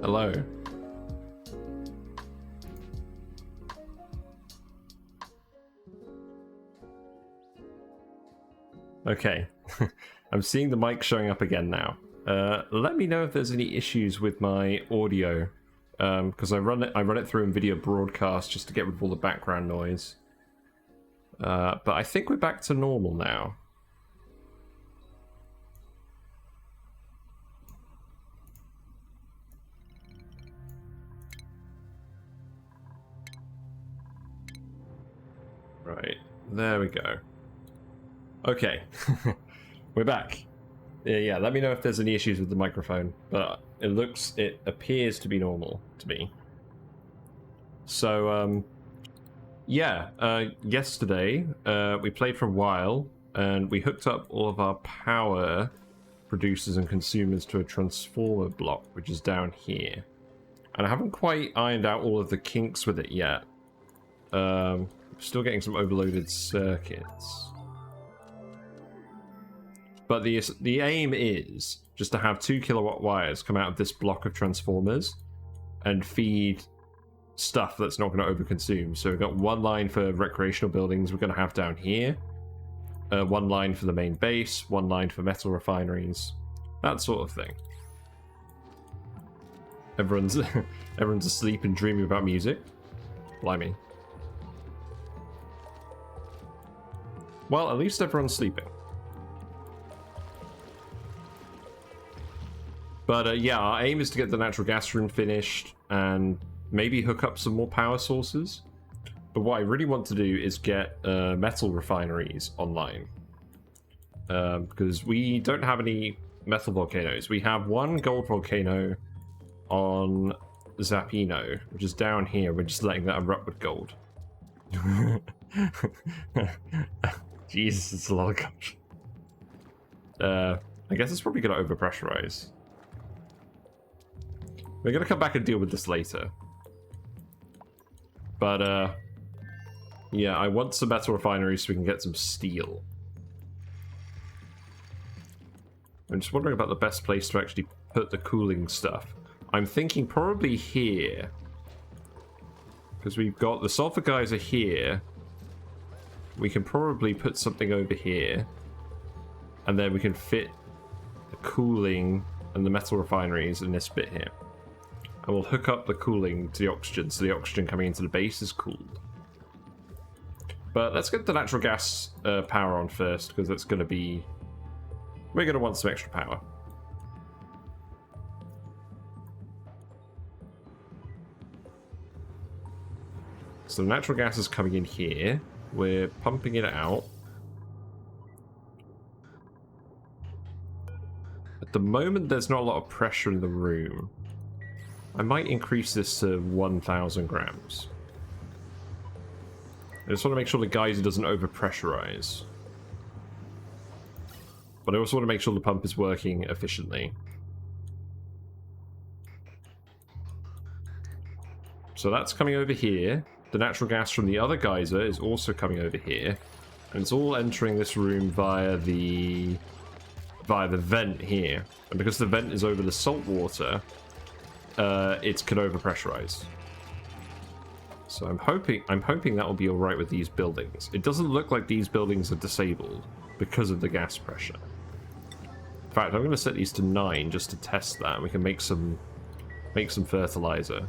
Hello. Okay. I'm seeing the mic showing up again now. Let me know if there's any issues with my audio, because I run it through NVIDIA Broadcast just to get rid of all the background noise. But I think we're back to normal now. Right, there we go. Okay, we're back. Yeah, let me know if there's any issues with the microphone, but it appears to be normal to me. So, yesterday, we played for a while, and we hooked up all of our power producers and consumers to a transformer block, which is down here. And I haven't quite ironed out all of the kinks with it yet. Still getting some overloaded circuits. But the aim is just to have 2 kilowatt wires come out of this block of transformers and feed stuff that's not going to overconsume. So we've got one line for recreational buildings we're going to have down here, one line for the main base, one line for metal refineries, that sort of thing. Everyone's asleep and dreaming about music. Blimey. Well, at least everyone's sleeping. But yeah, our aim is to get the natural gas room finished and maybe hook up some more power sources. But what I really want to do is get metal refineries online. Because we don't have any metal volcanoes. We have one gold volcano on Zapino, which is down here. We're just letting that erupt with gold. Jesus, it's a lot of gold. I guess it's probably going to overpressurize. We're going to come back and deal with this later. But, yeah, I want some metal refineries so we can get some steel. I'm just wondering about the best place to actually put the cooling stuff. I'm thinking probably here. Because we've got the sulfur geyser here. We can probably put something over here. And then we can fit the cooling and the metal refineries in this bit here. And we'll hook up the cooling to the oxygen, so the oxygen coming into the base is cooled. But let's get the natural gas power on first, because that's going to be... We're going to want some extra power. So the natural gas is coming in here. We're pumping it out. At the moment, there's not a lot of pressure in the room. I might increase this to 1,000 grams. I just want to make sure the geyser doesn't overpressurize. But I also want to make sure the pump is working efficiently. So that's coming over here. The natural gas from the other geyser is also coming over here. And it's all entering this room via the vent here. And because the vent is over the salt water, it can overpressurize. So I'm hoping that will be alright with these buildings. It doesn't look like these buildings are disabled because of the gas pressure. In fact, I'm going to set these to 9 just to test that. We can make some fertilizer.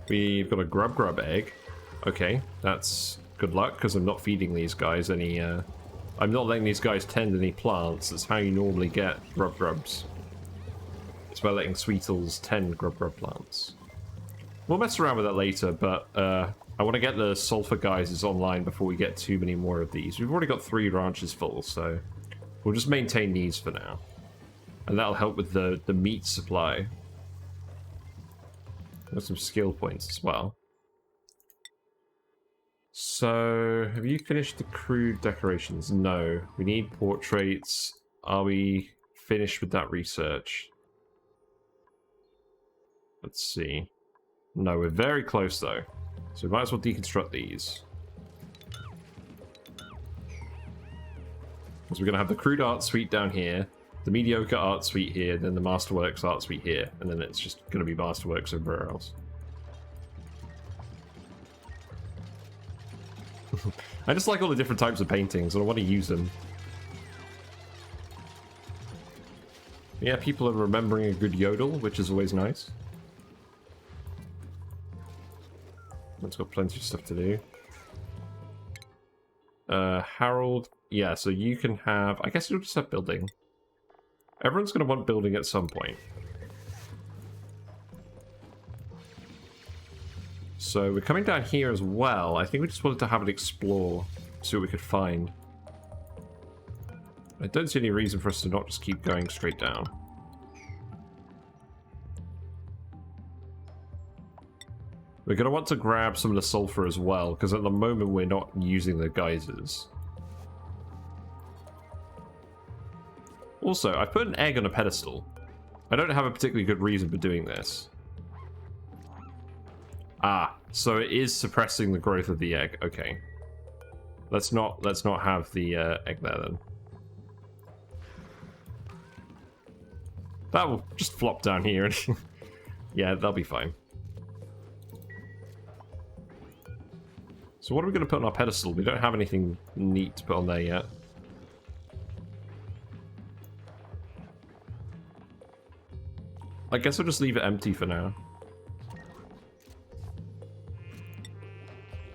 We've got a grub egg. Okay, that's good luck because I'm not feeding these guys any. I'm not letting these guys tend any plants. That's how you normally get grubs. It's by letting Sweetles tend grub plants. We'll mess around with that later, but I want to get the sulfur geysers online before we get too many more of these. We've already got 3 ranches full, so we'll just maintain these for now. And that'll help with the meat supply. Got some skill points as well. So, have you finished the crude decorations? No. We need portraits. Are we finished with that research? Let's see. No, we're very close though. So we might as well deconstruct these. Because we're going to have the crude art suite down here. the mediocre art suite here, then the Masterworks art suite here, and then it's just going to be Masterworks everywhere else. I just like all the different types of paintings, and I want to use them. Yeah, people are remembering a good yodel, which is always nice. It's got plenty of stuff to do. Harold, yeah, so you can have... I guess you'll just have building. Everyone's going to want building at some point. So we're coming down here as well. I think we just wanted to have an explore, see what we could find. I don't see any reason for us to not just keep going straight down. We're going to want to grab some of the sulfur as well, because at the moment we're not using the geysers. Also, I've put an egg on a pedestal. I don't have a particularly good reason for doing this. Ah, so it is suppressing the growth of the egg. Okay. Let's not have the egg there then. That will just flop down here and yeah, that'll be fine. So what are we going to put on our pedestal? We don't have anything neat to put on there yet. I guess I'll just leave it empty for now.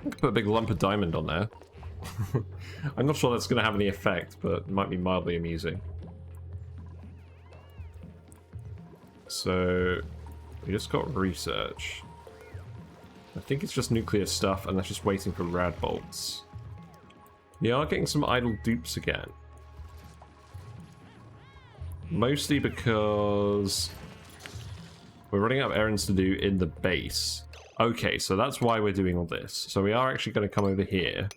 I could put a big lump of diamond on there. I'm not sure that's going to have any effect, but it might be mildly amusing. So, we just got research. I think it's just nuclear stuff, and that's just waiting for rad bolts. We are getting some idle dupes again. Mostly because we're running out of errands to do in the base. Okay, so that's why we're doing all this. So we are actually going to come over here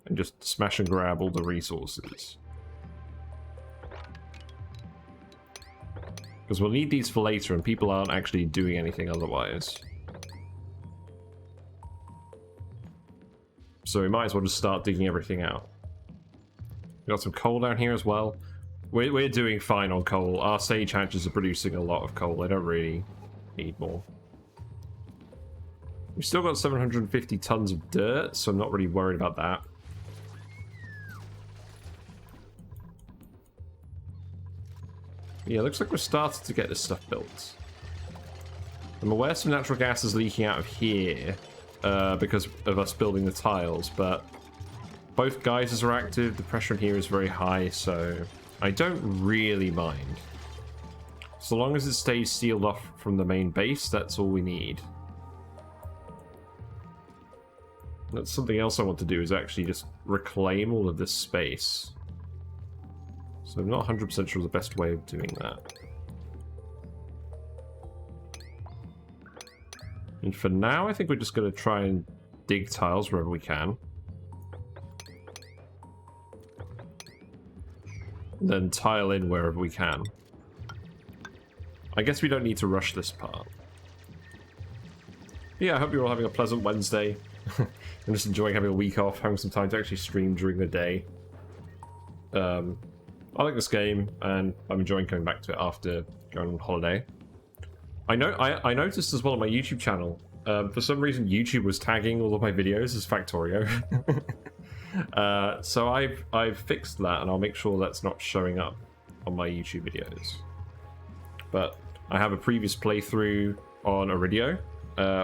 and just smash and grab all the resources. Because we'll need these for later, and people aren't actually doing anything otherwise. So we might as well just start digging everything out. We got some coal down here as well. We're doing fine on coal. Our sage hatches are producing a lot of coal. They don't really need more. We've still got 750 tons of dirt, so I'm not really worried about that. Yeah, looks like we're starting to get this stuff built. I'm aware some natural gas is leaking out of here because of us building the tiles, but both geysers are active, the pressure in here is very high, so I don't really mind. So long as it stays sealed off from the main base, that's all we need. That's something else I want to do, is actually just reclaim all of this space. So I'm not 100% sure the best way of doing that. And for now, I think we're just going to try and dig tiles wherever we can. And then tile in wherever we can. I guess we don't need to rush this part. Yeah, I hope you're all having a pleasant Wednesday. I'm just enjoying having a week off, having some time to actually stream during the day. I like this game, and I'm enjoying coming back to it after going on holiday. I noticed as well on my YouTube channel, for some reason YouTube was tagging all of my videos as Factorio. So I've fixed that, and I'll make sure that's not showing up on my YouTube videos. But I have a previous playthrough on Aridio,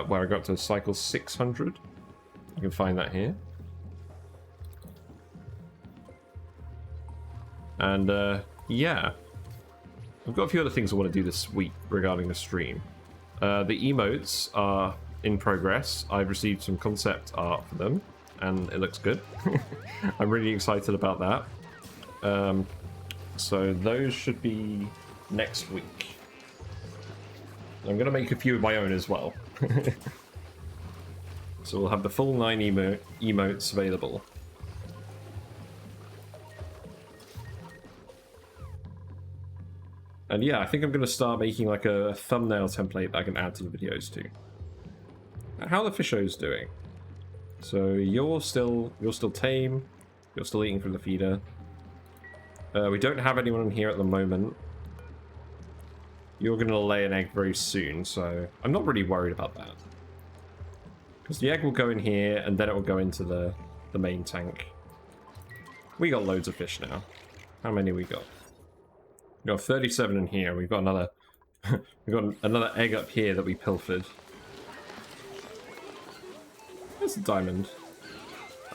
where I got to cycle 600. You can find that here. And yeah, I've got a few other things I want to do this week regarding the stream. The emotes are in progress. I've received some concept art for them, and it looks good. I'm really excited about that. So those should be next week. I'm going to make a few of my own as well. So we'll have the full 9 emotes available. And yeah, I think I'm going to start making like a thumbnail template that I can add to the videos too. How are the fishos doing? So you're still tame. You're still eating from the feeder. We don't have anyone in here at the moment. You're going to lay an egg very soon, so I'm not really worried about that. Because the egg will go in here, and then it will go into the main tank. We got loads of fish now. How many we got? We got 37 in here. We've got another we've got another egg up here that we pilfered. There's the diamond.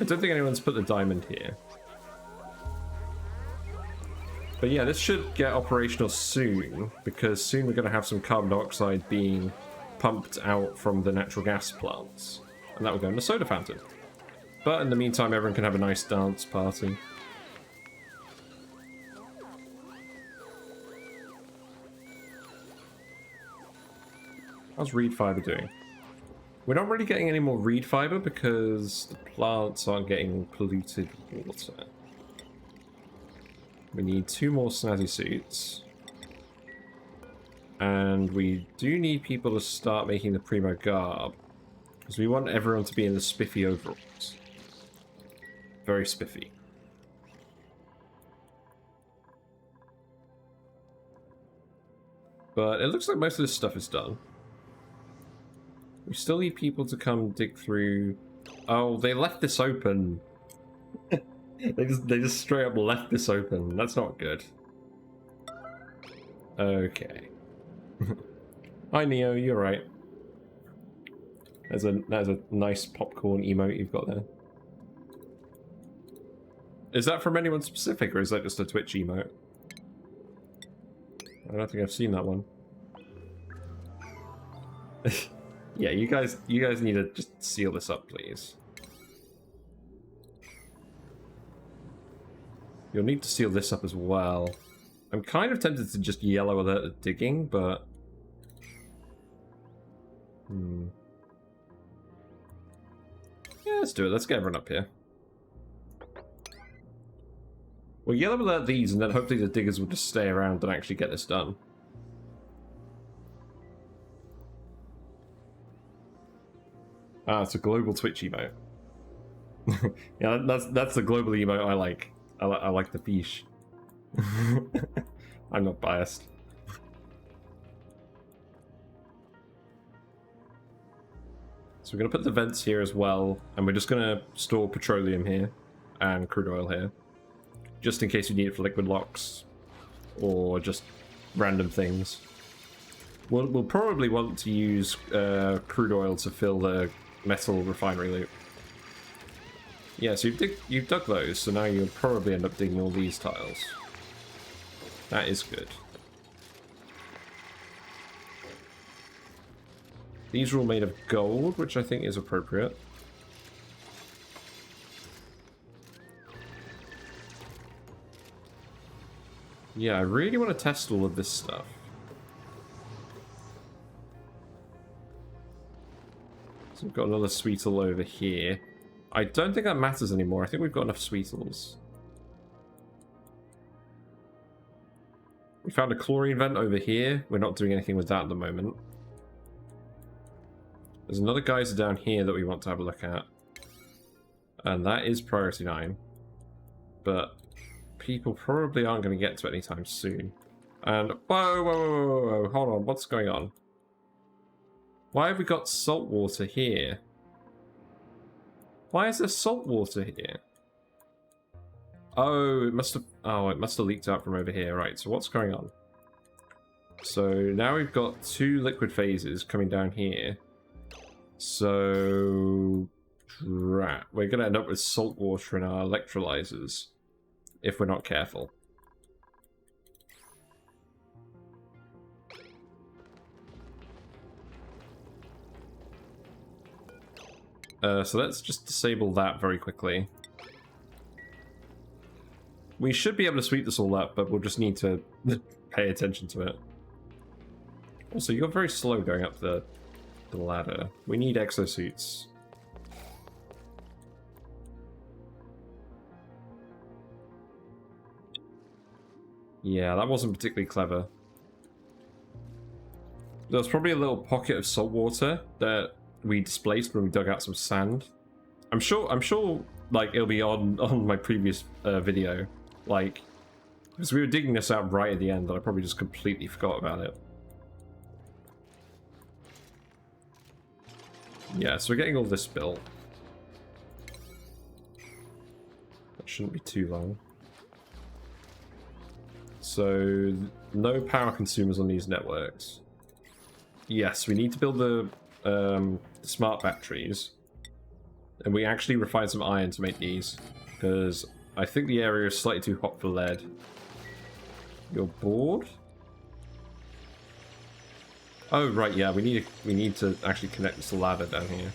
I don't think anyone's put the diamond here. But yeah, this should get operational soon, because soon we're going to have some carbon dioxide being pumped out from the natural gas plants. And that will go in the soda fountain. But in the meantime, everyone can have a nice dance party. How's reed fiber doing? We're not really getting any more reed fiber because the plants aren't getting polluted water. We need 2 more snazzy suits. And we do need people to start making the primo garb. Because we want everyone to be in the spiffy overalls. Very spiffy. But it looks like most of this stuff is done. We still need people to come dig through... Oh, they left this open. They just straight up left this open. That's not good. Okay. Hi Neo, you're right. There's a nice popcorn emote you've got there. Is that from anyone specific, or is that just a Twitch emote? I don't think I've seen that one. Yeah, you guys need to just seal this up, please. You'll need to seal this up as well. I'm kind of tempted to just yellow alert the digging, but... Yeah, let's do it. Let's get everyone up here. We'll yellow alert these, and then hopefully the diggers will just stay around and actually get this done. Ah, it's a global Twitch emote. Yeah, that's the global emote I like. I like the fish. I'm not biased. So we're going to put the vents here as well, and we're just going to store petroleum here and crude oil here, just in case we need it for liquid locks or just random things. We'll probably want to use crude oil to fill the metal refinery loop. Yeah, so you've dug those, so now you'll probably end up digging all these tiles. That is good. These are all made of gold, which I think is appropriate. Yeah, I really want to test all of this stuff. So we've got another sweetle over here. I don't think that matters anymore. I think we've got enough sweetles. We found a chlorine vent over here. We're not doing anything with that at the moment. There's another geyser down here that we want to have a look at. And that is priority 9. But people probably aren't going to get to it anytime soon. And whoa, hold on, what's going on? Why have we got salt water here? Why is there salt water here? Oh, it must have leaked out from over here. Right, so what's going on? So now we've got 2 liquid phases coming down here. So we're going to end up with salt water in our electrolyzers if we're not careful. So let's just disable that very quickly. We should be able to sweep this all up, but we'll just need to pay attention to it. Also, you're very slow going up the ladder. We need exosuits. Yeah, that wasn't particularly clever. There was probably a little pocket of salt water that we displaced when we dug out some sand. I'm sure like it'll be on my previous video. Like Because we were digging this out right at the end, and I probably just completely forgot about it. Yeah, so we're getting all this built. That shouldn't be too long. So, no power consumers on these networks. Yes, we need to build the smart batteries. And we actually refined some iron to make these. Because I think the area is slightly too hot for lead. You're bored? Oh, right, yeah, we need to actually connect this ladder down here.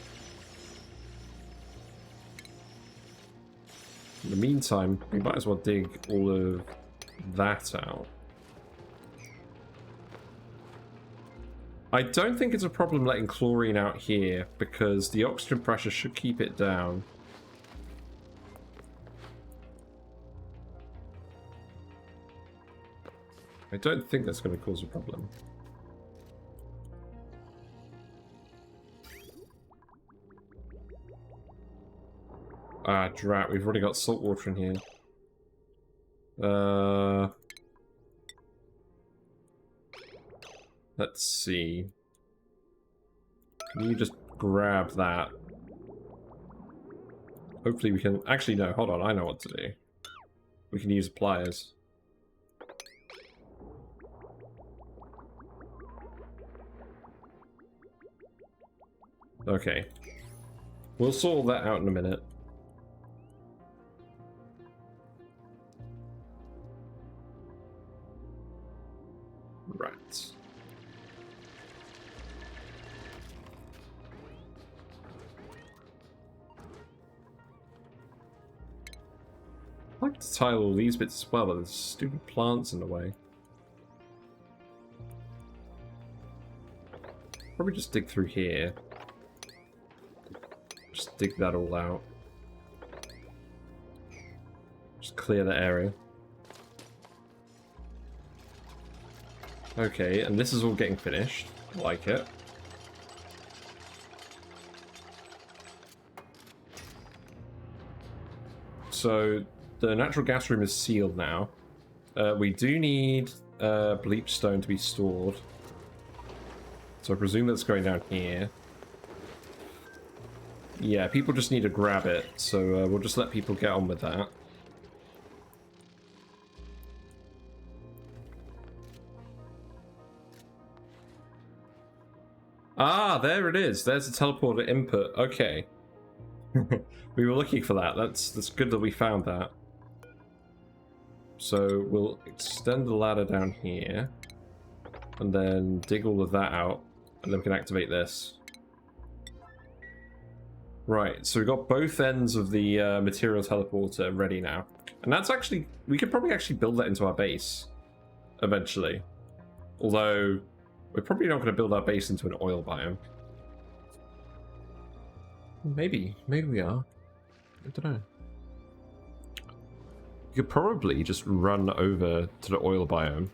In the meantime, we might as well dig all of that out. I don't think it's a problem letting chlorine out here, because the oxygen pressure should keep it down. I don't think that's going to cause a problem. Ah, drat, we've already got salt water in here. Let's see. Can you just grab that? Hopefully we can... Actually, no, hold on, I know what to do. We can use pliers. Okay. We'll sort that out in a minute. Rats. I'd like to tile all these bits as well, but there's stupid plants in the way. Probably just dig through here. Just dig that all out. Just clear the area. Okay, and this is all getting finished. I like it. So, the natural gas room is sealed now. We do need bleach stone to be stored. So I presume that's going down here. Yeah, people just need to grab it, so we'll just let people get on with that. Ah, there it is. There's the teleporter input. Okay. We were looking for that. That's good that we found that. So we'll extend the ladder down here. And then dig all of that out. And then we can activate this. Right, so we've got both ends of the material teleporter ready now. And that's actually... We could probably actually build that into our base. Eventually. Although... We're probably not going to build our base into an oil biome. Maybe. Maybe we are. I don't know. You could probably just run over to the oil biome.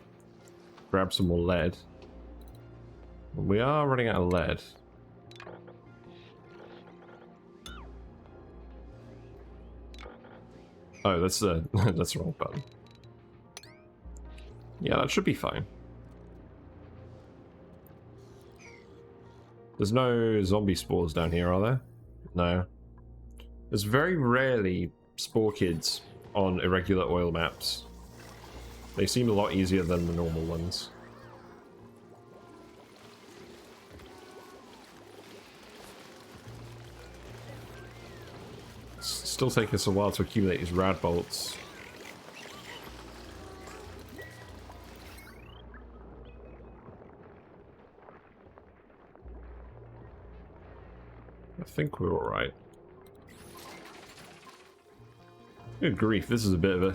Grab some more lead. We are running out of lead. Oh, that's the that's the wrong button. Yeah, that should be fine. There's no zombie spores down here, are there? No. There's very rarely spore kids on irregular oil maps. They seem a lot easier than the normal ones. It's still taking us a while to accumulate these rad bolts. I think we're alright. Good grief, this is a bit of a...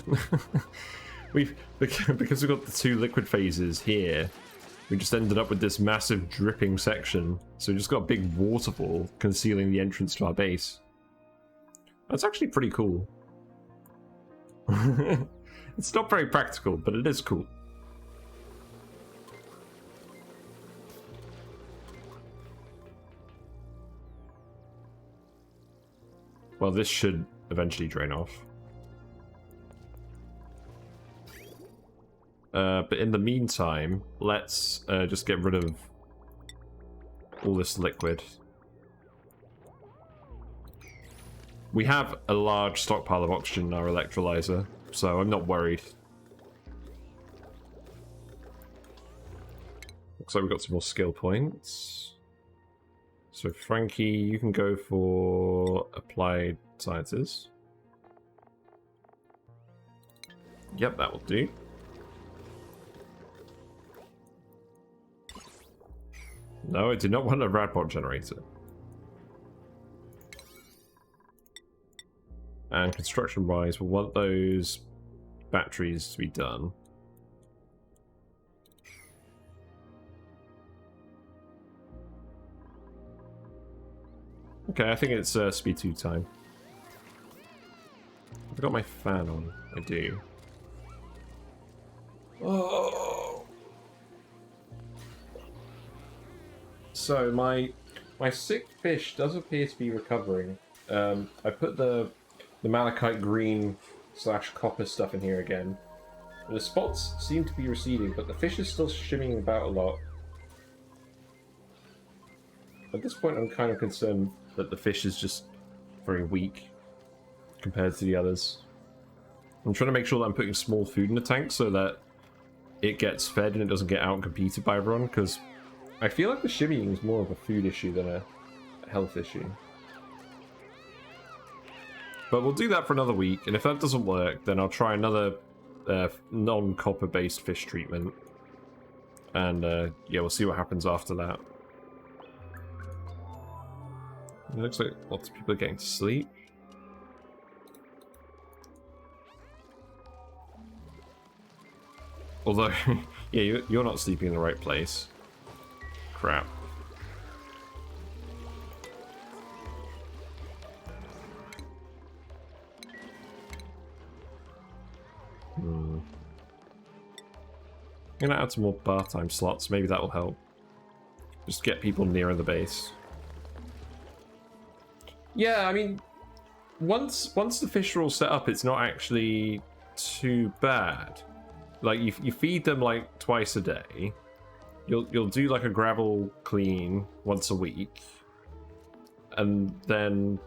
because we've got the two liquid phases here, we just ended up with this massive dripping section. So we just got a big waterfall concealing the entrance to our base. That's actually pretty cool. It's not very practical, but it is cool. Well, this should eventually drain off. But in the meantime, let's just get rid of all this liquid. We have a large stockpile of oxygen in our electrolyzer, so I'm not worried. Looks like we've got some more skill points. So Frankie, you can go for applied sciences. Yep, that will do. No, I did not want a radbot generator. And construction-wise, we'll want those batteries to be done. Okay, I think it's speed 2 time. I've got my fan on. I do. Oh. So my sick fish does appear to be recovering. I put the malachite green / copper stuff in here again. And the spots seem to be receding, but the fish is still shimmying about a lot. At this point, I'm kind of concerned that the fish is just very weak compared to the others. I'm trying to make sure that I'm putting small food in the tank so that it gets fed and it doesn't get out-competed by everyone, because I feel like the shimmying is more of a food issue than a health issue. But we'll do that for another week, and if that doesn't work, then I'll try another non-copper based fish treatment. And yeah, we'll see what happens after that. It looks like lots of people are getting to sleep. Although, yeah, you're not sleeping in the right place. Crap. I'm gonna add some more bath time slots. Maybe that will help. Just get people nearer the base. Yeah, I mean, once the fish are all set up, it's not actually too bad. Like you feed them like twice a day. You'll do like a gravel clean once a week, and then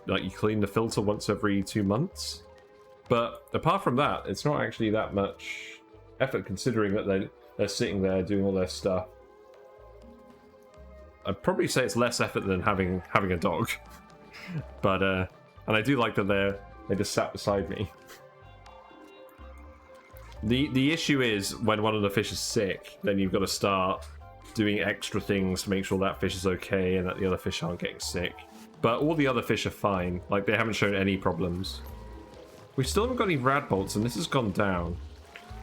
like you clean the filter once every 2 months. But apart from that, it's not actually that much effort, considering that they're sitting there doing all their stuff. I'd probably say it's less effort than having a dog. But and I do like that they just sat beside me. The issue is when one of the fish is sick, then you've got to start doing extra things to make sure that fish is okay and that the other fish aren't getting sick. But all the other fish are fine. Like, they haven't shown any problems. We still haven't got any rad bolts, and this has gone down.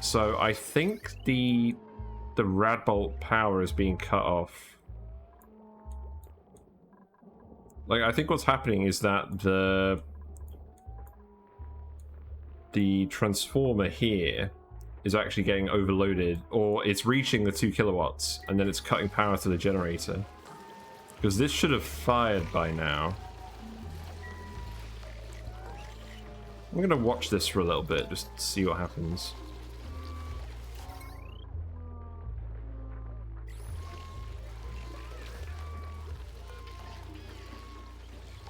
So I think the rad bolt power is being cut off. Like, I think what's happening is that the transformer here is actually getting overloaded, or it's reaching the 2 kilowatts, and then it's cutting power to the generator. Because this should have fired by now. I'm going to watch this for a little bit, just to see what happens.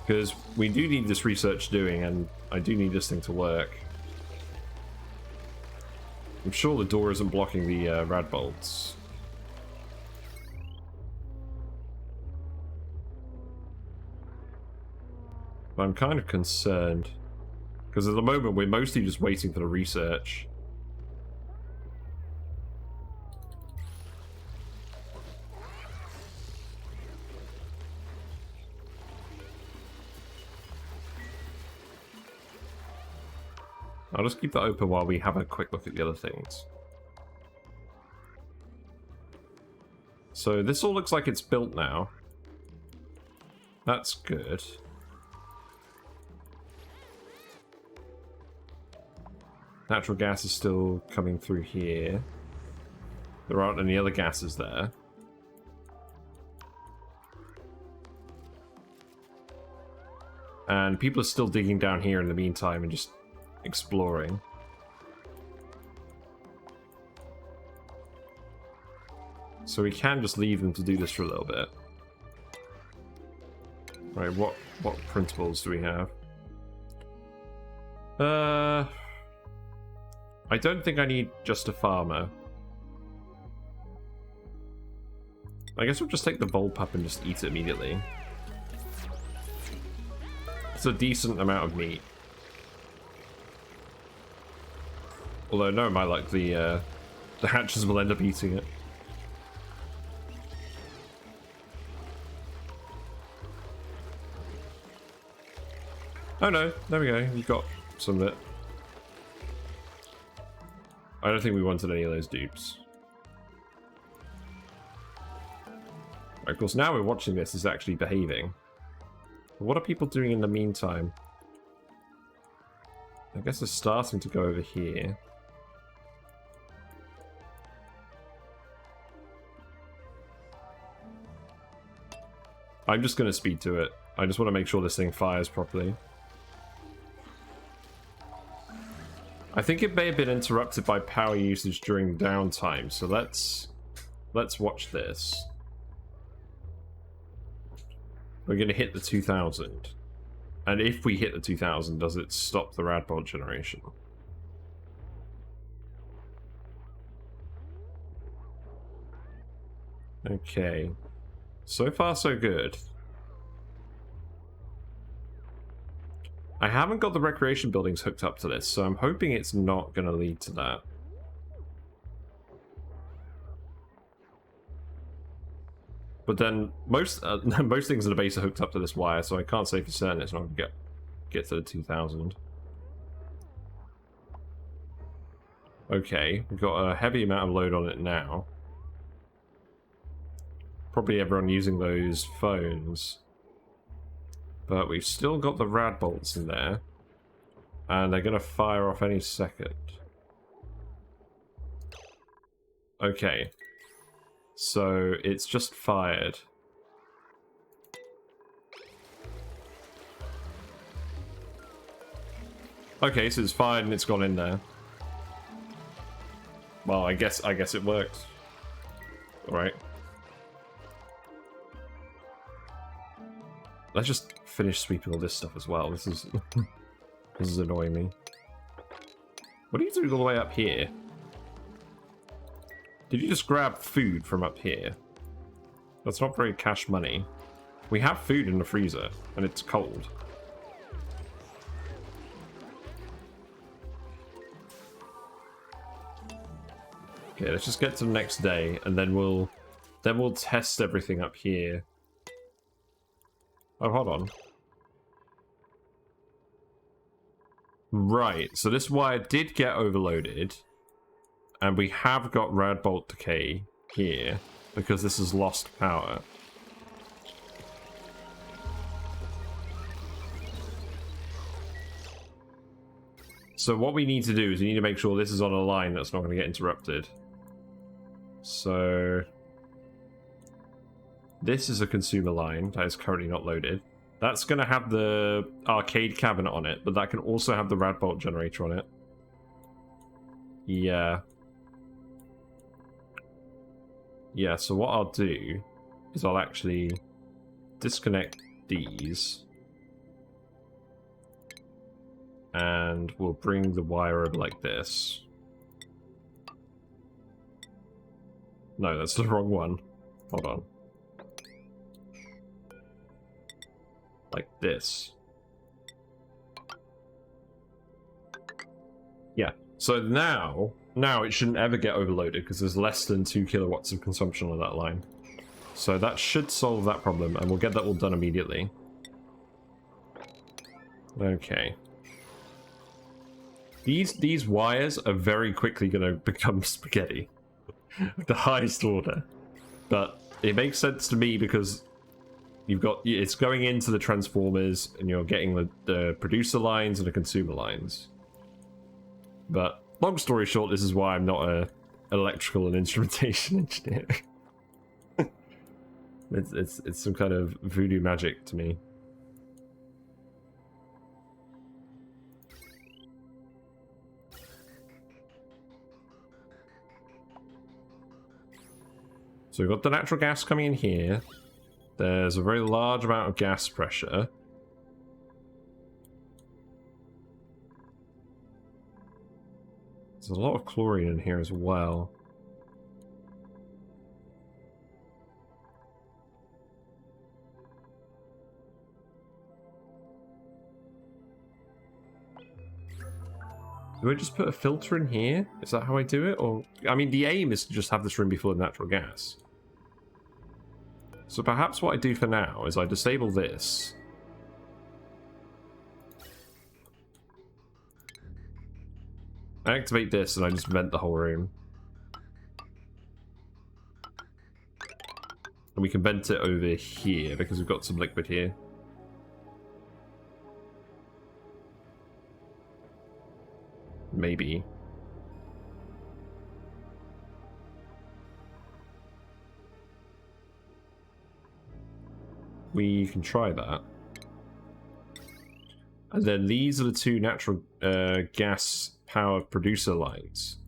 Because we do need this research doing, and I do need this thing to work. I'm sure the door isn't blocking the rad bolts. But I'm kind of concerned. Because at the moment, we're mostly just waiting for the research. I'll just keep that open while we have a quick look at the other things. So this all looks like it's built now. That's good. Natural gas is still coming through here. There aren't any other gases there. And people are still digging down here in the meantime and just exploring. So we can just leave them to do this for a little bit. Right, what printables do we have? I don't think I need just a farmer. I guess we'll just take the Volpup and just eat it immediately. It's a decent amount of meat. Although, no, my luck, the hatches will end up eating it. Oh no, there we go, you've got some of it. I don't think we wanted any of those dupes. Of course, now we're watching this, it's actually behaving. What are people doing in the meantime? I guess they're starting to go over here. I'm just going to speed to it. I just want to make sure this thing fires properly. I think it may have been interrupted by power usage during downtime, so let's watch this. We're going to hit the 2000. And if we hit the 2000, does it stop the Radbolt generation? Okay. So far, so good. I haven't got the recreation buildings hooked up to this, so I'm hoping it's not going to lead to that. But then most things in the base are hooked up to this wire, so I can't say for certain it's not going to get to the 2000. Okay, we've got a heavy amount of load on it now. Probably everyone using those phones. But we've still got the rad bolts in there. And they're going to fire off any second. Okay. So it's just fired. Okay, so it's fired and it's gone in there. Well, I guess it worked. Alright. Let's just finish sweeping all this stuff as well. This is this is annoying me. What are you doing all the way up here? Did you just grab food from up here? That's not very cash money. We have food in the freezer, and it's cold. Okay, let's just get to the next day, and then we'll test everything up here. Oh, hold on. Right, so this wire did get overloaded. And we have got Radbolt decay here, because this has lost power. So what we need to do is we need to make sure this is on a line that's not going to get interrupted. So this is a consumer line that is currently not loaded. That's going to have the arcade cabinet on it, but that can also have the Radbolt generator on it. Yeah. Yeah, so what I'll do is I'll actually disconnect these. And we'll bring the wire over like this. No, that's the wrong one. Hold on. Like this. Yeah. So now it shouldn't ever get overloaded because there's less than 2 kilowatts of consumption on that line. So that should solve that problem, and we'll get that all done immediately. Okay. These wires are very quickly going to become spaghetti. The highest order. But it makes sense to me because it's going into the transformers and you're getting the producer lines and the consumer lines. But long story short, this is why I'm not an electrical and instrumentation engineer. It's some kind of voodoo magic to me. So we've got the natural gas coming in here. There's a very large amount of gas pressure. There's a lot of chlorine in here as well. Do I just put a filter in here? Is that how I do it? Or, I mean, the aim is to just have this room be full of natural gas. So perhaps what I do for now is I disable this. I activate this and I just vent the whole room. And we can vent it over here because we've got some liquid here. Maybe. We can try that. And then these are the two natural gas power producer lights.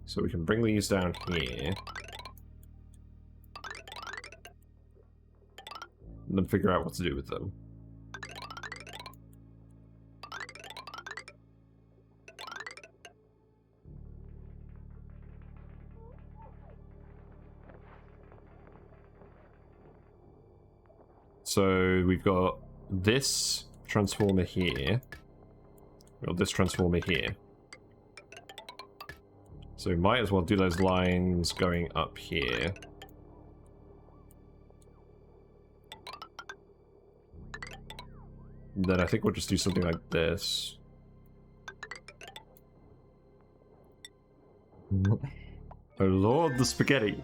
So we can bring these down here. And then figure out what to do with them. So we've got this transformer here. We've got this transformer here. So we might as well do those lines going up here. And then I think we'll just do something like this. Oh lord, the spaghetti!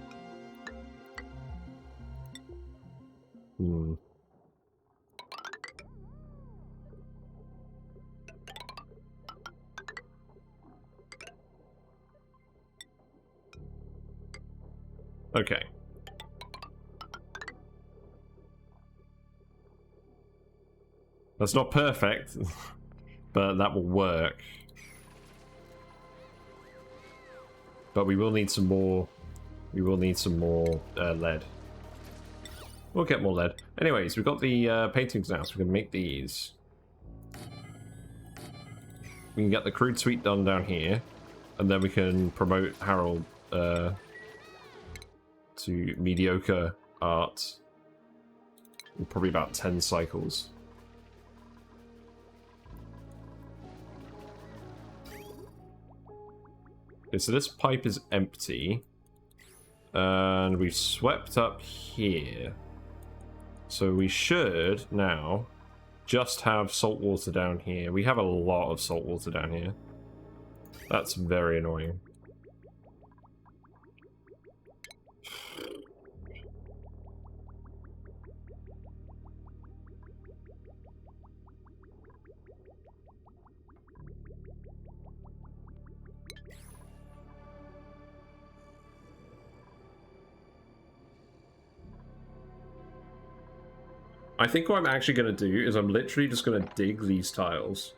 Okay. That's not perfect, but that will work. But we will need some more. We will need some more lead. We'll get more lead. Anyways, we've got the paintings now, so we can make these. We can get the crude suite done down here, and then we can promote Harold to mediocre art in probably about 10 cycles. Okay, so this pipe is empty, and we've swept up here. So we should now just have salt water down here. We have a lot of salt water down here. That's very annoying. I think what I'm actually going to do is I'm literally just going to dig these tiles.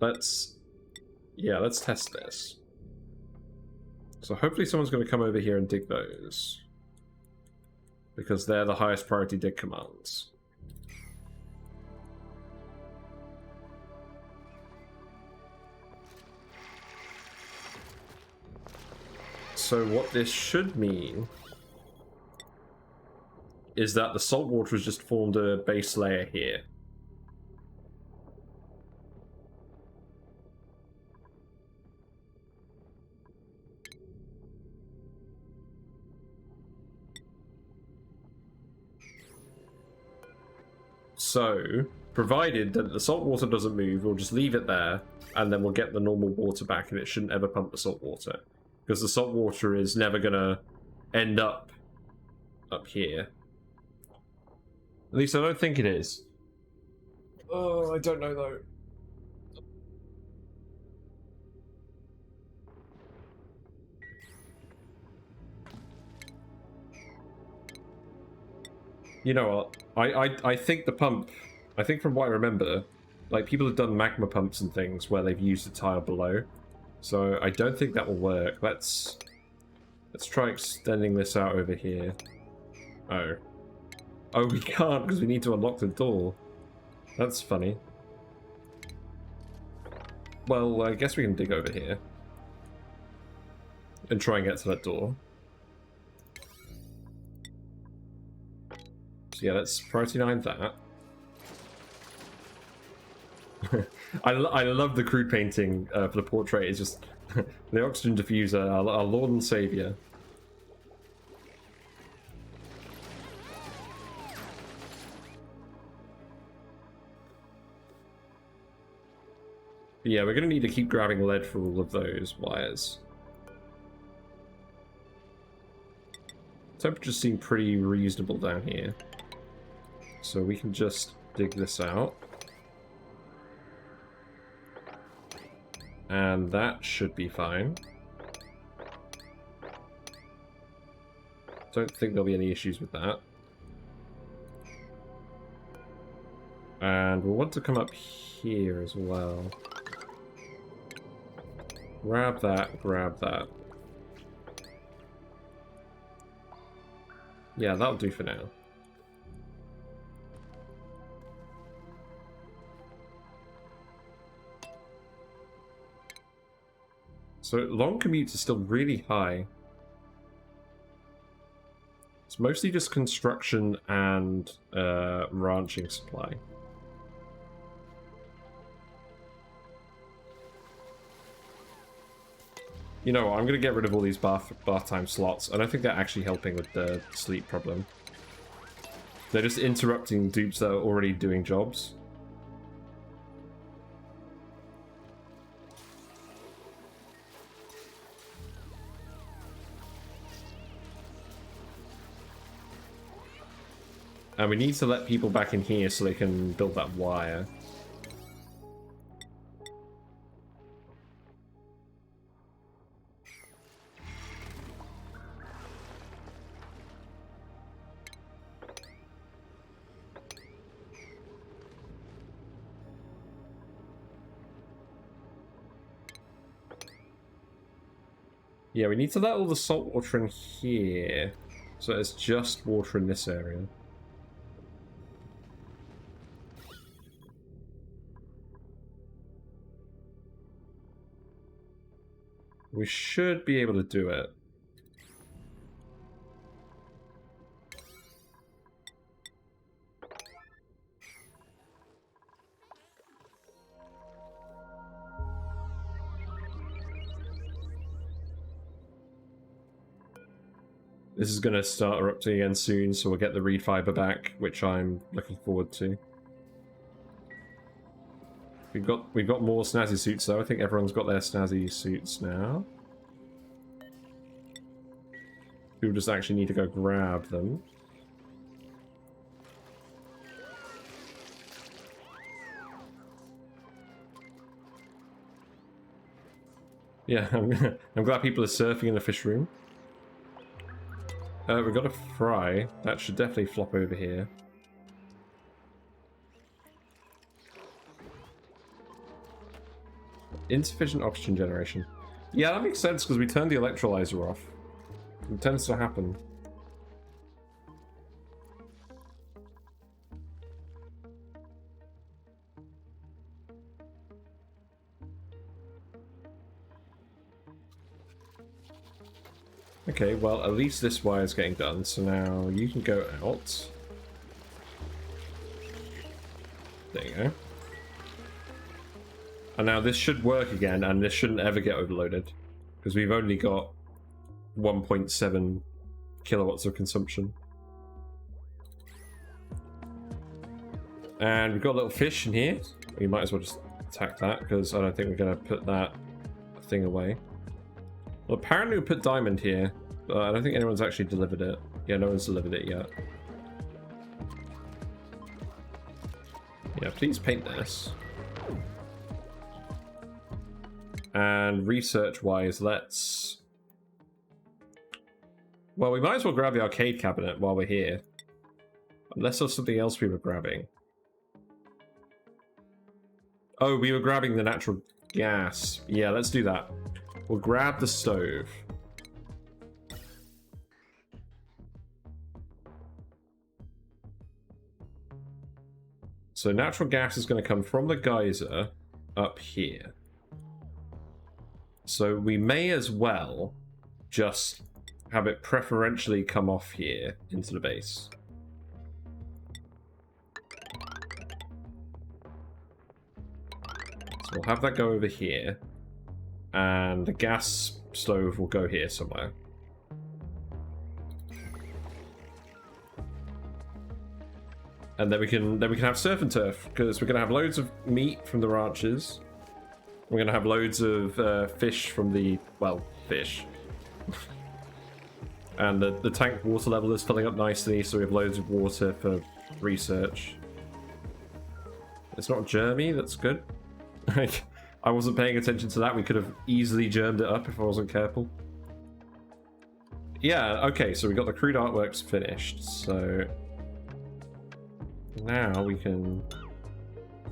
Let's test this. So hopefully someone's going to come over here and dig those, because they're the highest priority dig commands. So what this should mean is that the salt water has just formed a base layer here. So, provided that the salt water doesn't move, we'll just leave it there, and then we'll get the normal water back, and it shouldn't ever pump the salt water. Because the salt water is never gonna end up here. At least I don't think it is. Oh, I don't know though. You know what? I think the pump, I think from what I remember, Like, people have done magma pumps and things where they've used the tile below. So I don't think that will work. Let's try extending this out over here. Oh. Oh, we can't because we need to unlock the door. That's funny. Well, I guess we can dig over here. And try and get to that door. So yeah, let's priority 9 that. I love the crude painting for the portrait. It's just the oxygen diffuser, our Lord and Savior. But yeah, we're going to need to keep grabbing lead for all of those wires. Temperatures seem pretty reasonable down here. So we can just dig this out. And that should be fine. Don't think there'll be any issues with that. And we'll want to come up here as well. Grab that, grab that. Yeah, that'll do for now. So long commutes are still really high. It's mostly just construction and ranching supply. You know what, I'm going to get rid of all these bath time slots. I don't think they're actually helping with the sleep problem. They're just interrupting dupes that are already doing jobs. And we need to let people back in here so they can build that wire. Yeah, we need to let all the salt water in here. So it's just water in this area. We should be able to do it. This is going to start erupting again soon, so we'll get the reed fiber back, which I'm looking forward to. We've got more snazzy suits though. I think everyone's got their snazzy suits now. People just actually need to go grab them. Yeah, I'm glad people are surfing in the fish room. We've got a fry. That should definitely flop over here. Insufficient oxygen generation. Yeah, that makes sense because we turned the electrolyzer off. It tends to happen. Okay, well, at least this wire is getting done, so now you can go out. There you go. And now this should work again, and this shouldn't ever get overloaded. Because we've only got 1.7 kilowatts of consumption. And we've got a little fish in here. We might as well just attack that, because I don't think we're going to put that thing away. Well, apparently we put diamond here, but I don't think anyone's actually delivered it. Yeah, no one's delivered it yet. Yeah, please paint this. And research-wise, let's... Well, we might as well grab the arcade cabinet while we're here. Unless there's something else we were grabbing. Oh, we were grabbing the natural gas. Yeah, let's do that. We'll grab the stove. So natural gas is going to come from the geyser up here. So we may as well just have it preferentially come off here into the base. So we'll have that go over here, and the gas stove will go here somewhere. And then we can have surf and turf, because we're going to have loads of meat from the ranches. We're going to have loads of fish from the, well, fish. And the tank water level is filling up nicely, so we have loads of water for research. It's not germy, that's good. I wasn't paying attention to that. We could have easily germed it up if I wasn't careful. Yeah, okay, so we got the crude artworks finished, so now we can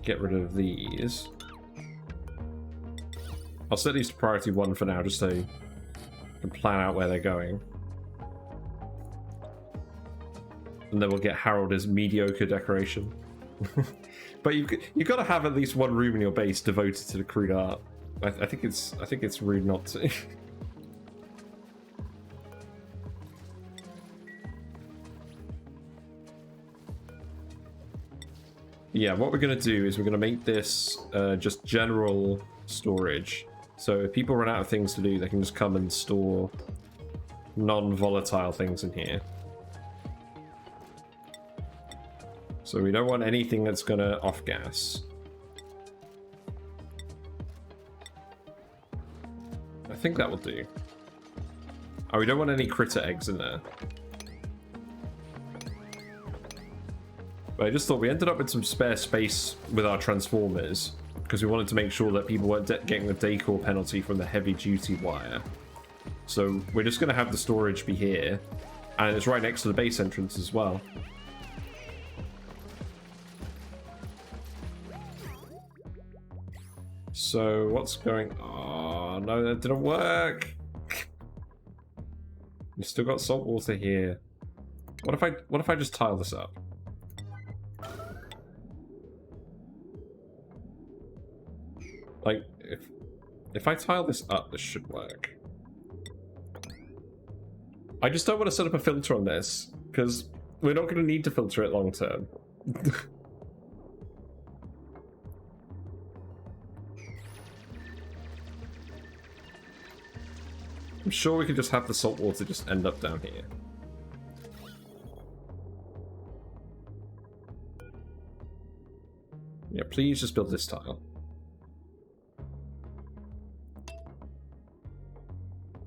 get rid of these. I'll set these to priority 1 for now, just so you can plan out where they're going. And then we'll get Harold as mediocre decoration. But you've got to have at least one room in your base devoted to the crude art. I think it's rude not to. Yeah, what we're going to do is we're going to make this just general storage. So if people run out of things to do, they can just come and store non-volatile things in here. So we don't want anything that's going to off-gas. I think that will do. Oh, we don't want any critter eggs in there. But I just thought we ended up with some spare space with our transformers, because we wanted to make sure that people weren't getting the decor penalty from the heavy-duty wire. So we're just going to have the storage be here, and it's right next to the base entrance as well. So what's going on? Oh, no, that didn't work. We've still got salt water here. What if I just tile this up? Like, if I tile this up, this should work. I just don't want to set up a filter on this, because we're not going to need to filter it long term. I'm sure we could just have the salt water just end up down here. Yeah, please just build this tile.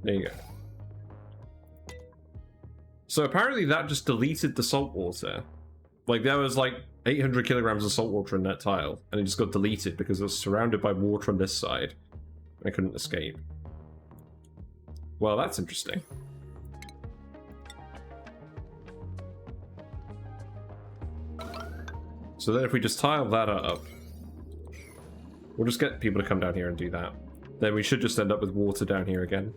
There you go. So apparently that just deleted the salt water. Like, there was like 800 kilograms of salt water in that tile, and it just got deleted because it was surrounded by water on this side. I couldn't escape. Well, that's interesting. So then if we just tile that up, we'll just get people to come down here and do that. Then we should just end up with water down here again.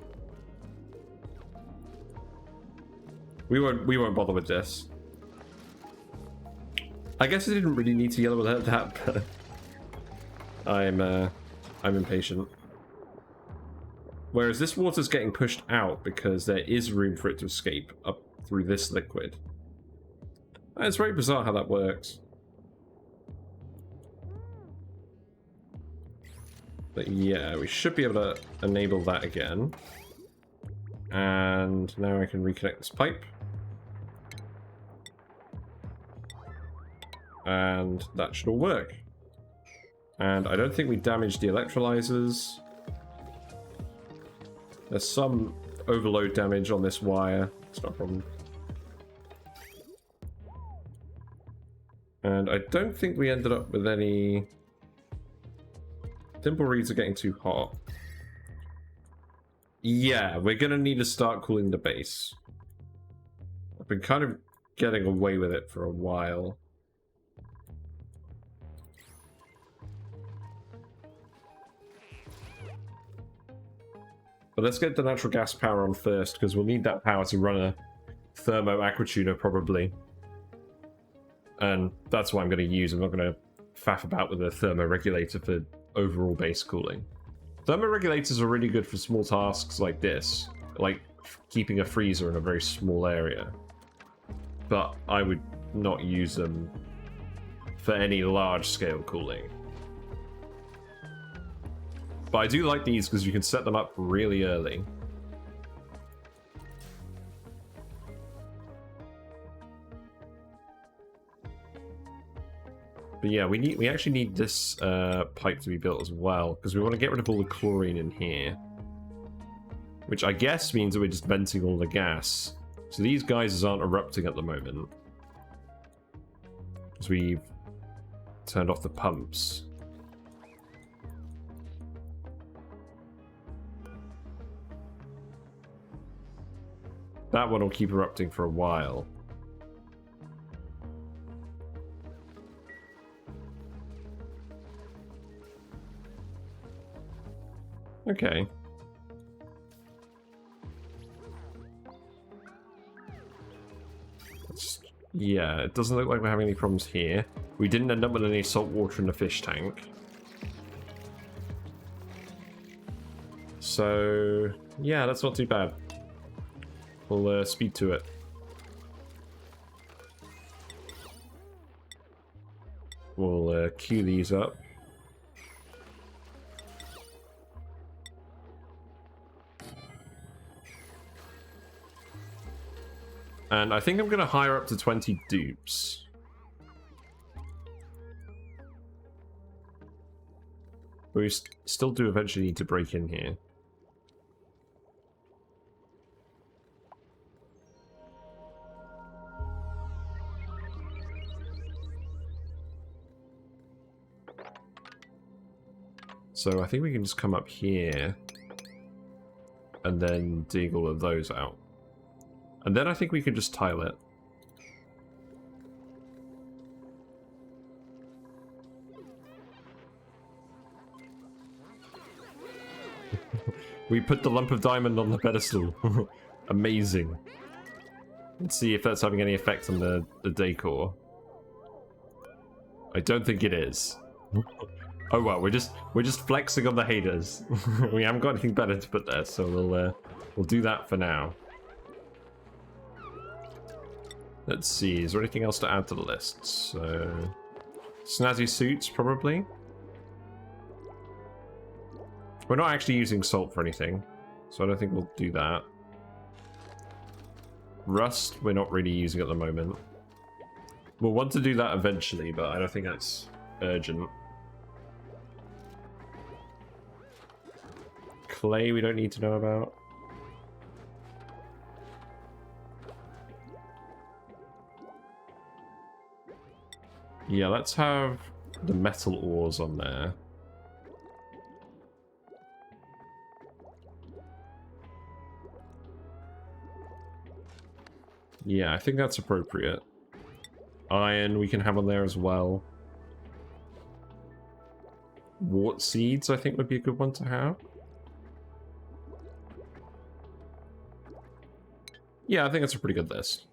We won't bother with this. I guess I didn't really need to yell about that, but I'm impatient. Whereas this water's getting pushed out because there is room for it to escape up through this liquid. And it's very bizarre how that works. But yeah, we should be able to enable that again. And now I can reconnect this pipe. And that should all work. And I don't think we damaged the electrolyzers. There's some overload damage on this wire. It's not a problem. And I don't think we ended up with any... Dimple reeds are getting too hot. Yeah, we're going to need to start cooling the base. I've been kind of getting away with it for a while. But let's get the natural gas power on first, because we'll need that power to run a thermo aquatuner probably. And that's what I'm going to use. I'm not going to faff about with a thermoregulator for overall base cooling. Thermoregulators are really good for small tasks like this, like keeping a freezer in a very small area. But I would not use them for any large-scale cooling. But I do like these because you can set them up really early. But yeah, we actually need this pipe to be built as well, because we want to get rid of all the chlorine in here. Which I guess means that we're just venting all the gas. So these geysers aren't erupting at the moment, because we've turned off the pumps. That one will keep erupting for a while. Okay. Yeah, it doesn't look like we're having any problems here. We didn't end up with any salt water in the fish tank. So, yeah, that's not too bad. We'll speed to it. We'll queue these up. And I think I'm going to hire up to 20 dupes. But we still do eventually need to break in here. So I think we can just come up here and then dig all of those out. And then I think we can just tile it. We put the lump of diamond on the pedestal. Amazing. Let's see if that's having any effect on the decor. I don't think it is. Oh well, we're just flexing on the haters. We haven't got anything better to put there, so we'll do that for now. Let's see, is there anything else to add to the list? So, snazzy suits, probably. We're not actually using salt for anything, so I don't think we'll do that. Rust, we're not really using at the moment. We'll want to do that eventually, but I don't think that's urgent. Clay, we don't need to know about. Yeah, let's have the metal ores on there. Yeah, I think that's appropriate. Iron we can have on there as well. Wart seeds I think would be a good one to have. Yeah, I think that's a pretty good list.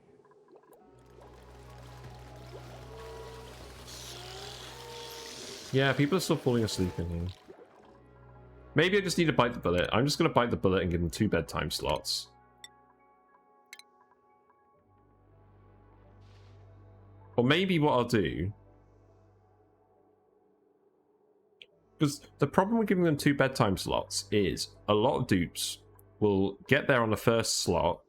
Yeah, people are still falling asleep in here. Maybe I just need to bite the bullet. I'm just going to bite the bullet and give them 2 bedtime slots. Or maybe what I'll do... Because the problem with giving them 2 bedtime slots is a lot of dupes will get there on the first slot,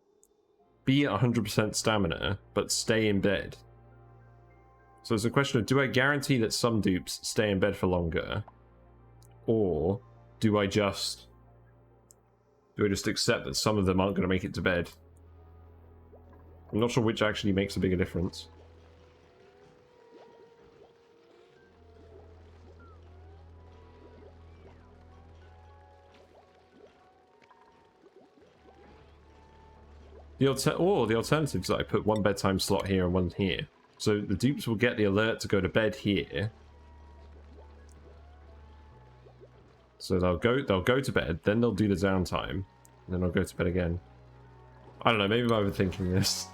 be at 100% stamina, but stay in bed. So it's a question of, do I guarantee that some dupes stay in bed for longer? Or do I just accept that some of them aren't going to make it to bed? I'm not sure which actually makes a bigger difference. The alternative is that I put 1 bedtime slot here and 1 here. So the dupes will get the alert to go to bed here. So they'll go to bed, then they'll do the downtime. And then I'll go to bed again. I don't know, maybe I'm overthinking this.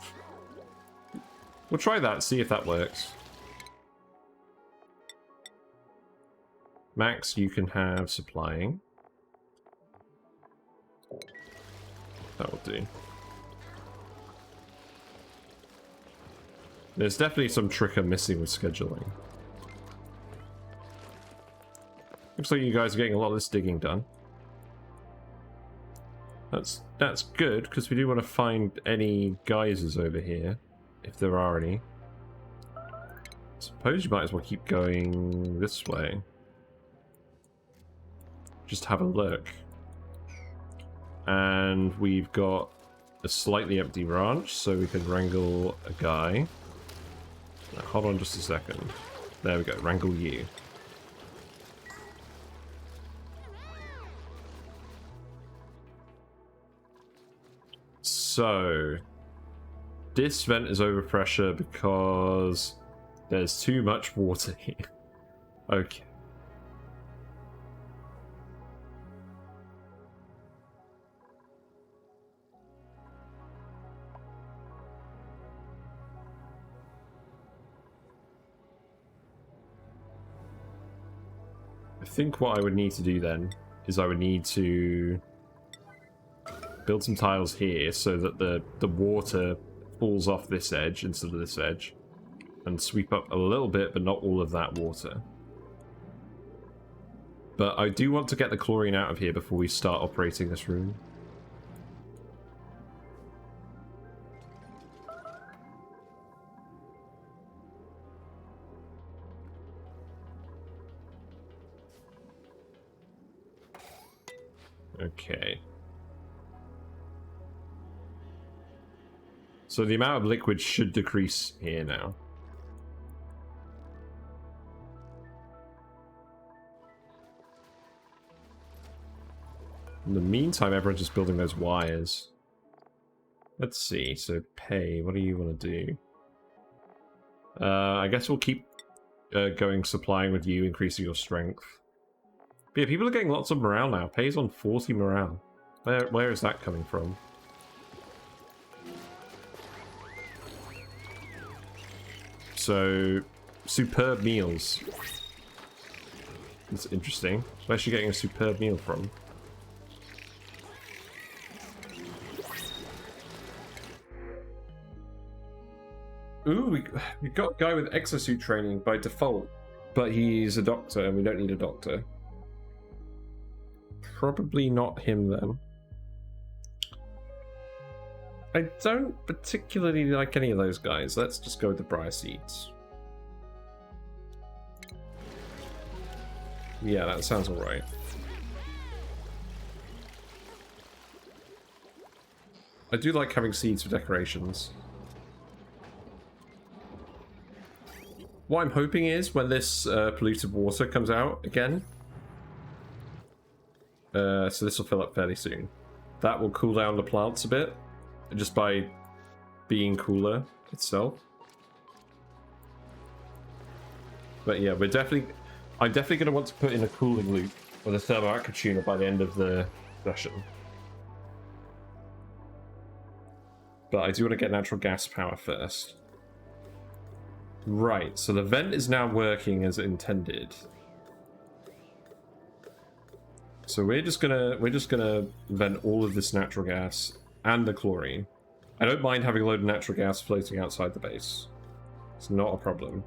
We'll try that, see if that works. Max, you can have supplying. That will do. There's definitely some trick I'm missing with scheduling. Looks like you guys are getting a lot of this digging done. That's good, because we do want to find any geysers over here, if there are any. Suppose you might as well keep going this way. Just have a look. And we've got a slightly empty ranch, so we can wrangle a guy. Now, hold on just a second. There we go, wrangle you. So, this vent is overpressure because there's too much water here. Okay. I think what I would need to do then is I would need to build some tiles here so that the water falls off this edge instead of this edge, and sweep up a little bit but not all of that water. But I do want to get the chlorine out of here before we start operating this room. Okay. So the amount of liquid should decrease here now. In the meantime, everyone's just building those wires. Let's see. So pay, what do you want to do? I guess we'll keep going supplying with you, increasing your strength. But yeah, people are getting lots of morale now. Pay's on 40 morale. Where is that coming from? So, superb meals. That's interesting. Where's she getting a superb meal from? Ooh, we got a guy with exosuit training by default, but he's a doctor and we don't need a doctor. Probably not him then. I don't particularly like any of those guys. Let's just go with the briar seeds. Yeah, that sounds alright. I do like having seeds for decorations. What I'm hoping is when this polluted water comes out again, so this will fill up fairly soon, that will cool down the plants a bit, just by being cooler itself. But yeah, I'm definitely going to want to put in a cooling loop with a thermoactive tuner by the end of the session. But I do want to get natural gas power first. Right, so the vent is now working as intended. So we're just gonna vent all of this natural gas and the chlorine. I don't mind having a load of natural gas floating outside the base. It's not a problem.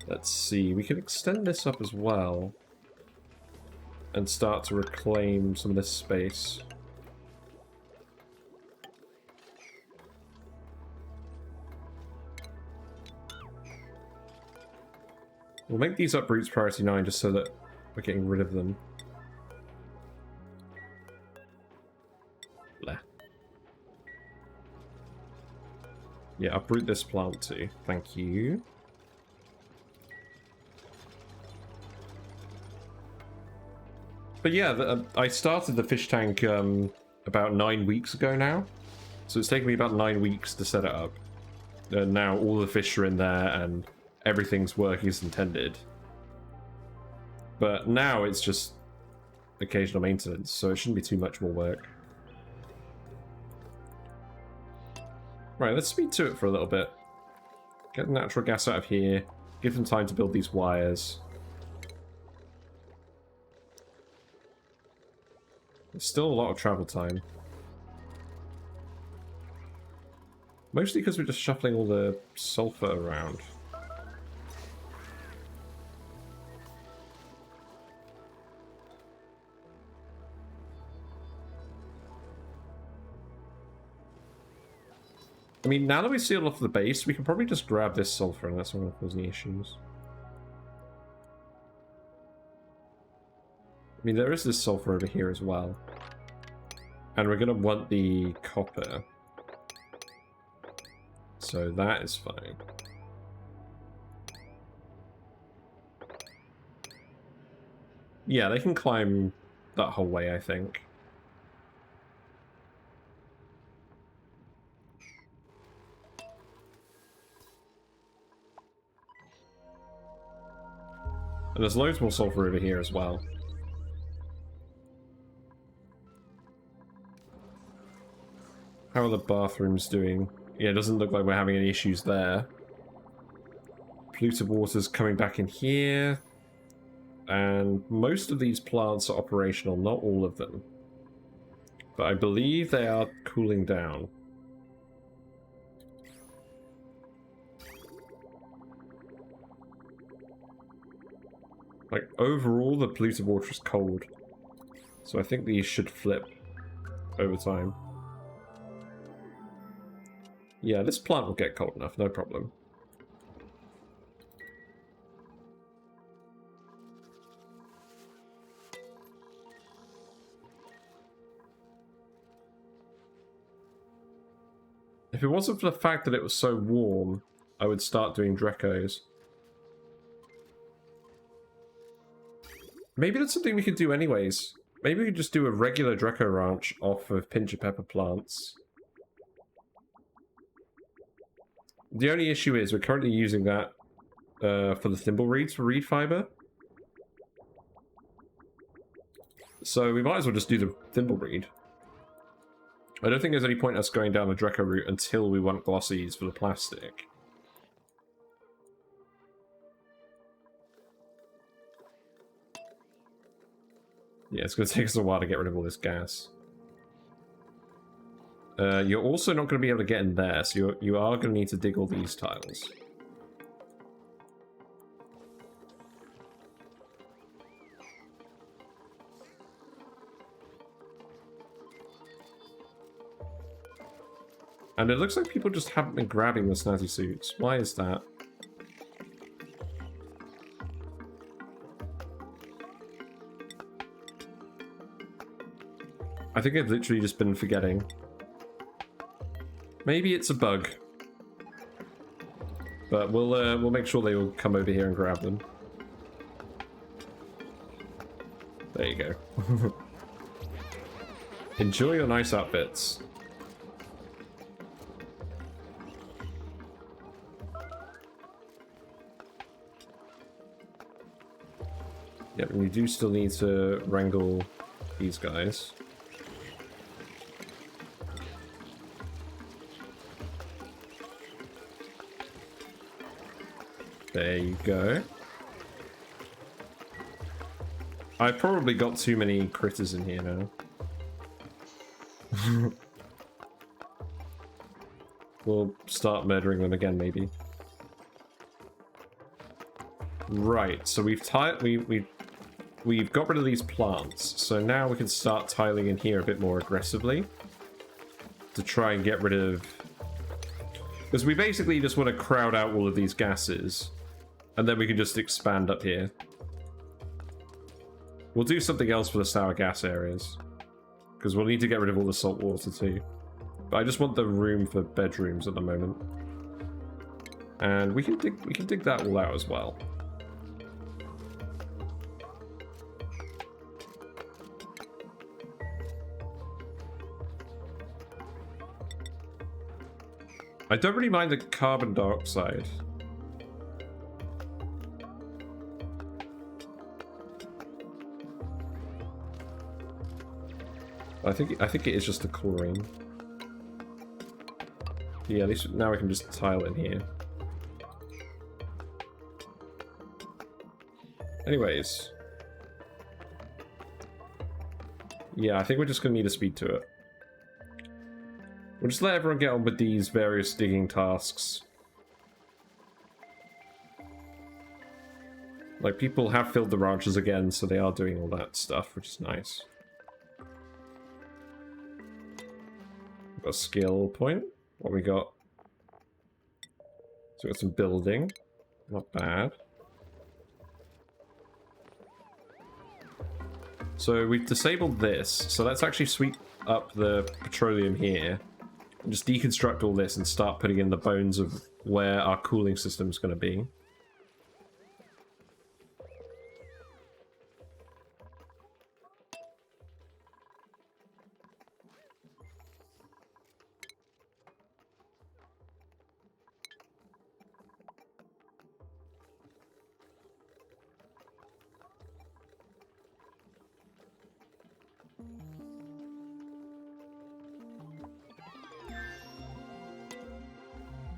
Let's see, we can extend this up as well and start to reclaim some of this space. We'll make these uproots priority 9 just so that we're getting rid of them. Blah. Yeah, uproot this plant too. Thank you. But yeah, I started the fish tank a about 9 weeks ago now. So it's taken me about 9 weeks to set it up. And now all the fish are in there and everything's working as intended. But now it's just occasional maintenance, so it shouldn't be too much more work. Right, let's speed to it for a little bit. Get the natural gas out of here. Give them time to build these wires. There's still a lot of travel time. Mostly because we're just shuffling all the sulfur around. I mean, now that we sealed off the base, we can probably just grab this sulfur and that's not going to cause any issues. I mean, there is this sulfur over here as well. And we're going to want the copper. So that is fine. Yeah, they can climb that whole way, I think. And there's loads more sulfur over here as well. How are the bathrooms doing? Yeah, it doesn't look like we're having any issues there. Polluted water's coming back in here. And most of these plants are operational, not all of them. But I believe they are cooling down. Like, overall, the polluted water is cold. So I think these should flip over time. Yeah, this plant will get cold enough, no problem. If it wasn't for the fact that it was so warm, I would start doing Drecos. Maybe that's something we could do anyways. Maybe we could just do a regular Dreco ranch off of Pinch of Pepper plants. The only issue is we're currently using that for the thimble reeds for reed fiber. So we might as well just do the thimble reed. I don't think there's any point us going down the Dreco route until we want glossies for the plastic. Yeah, it's going to take us a while to get rid of all this gas. You're also not going to be able to get in there, so you are going to need to dig all these tiles. And it looks like people just haven't been grabbing the snazzy suits. Why is that? I think I've literally just been forgetting. Maybe it's a bug. But we'll make sure they will come over here and grab them. There you go. Enjoy your nice outfits. Yep, and we do still need to wrangle these guys. There you go. I've probably got too many critters in here now. We'll start murdering them again, maybe. Right, so we've got rid of these plants, so now we can start tiling in here a bit more aggressively to try and get rid of... Because we basically just want to crowd out all of these gases, and then we can just expand up here. We'll do something else for the sour gas areas, because we'll need to get rid of all the salt water too. But I just want the room for bedrooms at the moment. And we can dig that all out as well. I don't really mind the carbon dioxide. I think it is just the chlorine. Yeah, at least now we can just tile in here. Anyways. Yeah, I think we're just going to need a speed to it. We'll just let everyone get on with these various digging tasks. Like, people have filled the ranches again, so they are doing all that stuff, which is nice. Got a skill point. What we got? So we got some building. Not bad. So we've disabled this, so let's actually sweep up the petroleum here and just deconstruct all this and start putting in the bones of where our cooling system's going to be.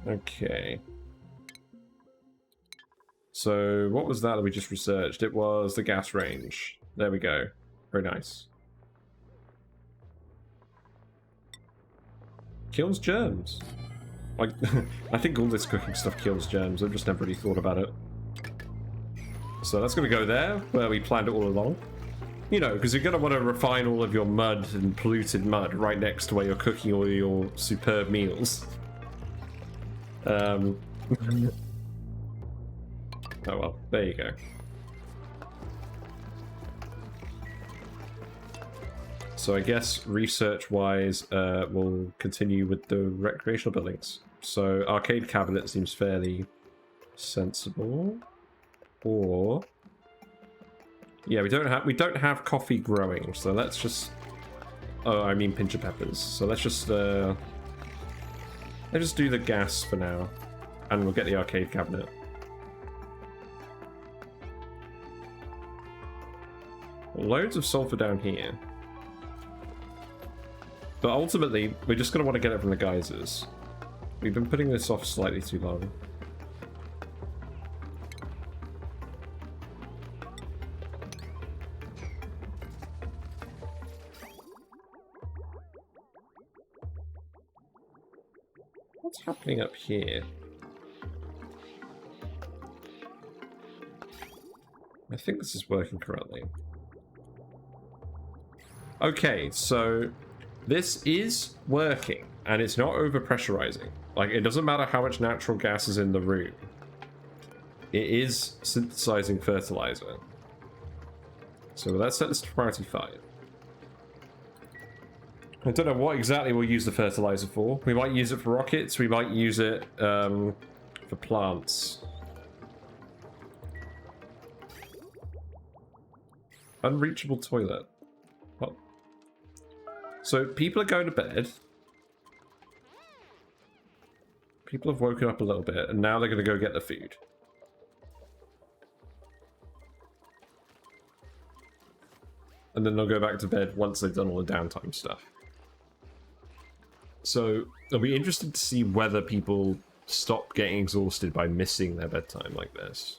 Okay. So, what was that we just researched? It was the gas range. There we go. Very nice. Kills germs. Like, I think all this cooking stuff kills germs. I've just never really thought about it. So that's going to go there, where we planned it all along. You know, because you're going to want to refine all of your mud and polluted mud right next to where you're cooking all your superb meals. Oh well, there you go. So I guess research-wise, we'll continue with the recreational buildings. So arcade cabinet seems fairly sensible. Or yeah, we don't have coffee growing, so let's just. Oh, I mean pinch of peppers. So let's just do the gas for now, and we'll get the arcade cabinet. Loads of sulfur down here. But ultimately, we're just going to want to get it from the geysers. We've been putting this off slightly too long. What's happening up here? I think this is working correctly. Okay, so this is working, and it's not over-pressurizing. Like, it doesn't matter how much natural gas is in the room. It is synthesizing fertilizer. So let's set this to priority 5. I don't know what exactly we'll use the fertilizer for. We might use it for rockets, we might use it for plants. Unreachable toilet. What? So people are going to bed. People have woken up a little bit, and now they're going to go get the food. And then they'll go back to bed once they've done all the downtime stuff. So it'll be interesting to see whether people stop getting exhausted by missing their bedtime like this.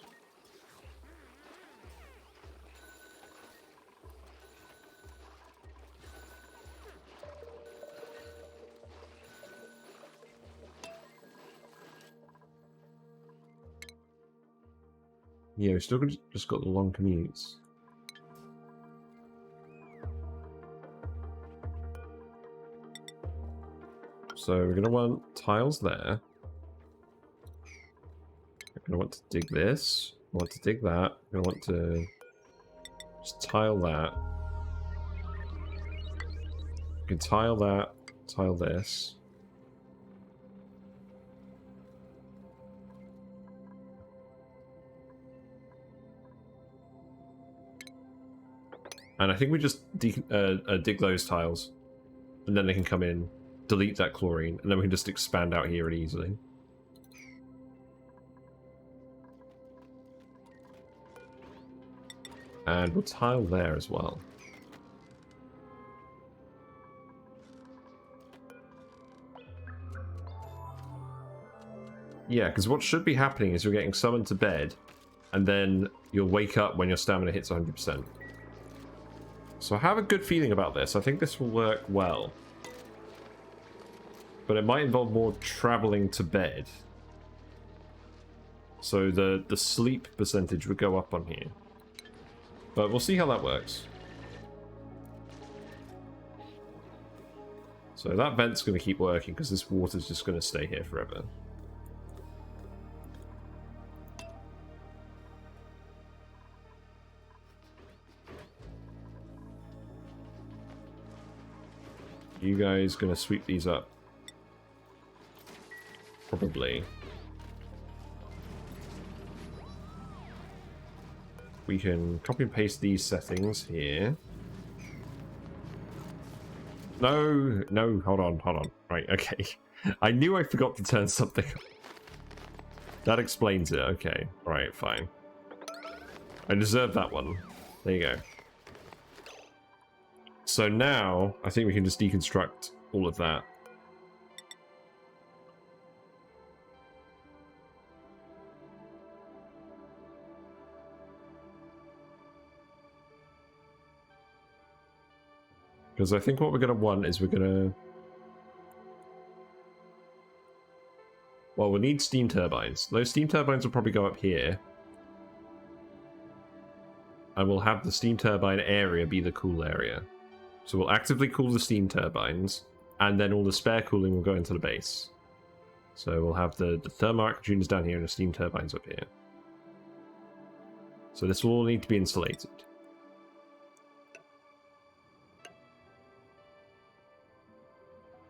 Yeah, we've still just got the long commutes. So we're going to want tiles there. We're going to want to dig this. We want to dig that. We're going to want to just tile that. We can tile that, tile this. And I think we just dig those tiles, and then they can come in delete that chlorine, and then we can just expand out here really easily. And we'll tile there as well. Yeah, because what should be happening is you're getting summoned to bed, and then you'll wake up when your stamina hits 100%. So I have a good feeling about this. I think this will work well. But it might involve more traveling to bed. So the sleep percentage would go up on here. But we'll see how that works. So that vent's going to keep working because this water's just going to stay here forever. You guys going to sweep these up? Probably. We can copy and paste these settings here. No, no, hold on. Right, okay. I knew I forgot to turn something on. That explains it, okay. Right, fine. I deserve that one. There you go. So now, I think we can just deconstruct all of that. Because I think what we're going to want is we're going to... Well, we'll need steam turbines. Those steam turbines will probably go up here. And we'll have the steam turbine area be the cool area. So we'll actively cool the steam turbines, and then all the spare cooling will go into the base. So we'll have the thermal tuners down here and the steam turbines up here. So this will all need to be insulated.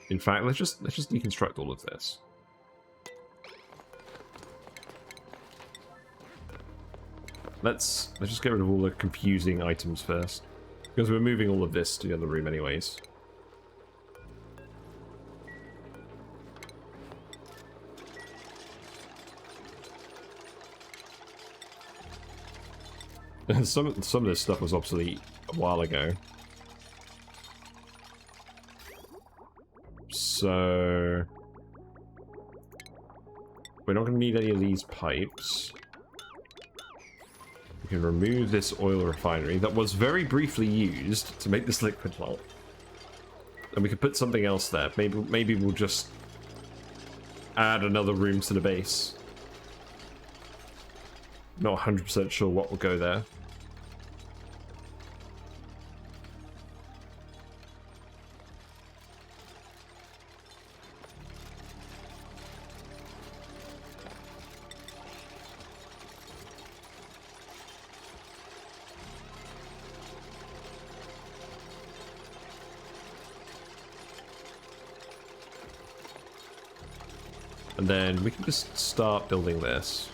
In fact, let's just deconstruct all of this. Let's just get rid of all the confusing items first, because we're moving all of this to the other room anyways. some of this stuff was obsolete a while ago. So we're not going to need any of these pipes. We can remove this oil refinery that was very briefly used to make this liquid lot. And we could put something else there. Maybe we'll just add another room to the base. Not 100% sure what will go there. And then we can just start building this.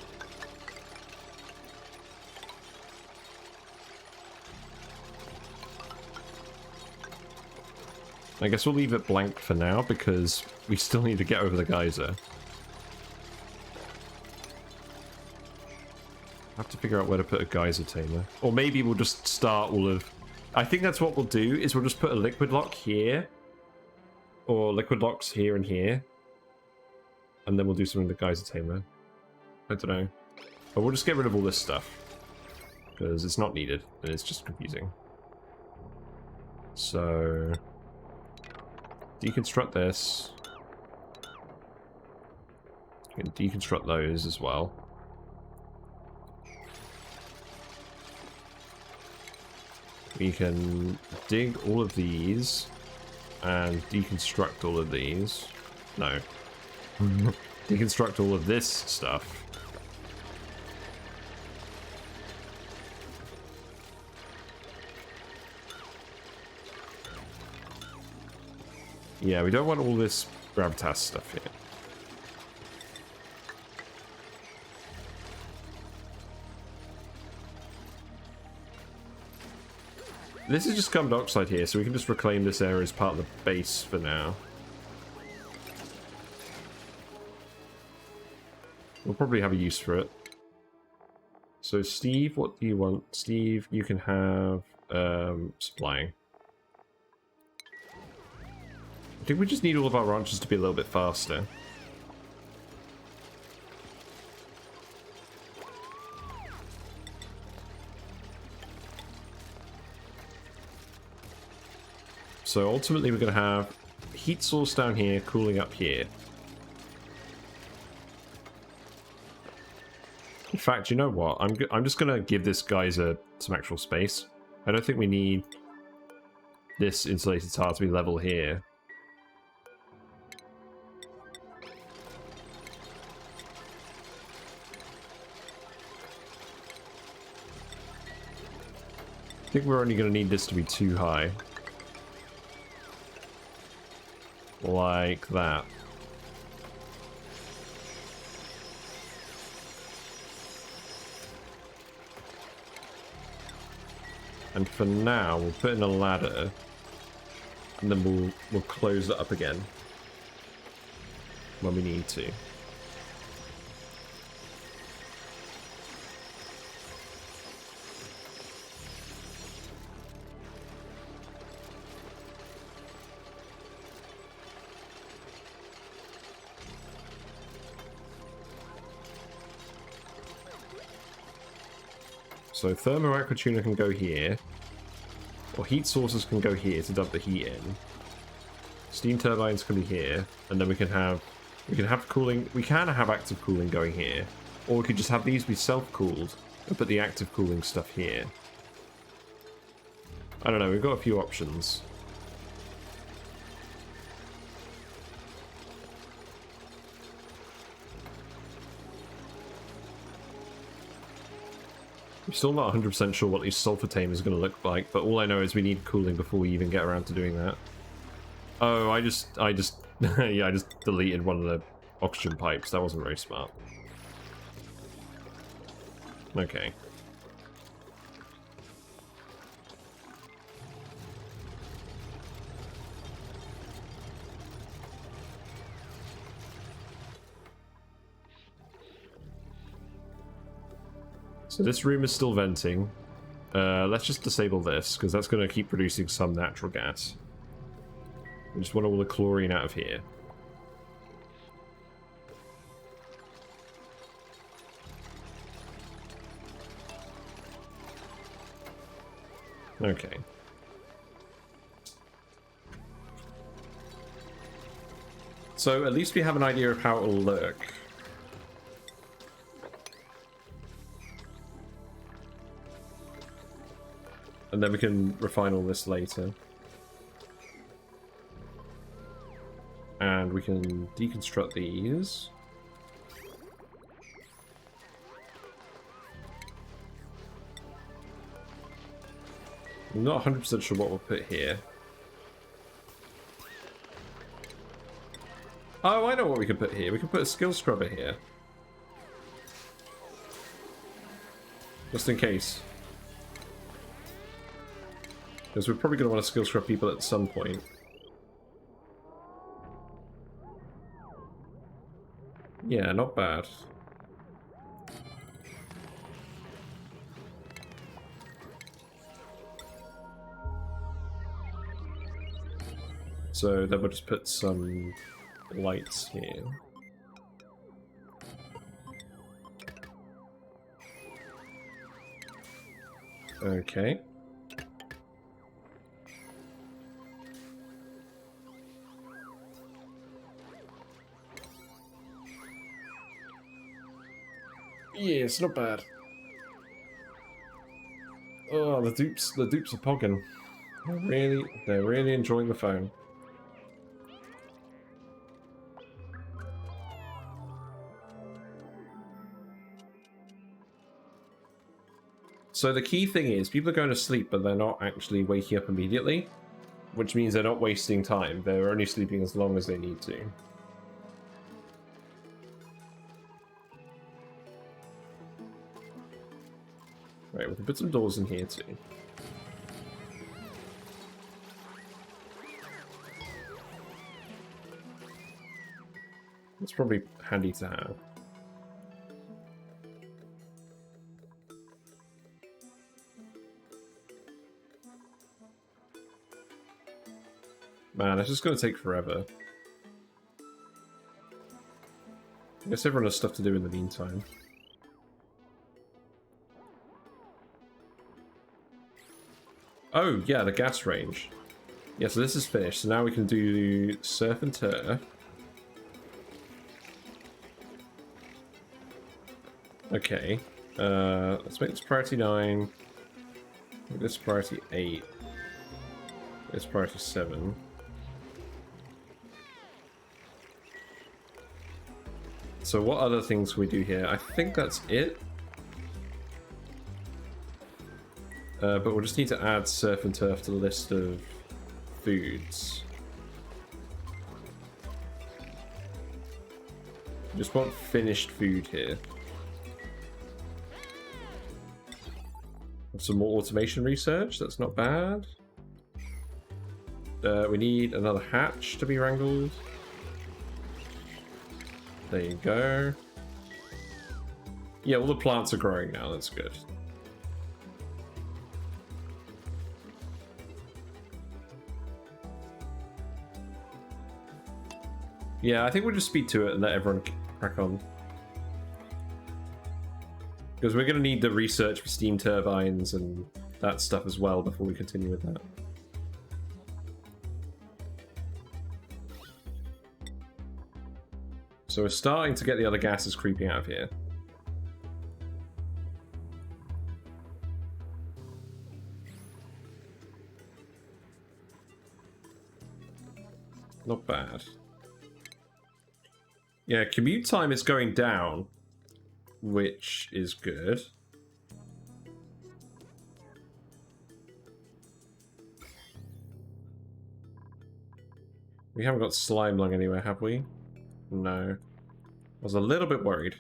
I guess we'll leave it blank for now because we still need to get over the geyser. I have to figure out where to put a geyser tamer. Or maybe we'll just start all of... I think that's what we'll do, is we'll just put a liquid lock here. Or liquid locks here and here. And then we'll do something with the geyser tamer. I don't know. But we'll just get rid of all this stuff. Because it's not needed, and it's just confusing. So... deconstruct this. You can deconstruct those as well. We can dig all of these and deconstruct all of these. No. Deconstruct all of this stuff. Yeah, we don't want all this gravitas stuff here. This is just carbon dioxide here, so we can just reclaim this area as part of the base for now. We'll probably have a use for it. So Steve, what do you want? Steve, you can have supplying. I think we just need all of our ranches to be a little bit faster. So ultimately we're going to have heat source down here, cooling up here. In fact, you know what? I'm just going to give this geyser some actual space. I don't think we need this insulated tile to be level here. I think we're only going to need this to be too high. Like that. And for now, we'll put in a ladder, and then we'll close it up again when we need to. So thermoacquatuner can go here, or heat sources can go here to dump the heat in. Steam turbines can be here, and then we can have cooling. We can have active cooling going here, or we could just have these be self-cooled and put the active cooling stuff here. I don't know. We've got a few options. I'm still not 100% sure what these sulfur tame is going to look like, but all I know is we need cooling before we even get around to doing that. Oh, I just yeah, I just deleted one of the oxygen pipes. That wasn't very smart. Okay. So this room is still venting. Let's just disable this, because that's going to keep producing some natural gas. We just want all the chlorine out of here. Okay. So at least we have an idea of how it will look. And then we can refine all this later. And we can deconstruct these. I'm not 100% sure what we'll put here. Oh, I know what we can put here. We can put a skill scrubber here. Just in case. Because we're probably going to want to skill scrub people at some point. Yeah, not bad. So then we'll just put some lights here. Okay. Yeah, it's not bad. Oh, the dupes are pogging. They're really enjoying the phone. So the key thing is, people are going to sleep, but they're not actually waking up immediately, which means they're not wasting time. They're only sleeping as long as they need to. Right, we can put some doors in here too. It's probably handy to have. Man, it's just going to take forever. I guess everyone has stuff to do in the meantime. Oh, yeah, the gas range. Yeah, so this is finished. So now we can do surf and turf. Okay. Let's make this priority 9. Make this priority 8. This priority 7. So what other things can we do here? I think that's it. But we'll just need to add surf and turf to the list of foods. Just want finished food here. Some more automation research, that's not bad. We need another hatch to be wrangled. There you go. Yeah, all the plants are growing now, that's good. Yeah, I think we'll just speed to it and let everyone crack on. Because we're going to need the research for steam turbines and that stuff as well before we continue with that. So we're starting to get the other gases creeping out of here. Not bad. Yeah, commute time is going down, which is good. We haven't got slime lung anywhere, have we? No. I was a little bit worried.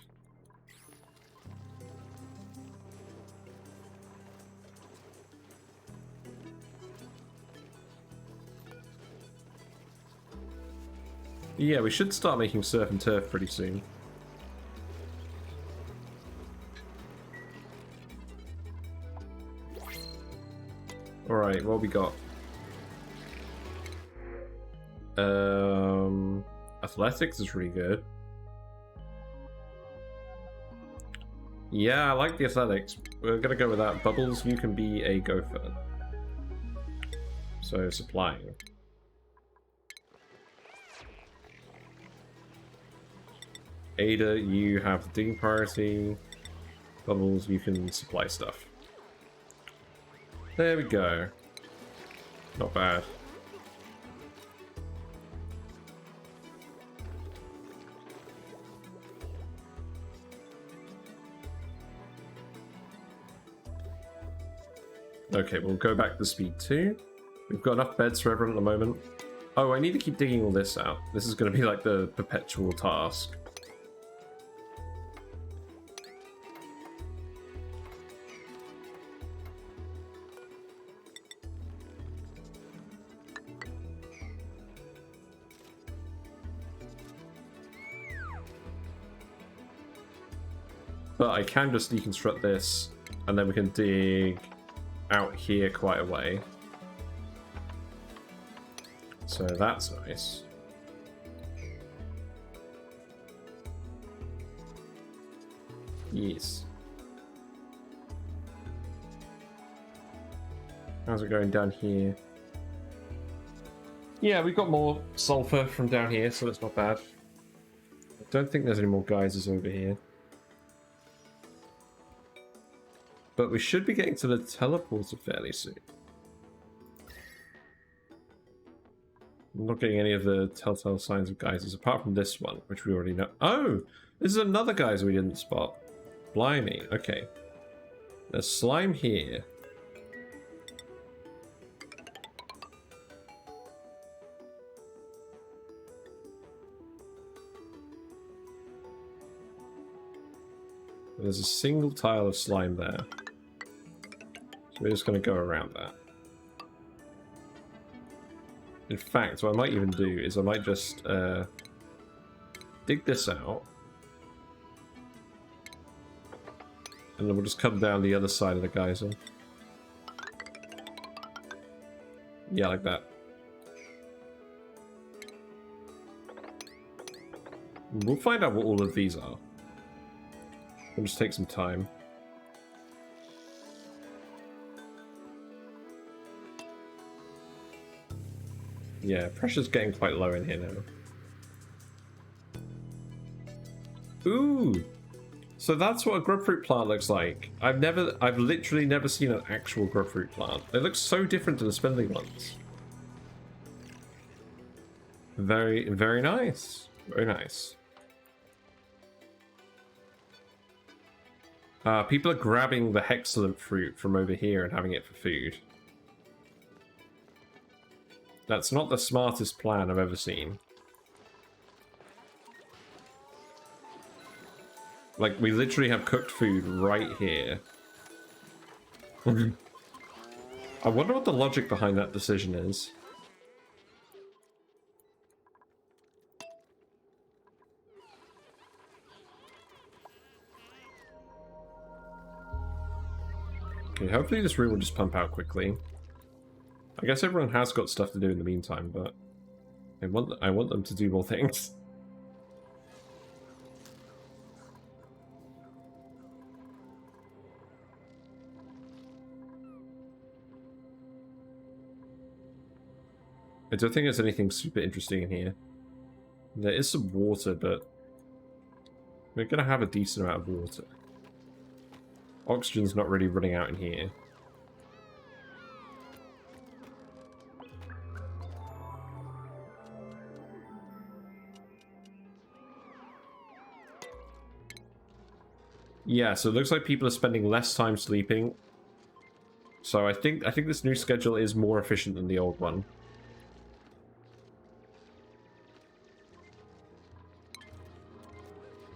Yeah, we should start making surf and turf pretty soon. Alright, what have we got? Athletics is really good. Yeah, I like the athletics. We're gonna go with that. Bubbles, you can be a gopher. So, supplying. Ada, you have the digging priority. Bubbles, you can supply stuff. There we go. Not bad. Okay, we'll go back to speed 2. We've got enough beds for everyone at the moment. Oh, I need to keep digging all this out. This is going to be like the perpetual task. But I can just deconstruct this, and then we can dig out here quite a way. So that's nice. Yes. How's it going down here? Yeah, we've got more sulfur from down here, so that's not bad. I don't think there's any more geysers over here. But we should be getting to the teleporter fairly soon. I'm not getting any of the telltale signs of geysers, apart from this one, which we already know. Oh! This is another geyser we didn't spot. Blimey, okay. There's slime here. There's a single tile of slime there. So we're just going to go around that. In fact, what I might even do is I might just dig this out. And then we'll just come down the other side of the geyser. Yeah, like that. We'll find out what all of these are. We'll just take some time. Yeah, pressure's getting quite low in here now. Ooh! So that's what a grubfruit plant looks like. I've literally never seen an actual grubfruit plant. They look so different to the spindly ones. Very, very nice. Very nice. People are grabbing the excellent fruit from over here and having it for food. That's not the smartest plan I've ever seen. Like, we literally have cooked food right here. I wonder what the logic behind that decision is. Okay, hopefully this room will just pump out quickly. I guess everyone has got stuff to do in the meantime, but I want them to do more things. I don't think there's anything super interesting in here. There is some water, but we're going to have a decent amount of water. Oxygen's not really running out in here. Yeah, so it looks like people are spending less time sleeping. So I think this new schedule is more efficient than the old one.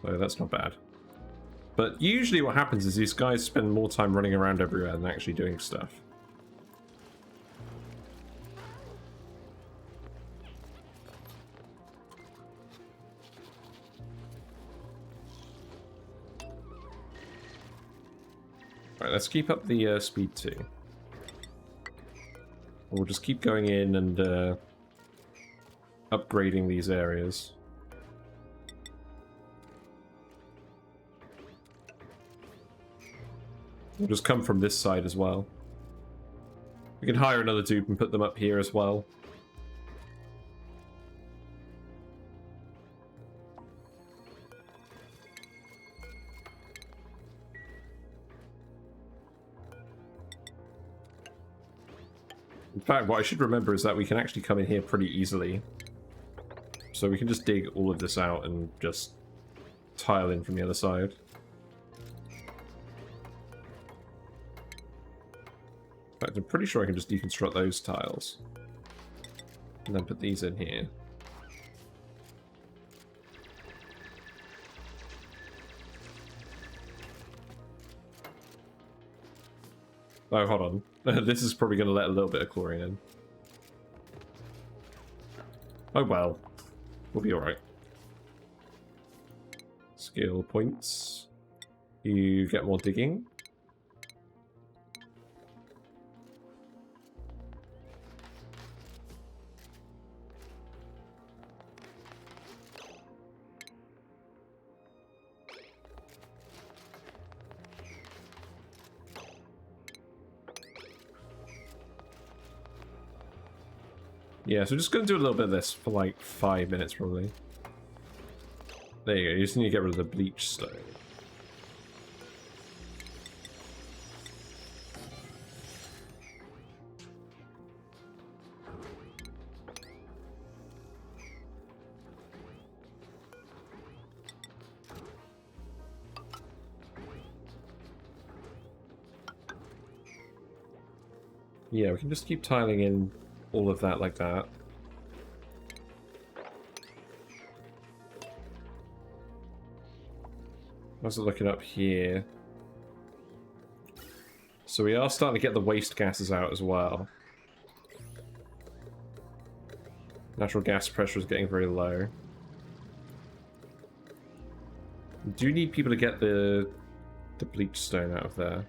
So that's not bad. But usually what happens is these guys spend more time running around everywhere than actually doing stuff. Alright, let's keep up the speed too. We'll just keep going in and upgrading these areas. We'll just come from this side as well. We can hire another dupe and put them up here as well. In fact, what I should remember is that we can actually come in here pretty easily. So we can just dig all of this out and just tile in from the other side. In fact, I'm pretty sure I can just deconstruct those tiles. And then put these in here. Oh, hold on. This is probably going to let a little bit of chlorine in. Oh well. We'll be alright. Skill points. You get more digging. Yeah, so we're just going to do a little bit of this for like 5 minutes probably. There you go, you just need to get rid of the bleach stone. Yeah, we can just keep tiling in all of that like that. How's it looking up here? So we are starting to get the waste gases out as well. Natural gas pressure is getting very low. We do need people to get the bleach stone out of there.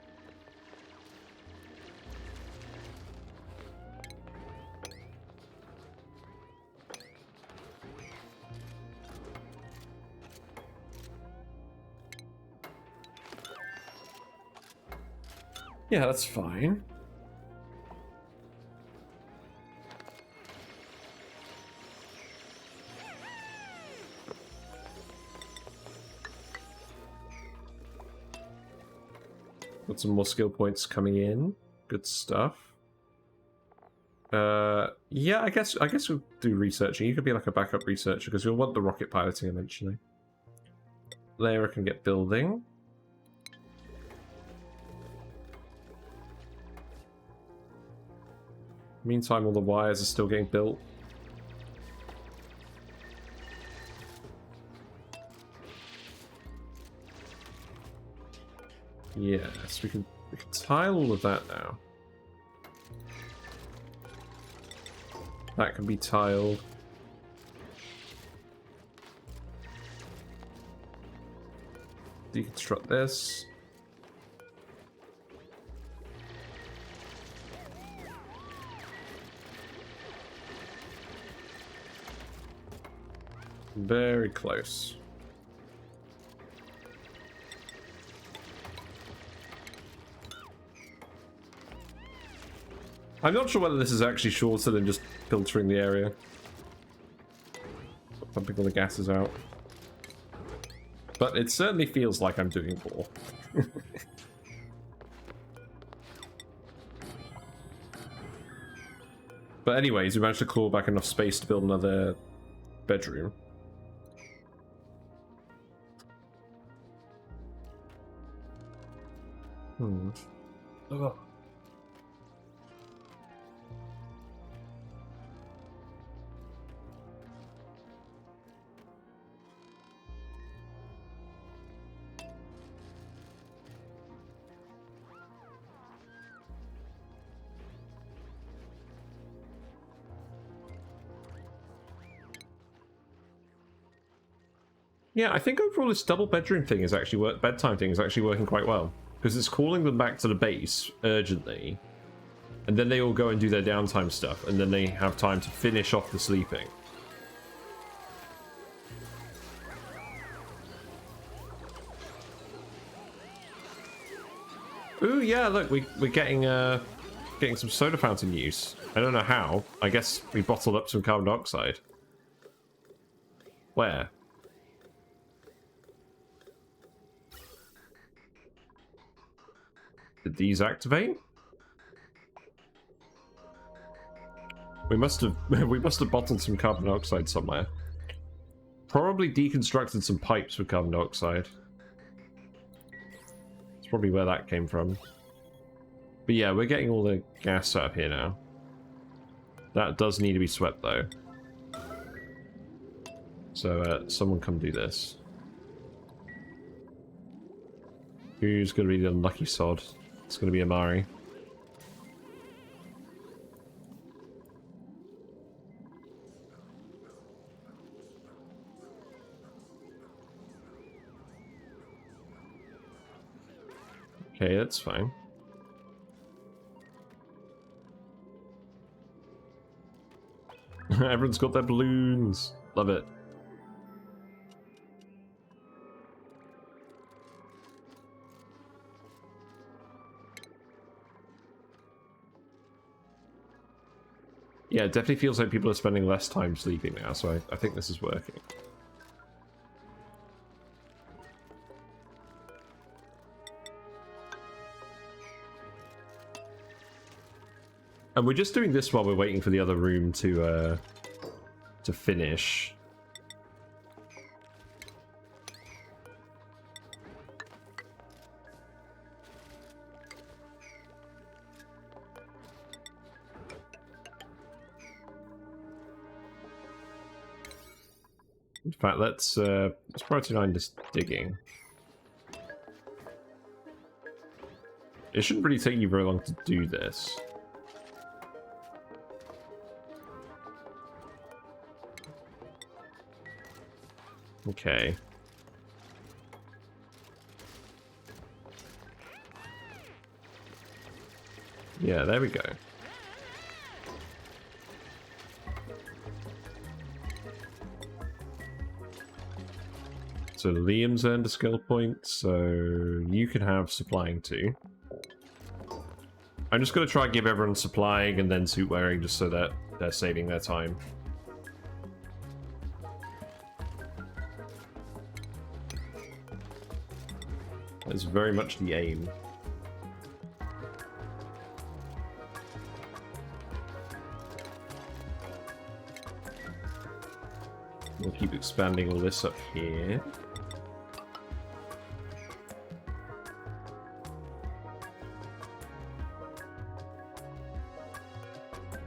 Yeah, that's fine. Got some more skill points coming in. Good stuff. Yeah, I guess we'll do researching. You could be like a backup researcher because you'll want the rocket piloting eventually. There I can get building. Meantime, all the wires are still getting built. Yes, we can tile all of that now. That can be tiled. Deconstruct this. Very close. I'm not sure whether this is actually shorter than just filtering the area. Pumping all the gases out. But it certainly feels like I'm doing more. But anyways, we managed to claw back enough space to build another bedroom. Oh. Yeah, I think overall this double bedroom thing is actually bedtime thing is actually working quite well. Because it's calling them back to the base urgently. And then they all go and do their downtime stuff, and then they have time to finish off the sleeping. Ooh, yeah, look, we're getting some soda fountain use. I don't know how. I guess we bottled up some carbon dioxide. Where? Did these activate? We must have bottled some carbon dioxide somewhere. Probably deconstructed some pipes with carbon dioxide. That's probably where that came from. But yeah, we're getting all the gas out of here now. That does need to be swept though. So someone come do this. Who's gonna be the unlucky sod? It's gonna be Amari. Okay, that's fine. Everyone's got their balloons. Love it. Yeah, it definitely feels like people are spending less time sleeping now, so I think this is working. And we're just doing this while we're waiting for the other room to finish. In fact, let's priority 9 just digging. It shouldn't really take you very long to do this. Okay. Yeah, there we go. So Liam's earned a skill point, so you can have supplying too. I'm just going to try and give everyone supplying and then suit wearing just so that they're saving their time. That's very much the aim. We'll keep expanding all this up here.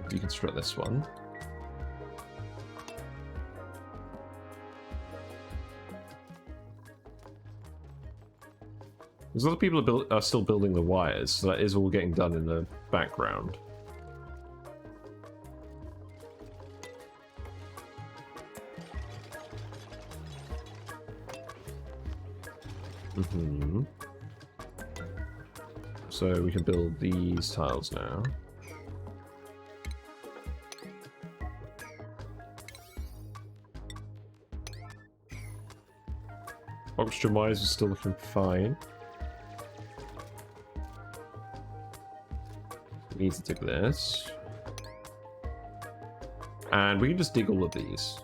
Deconstruct this one. There's a lot of people are still building the wires, so that is all getting done in the background. So we can build these tiles now. Oxygen wires are still looking fine. We need to dig this. And we can just dig all of these.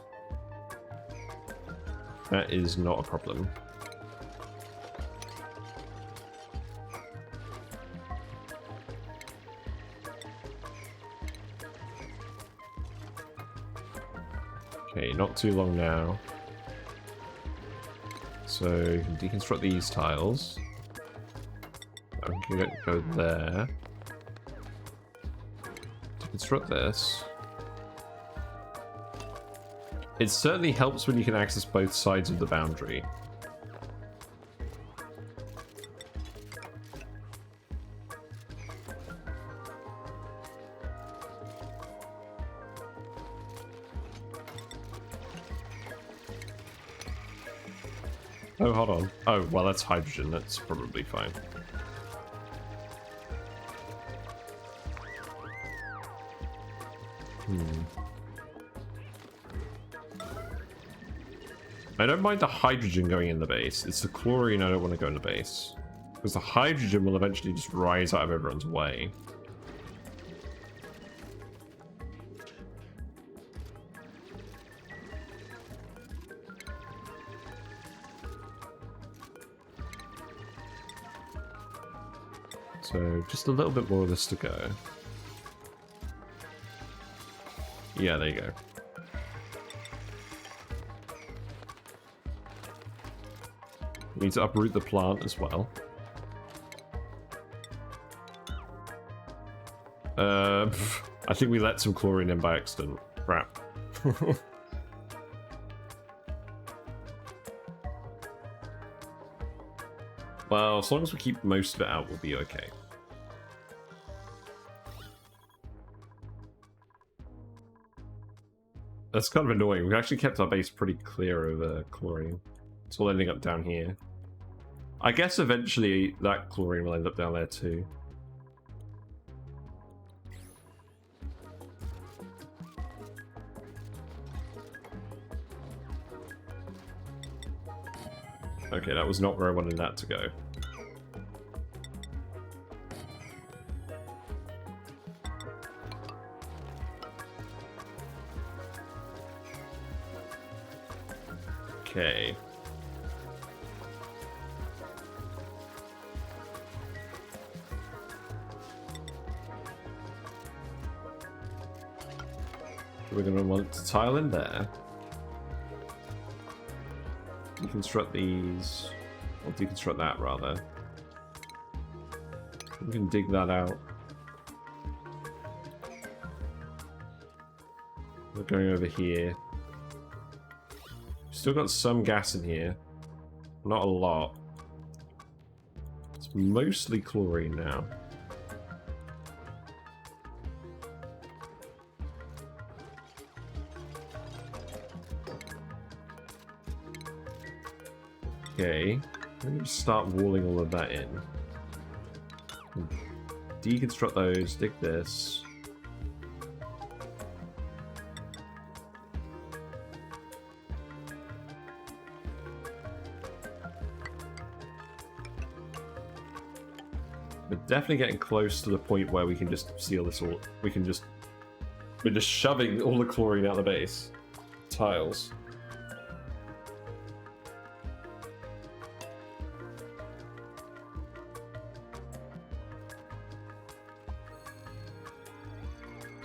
That is not a problem. Okay, not too long now. So you can deconstruct these tiles. We can go there. Deconstruct this. It certainly helps when you can access both sides of the boundary. Oh, hold on. Oh, well, that's hydrogen. That's probably fine. I don't mind the hydrogen going in the base. It's the chlorine I don't want to go in the base. Because the hydrogen will eventually just rise out of everyone's way. So, just a little bit more of this to go. Yeah, there you go. We need to uproot the plant as well. I think we let some chlorine in by accident. Crap. Well, as long as we keep most of it out, we'll be okay. That's kind of annoying. We've actually kept our base pretty clear of chlorine. It's all ending up down here. I guess eventually that chlorine will end up down there too. Okay, that was not where I wanted that to go. Okay. We're going to want to tile in there. Deconstruct these. Or deconstruct that, rather. We can dig that out. We're going over here. Still got some gas in here. Not a lot. It's mostly chlorine now. Okay, let me start walling all of that in. Deconstruct those, dig this. We're definitely getting close to the point where we can just seal this all. We're just shoving all the chlorine out the base. Tiles.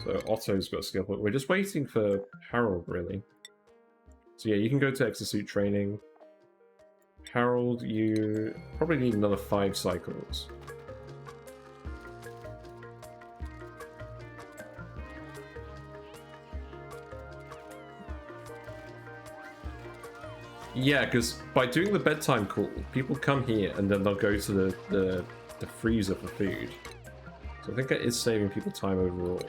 So Otto's got a skill point. We're just waiting for Harold, really. So yeah, you can go to exosuit training. Harold, you probably need another 5 cycles. Yeah, because by doing the bedtime call, people come here and then they'll go to the freezer for food. So I think it is saving people time overall.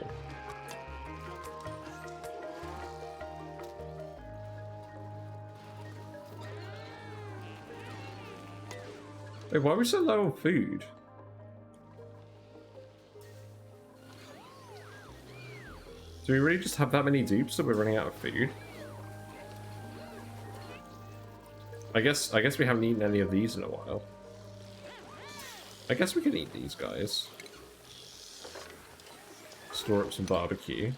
Wait, why are we so low on food? Do we really just have that many dupes that we're running out of food? I guess we haven't eaten any of these in a while. I guess we can eat these guys. Store up some barbecue.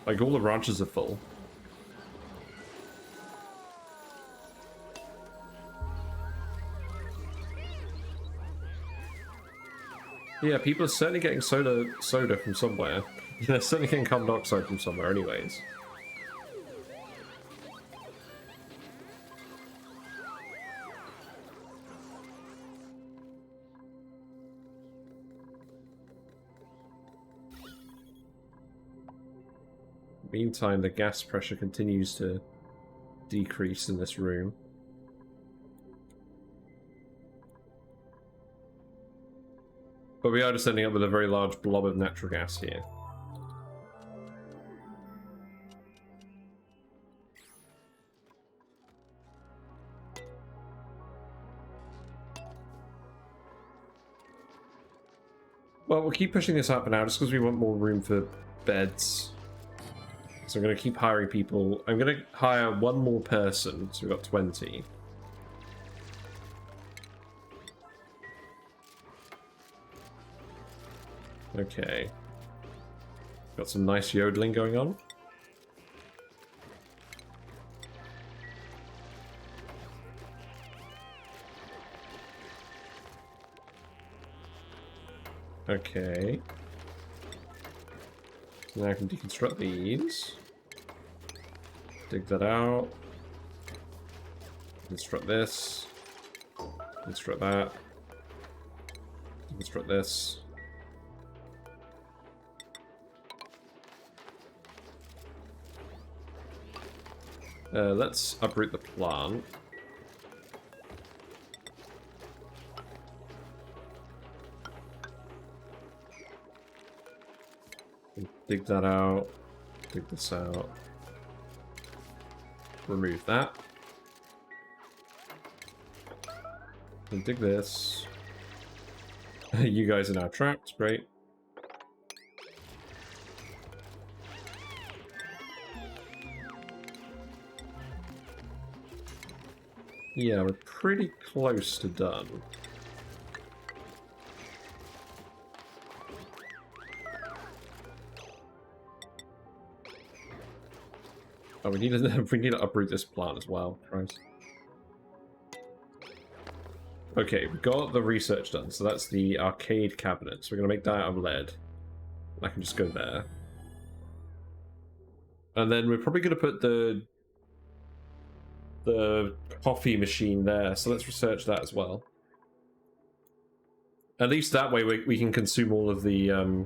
Like, all the ranches are full. Yeah, people are certainly getting soda from somewhere. They're certainly getting carbon dioxide from somewhere anyways. Meantime, the gas pressure continues to decrease in this room. But we are just ending up with a very large blob of natural gas here. Well, we'll keep pushing this up now just because we want more room for beds. So I'm going to keep hiring people. I'm going to hire one more person, so we've got 20. Okay. Got some nice yodeling going on. Okay. So now I can deconstruct these. Dig that out. Deconstruct this. Deconstruct that. Deconstruct this. Let's uproot the plant. Dig that out. Dig this out. Remove that. And dig this. You guys are now trapped. Great. Yeah, we're pretty close to done. Oh, we need to uproot this plant as well, Christ. Okay, we've got the research done, so that's the arcade cabinet. So we're gonna make that out of lead. I can just go there. And then we're probably gonna put the coffee machine there, so let's research that as well. At least that way we can consume all of the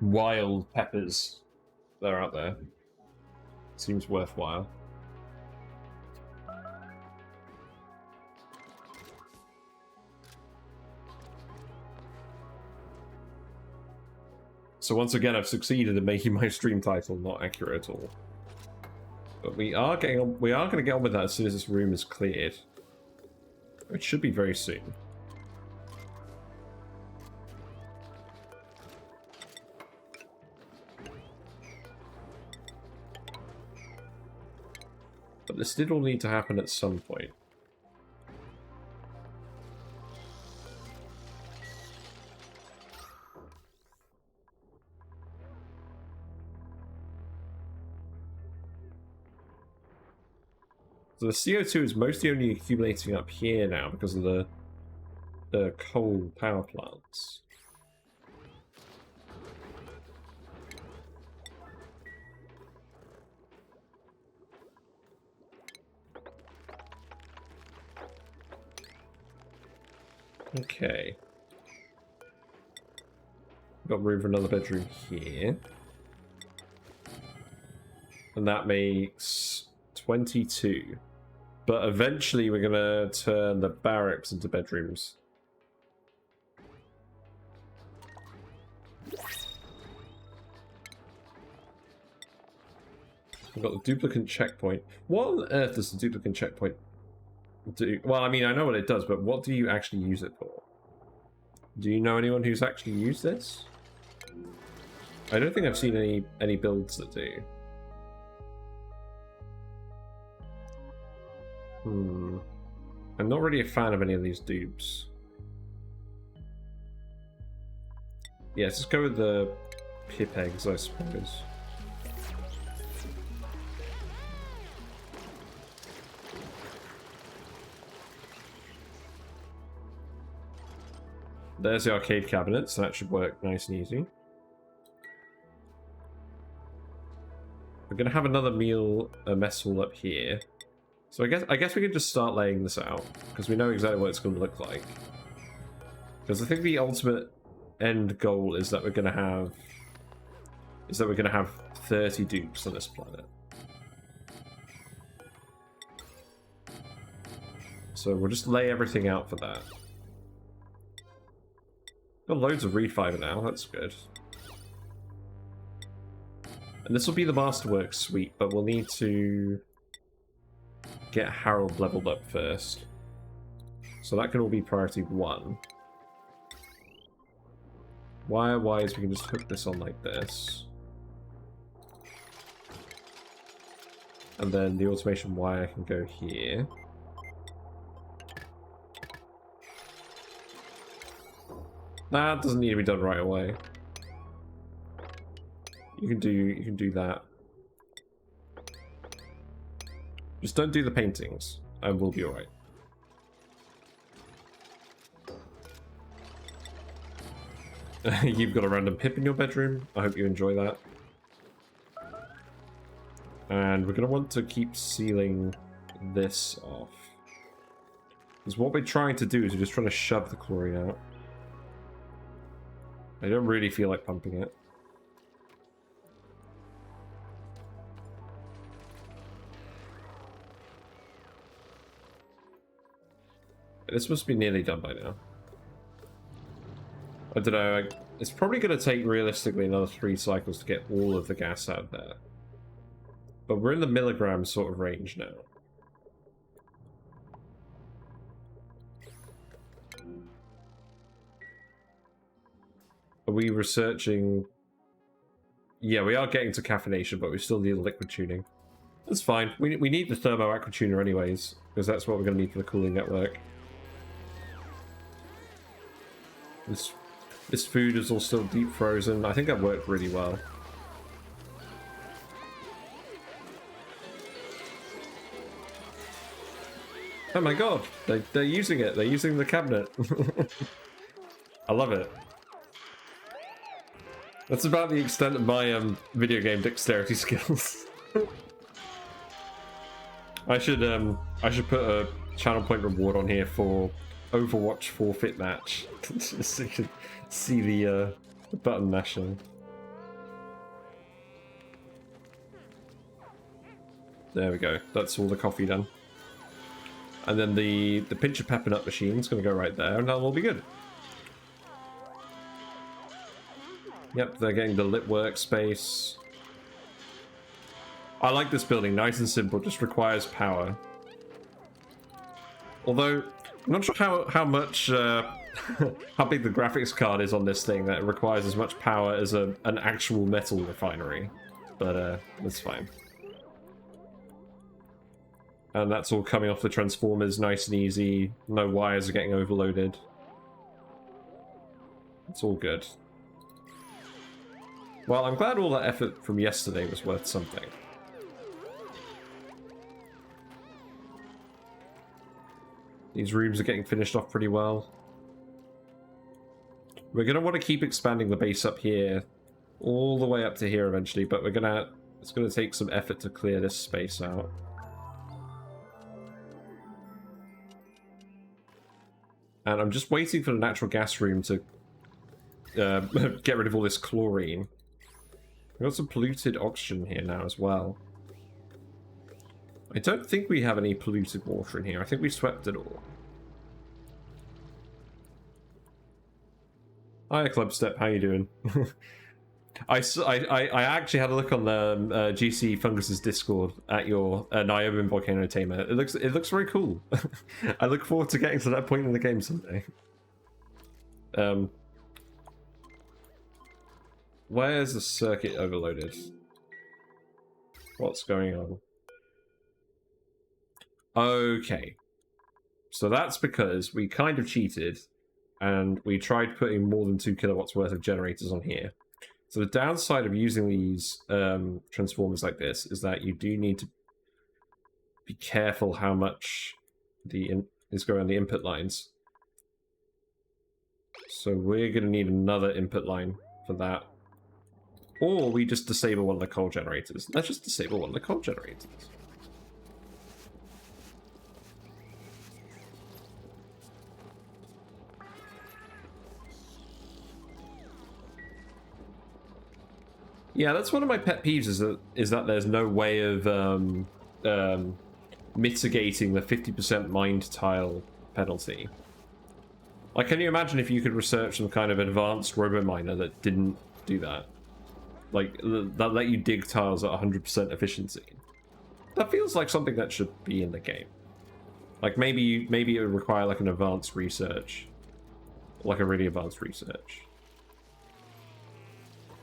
wild peppers that are out there. Seems worthwhile. So once again, I've succeeded in making my stream title not accurate at all. But we are going to get on with that as soon as this room is cleared. It should be very soon. But this did all need to happen at some point. So the CO2 is mostly only accumulating up here now because of the coal power plants. Okay. Got room for another bedroom here. And that makes 22. But eventually we're gonna turn the barracks into bedrooms. We've got the duplicate checkpoint. What on earth does the duplicate checkpoint do? Well, I mean, I know what it does, but what do you actually use it for? Do you know anyone who's actually used this? I don't think I've seen any builds that do. I'm not really a fan of any of these dupes. Yeah, let's just go with the pip eggs, I suppose. There's the arcade cabinet, so that should work nice and easy. We're gonna have another mess hall up here. So I guess we can just start laying this out, because we know exactly what it's going to look like. Because I think the ultimate end goal is that we're gonna have 30 dupes on this planet. So we'll just lay everything out for that. Got loads of refiber now, that's good. And this will be the Masterworks suite, but we'll need to get Harold leveled up first. So that can all be priority 1. Wire-wise, we can just hook this on like this. And then the automation wire can go here. That doesn't need to be done right away. You can do that. Just don't do the paintings, and we'll be alright. You've got a random pip in your bedroom. I hope you enjoy that. And we're going to want to keep sealing this off. Because what we're trying to do is we're just trying to shove the chlorine out. I don't really feel like pumping it. This must be nearly done by now. I don't know, it's probably going to take realistically another 3 cycles to get all of the gas out there. But we're in the milligram sort of range now. Are we researching? Yeah, we are getting to caffeination, but we still need liquid tuning. That's fine. We need the thermo aqua tuner anyways, because that's what we're going to need for the cooling network. This food is all still deep frozen. I think that worked really well. Oh my god, they're using it. They're using the cabinet. I love it. That's about the extent of my video game dexterity skills. I should put a channel point reward on here for Overwatch forfeit match, so you can see the button mashing. There we go. That's all the coffee done. And then the pinch of pepper nut machine is going to go right there, and that'll all be good. Yep, they're getting the lit workspace. I like this building, nice and simple, just requires power. Although, I'm not sure how much, how big the graphics card is on this thing that it requires as much power as an actual metal refinery. But, that's fine. And that's all coming off the transformers, nice and easy. No wires are getting overloaded. It's all good. Well, I'm glad all that effort from yesterday was worth something. These rooms are getting finished off pretty well. We're going to want to keep expanding the base up here all the way up to here eventually, but it's going to take some effort to clear this space out. And I'm just waiting for the natural gas room to get rid of all this chlorine. We've got some polluted oxygen here now as well. I don't think we have any polluted water in here. I think we swept it all. Hiya, Clubstep. How you doing? I actually had a look on the GC Fungus's Discord at your Niobium Volcano Tamer. It looks very cool. I look forward to getting to that point in the game someday. Where's the circuit overloaded? What's going on? Okay. So that's because we kind of cheated and we tried putting more than 2 kilowatts worth of generators on here. So the downside of using these transformers like this is that you do need to be careful how much is going on the input lines. So we're going to need another input line for that. Or we just disable one of the coal generators. Let's just disable one of the coal generators. Yeah, that's one of my pet peeves is that there's no way of mitigating the 50% mined tile penalty. Like, can you imagine if you could research some kind of advanced robo-miner that didn't do that? Like, that let you dig tiles at 100% efficiency. That feels like something that should be in the game. Like, maybe it would require, like, an advanced research. Like, a really advanced research.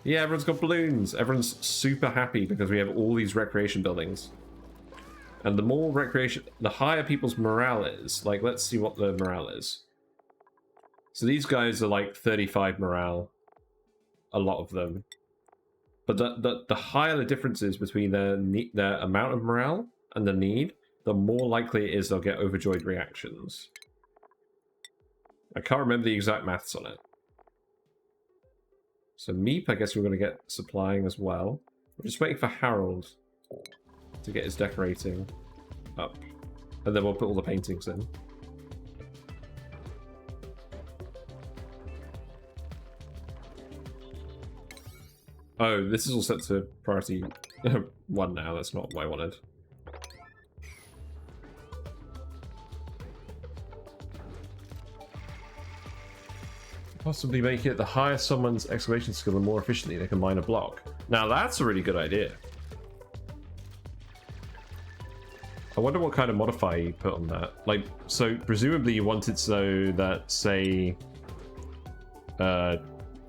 Yeah, everyone's got balloons. Everyone's super happy because we have all these recreation buildings. And the more recreation, the higher people's morale is. Like, let's see what the morale is. So these guys are like 35 morale. A lot of them. But the higher the difference is between their amount of morale and the need, the more likely it is they'll get overjoyed reactions. I can't remember the exact maths on it. So Meep, I guess we're going to get supplying as well. We're just waiting for Harold to get his decorating up. And then we'll put all the paintings in. Oh, this is all set to priority 1 now. That's not what I wanted. Possibly make it the higher someone's excavation skill, the more efficiently they can mine a block. Now that's a really good idea. I wonder what kind of modifier you put on that. Like, so presumably you want it so that, say,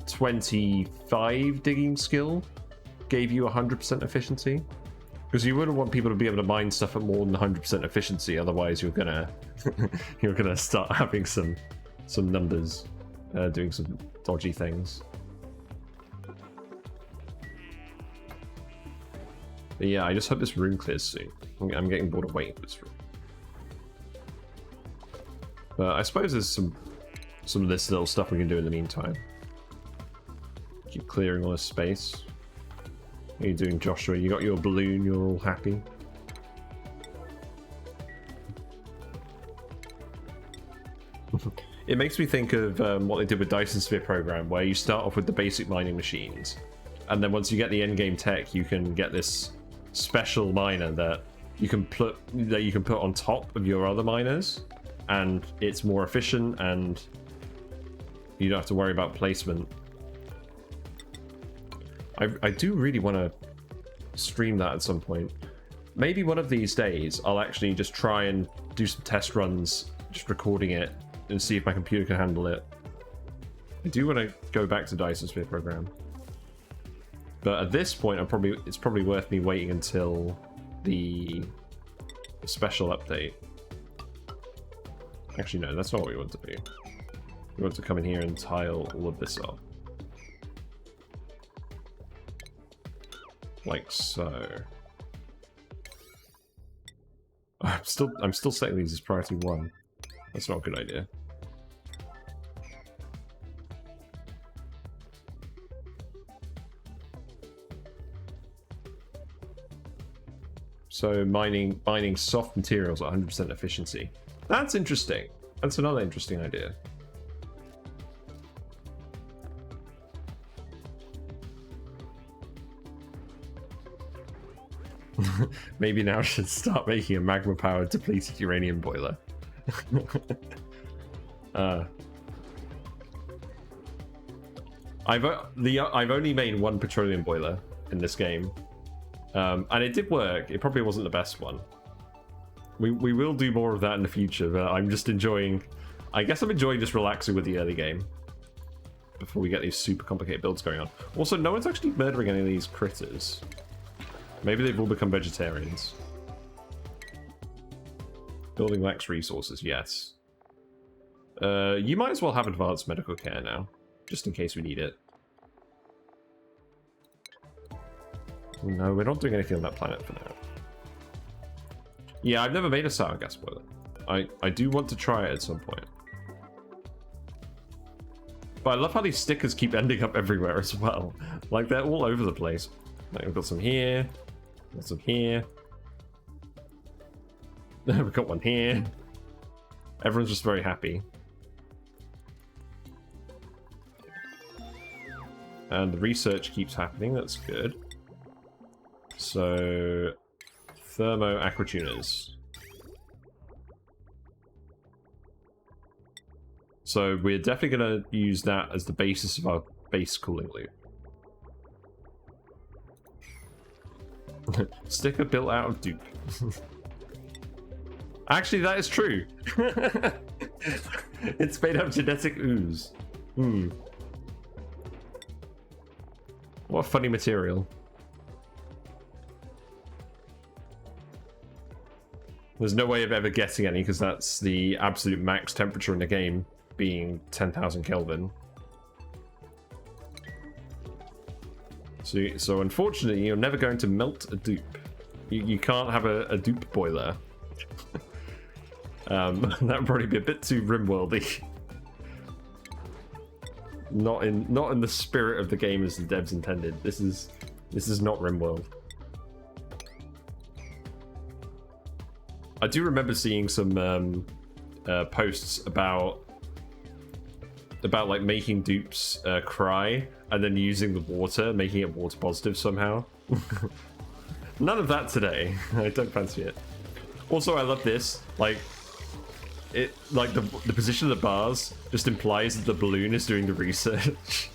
25 digging skill gave you 100% efficiency. Because you wouldn't want people to be able to mine stuff at more than 100% efficiency, otherwise you're gonna you're gonna start having some numbers doing some dodgy things. But yeah, I just hope this room clears soon. I'm getting bored of waiting for this room. But I suppose there's some of this little stuff we can do in the meantime. Keep clearing all this space. How are you doing, Joshua? You got your balloon, you're all happy. It makes me think of what they did with Dyson Sphere program, where you start off with the basic mining machines, and then once you get the endgame tech, you can get this special miner that you can put on top of your other miners, and it's more efficient, and you don't have to worry about placement. I do really want to stream that at some point. Maybe one of these days I'll actually just try and do some test runs, just recording it, and see if my computer can handle it. I do want to go back to Dyson Sphere program, but at this point it's probably worth me waiting until the special update. Actually no, that's not what we want to do. We want to come in here and tile all of this off. Like so. I'm still setting these as priority 1. That's not a good idea. So mining soft materials at 100% efficiency. That's interesting. That's another interesting idea. Maybe now I should start making a magma-powered depleted uranium boiler. I've only made one petroleum boiler in this game, and it did work. It probably wasn't the best one. We will do more of that in the future, but I'm just enjoying... I guess I'm enjoying just relaxing with the early game before we get these super complicated builds going on. Also, no one's actually murdering any of these critters. Maybe they've all become vegetarians. Building lacks resources, yes. You might as well have advanced medical care now, just in case we need it. No, we're not doing anything on that planet for now. Yeah, I've never made a sour gas boiler. I do want to try it at some point. But I love how these stickers keep ending up everywhere as well. Like, they're all over the place. Like, we've got some here. Got some here. We've got one here. Everyone's just very happy. And the research keeps happening, that's good. So... Thermo aquatuners. So we're definitely going to use that as the basis of our base cooling loop. Sticker built out of dupe. Actually, that is true. It's made of genetic ooze. What a funny material. There's no way of ever getting any because that's the absolute max temperature in the game, being 10,000 Kelvin. So unfortunately, you're never going to melt a dupe. You can't have a dupe boiler. That would probably be a bit too rimworldy. Not in the spirit of the game as the devs intended. This is not Rimworld. I do remember seeing some posts about like making dupes cry and then using the water, making it water positive somehow. None of that today. I don't fancy it. Also, I love this. Like the position of the bars just implies that the balloon is doing the research.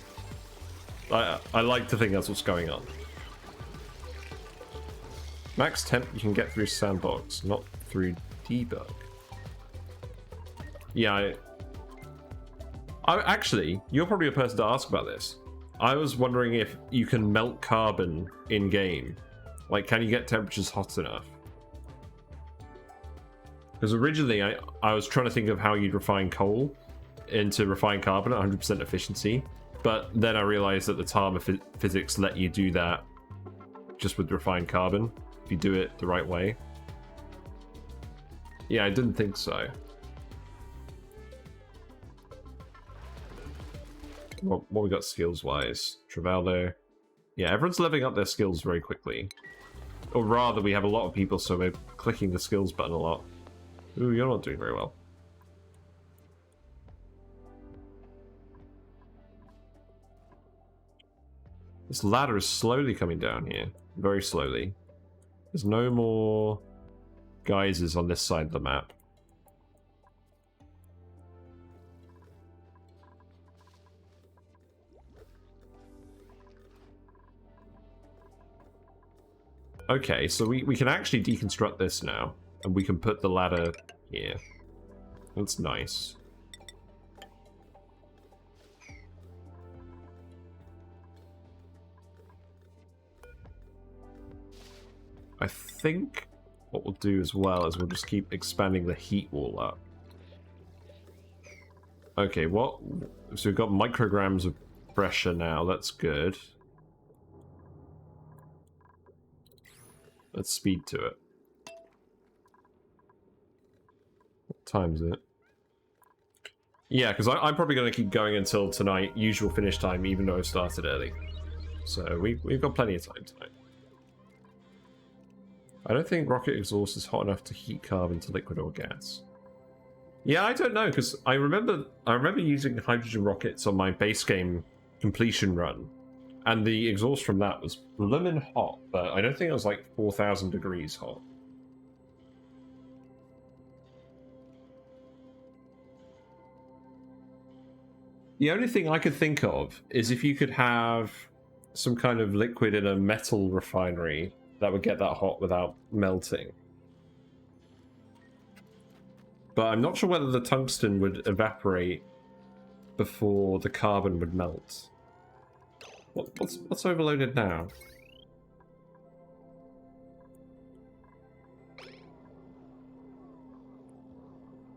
I like to think that's what's going on. Max temp you can get through sandbox, not through debug. Yeah, I actually, you're probably a person to ask about this. I was wondering if you can melt carbon in game. Like, can you get temperatures hot enough? Because originally I was trying to think of how you'd refine coal into refined carbon at 100% efficiency, but then I realized that the Tama physics let you do that just with refined carbon if you do it the right way. Yeah, I didn't think so. What we got skills wise? Travaldo. Yeah, everyone's leveling up their skills very quickly. Or rather, we have a lot of people, so we're clicking the skills button a lot. Ooh, you're not doing very well. This ladder is slowly coming down here. Very slowly. There's no more geysers on this side of the map. Okay, so we can actually deconstruct this now. And we can put the ladder here. That's nice. I think what we'll do as well is we'll just keep expanding the heat wall up. Okay, what? So we've got micrograms of pressure now. That's good. Let's speed to it. What time is it? Yeah, because I'm probably going to keep going until tonight, usual finish time, even though I started early. So we've got plenty of time tonight. I don't think rocket exhaust is hot enough to heat carbon to liquid or gas. Yeah, I don't know, because I remember using hydrogen rockets on my base game completion run, and the exhaust from that was blooming hot, but I don't think it was like 4,000 degrees hot. The only thing I could think of is if you could have some kind of liquid in a metal refinery that would get that hot without melting. But I'm not sure whether the tungsten would evaporate before the carbon would melt. What's overloaded now?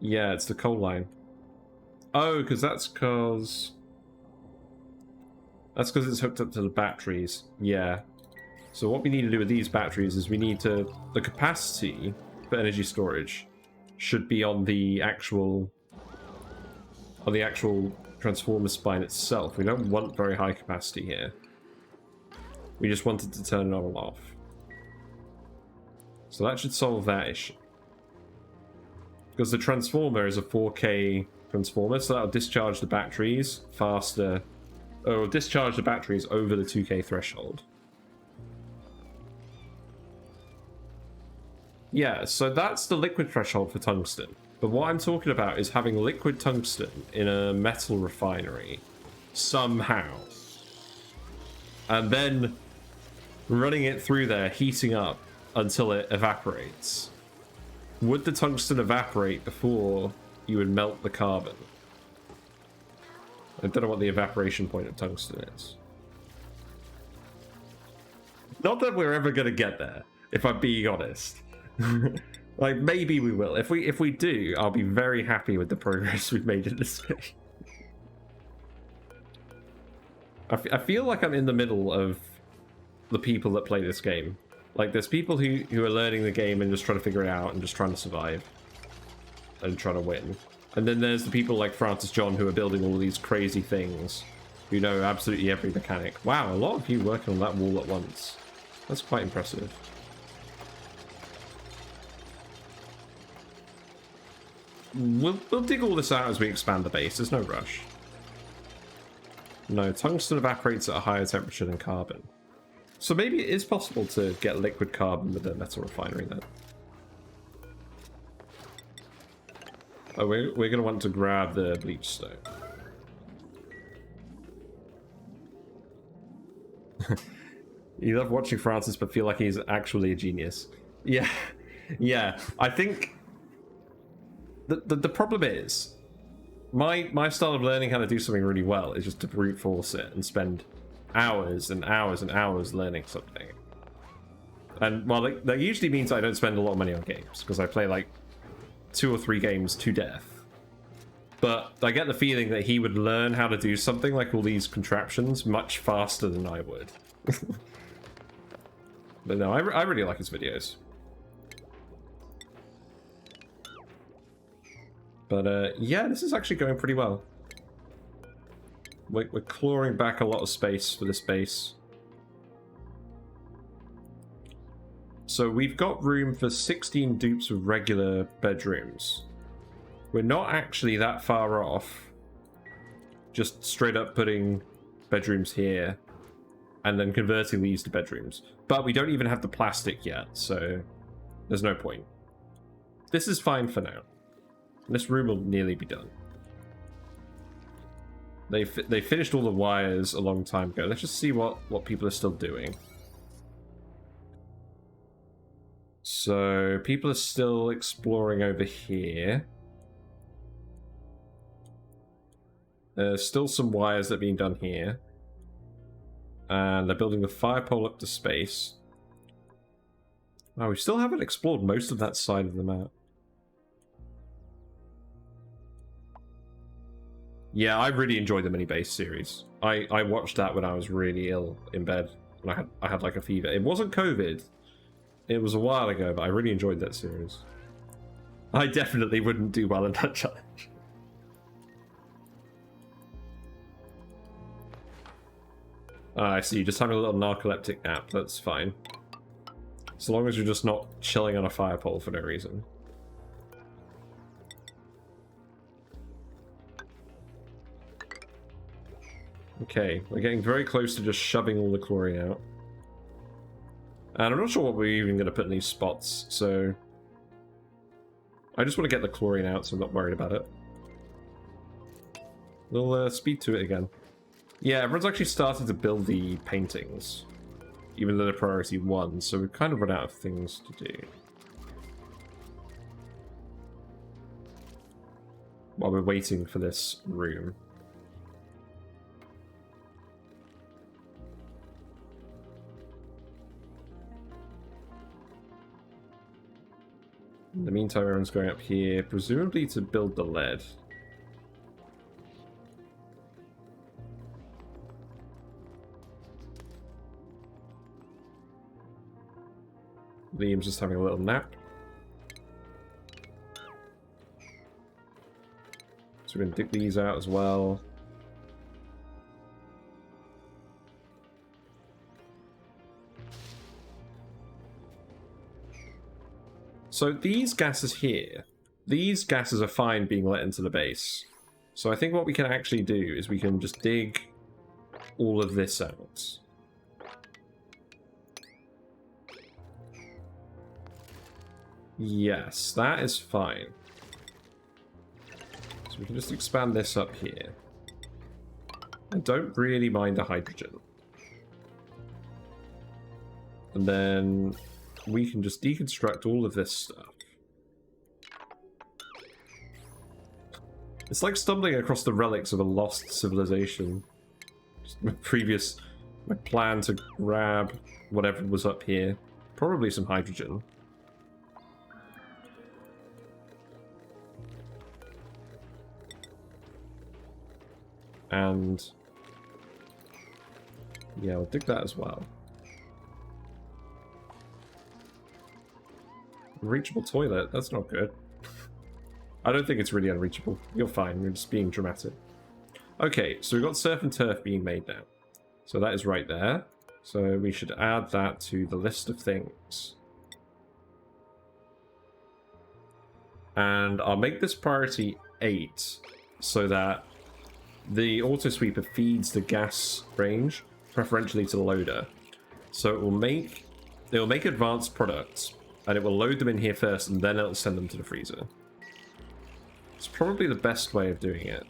Yeah, it's the coal line. Oh, because that's because it's hooked up to the batteries. Yeah. So what we need to do with these batteries is we need to... The capacity for energy storage should be on the actual transformer spine itself. We don't want very high capacity here. We just wanted to turn it on and off. So that should solve that issue. Because the transformer is a 4K transformer, so that'll discharge the batteries faster. Or discharge the batteries over the 2K threshold. Yeah, so that's the liquid threshold for tungsten. But what I'm talking about is having liquid tungsten in a metal refinery somehow. And then running it through there, heating up until it evaporates. Would the tungsten evaporate before you would melt the carbon? I don't know what the evaporation point of tungsten is. Not that we're ever going to get there, if I'm being honest. Like, maybe we will. If we do, I'll be very happy with the progress we've made in this game. I feel like I'm in the middle of the people that play this game. Like, there's people who are learning the game and just trying to figure it out and just trying to survive. And trying to win. And then there's the people like Francis John who are building all these crazy things. Who know absolutely every mechanic. Wow, a lot of you working on that wall at once. That's quite impressive. We'll dig all this out as we expand the base. There's no rush. No, tungsten evaporates at a higher temperature than carbon. So maybe it is possible to get liquid carbon with a metal refinery then. Oh, we're going to want to grab the bleach stone. You love watching Francis but feel like he's actually a genius. Yeah. Yeah. I think the problem is my style of learning how to do something really well is just to brute force it and spend hours and hours and hours learning something. And well, that usually means I don't spend a lot of money on games because I play like 2 or 3 games to death. But I get the feeling that he would learn how to do something like all these contraptions much faster than I would. But no, I really like his videos. But yeah, this is actually going pretty well. We're clawing back a lot of space for this base. So we've got room for 16 dupes of regular bedrooms. We're not actually that far off. Just straight up putting bedrooms here and then converting these to bedrooms. But we don't even have the plastic yet, so there's no point. This is fine for now. This room will nearly be done. They finished all the wires a long time ago. Let's just see what people are still doing. So people are still exploring over here. There's still some wires that are being done here. And they're building the fire pole up to space. Oh, we still haven't explored most of that side of the map. Yeah, I really enjoyed the mini base series. I watched that when I was really ill in bed. And I had like a fever. It wasn't COVID. It was a while ago, but I really enjoyed that series. I definitely wouldn't do well in that challenge. I see, you're just having a little narcoleptic nap, that's fine. As long as you're just not chilling on a fire pole for no reason. Okay, we're getting very close to just shoving all the chlorine out. And I'm not sure what we're even going to put in these spots, so... I just want to get the chlorine out, so I'm not worried about it. We'll speed to it again. Yeah, everyone's actually started to build the paintings. Even though they're priority 1, so we've kind of run out of things to do. While we're waiting for this room. In the meantime, everyone's going up here, presumably to build the lead. Liam's just having a little nap. So we're going to dig these out as well. So these gases here, these gases are fine being let into the base. So I think what we can actually do is we can just dig all of this out. Yes, that is fine. So we can just expand this up here. I don't really mind the hydrogen. And then we can just deconstruct all of this stuff. It's like stumbling across the relics of a lost civilization. Just my plan to grab whatever was up here. Probably some hydrogen. And yeah, I'll dig that as well. Unreachable toilet, that's not good. I don't think it's really unreachable. You're fine, we're just being dramatic. Okay, so we've got surf and turf being made now. So that is right there. So we should add that to the list of things. And I'll make this priority 8 so that the auto sweeper feeds the gas range, preferentially to the loader. So it will make advanced products, and it will load them in here first, and then it'll send them to the freezer. It's probably the best way of doing it.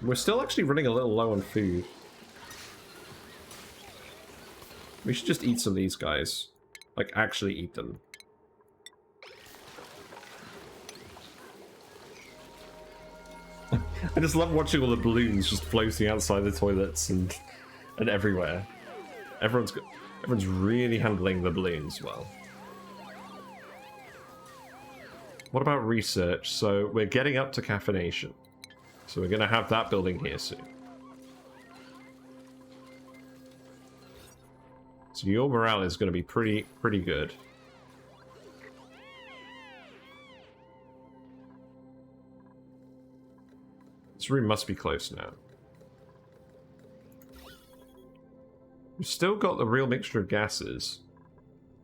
We're still actually running a little low on food. We should just eat some of these guys. Like, actually eat them. I just love watching all the balloons just floating outside the toilets and everywhere. Everyone's really handling the balloons well. What about research? So we're getting up to caffeination. So we're going to have that building here soon. So your morale is going to be pretty good. This room must be close now. We've still got the real mixture of gases,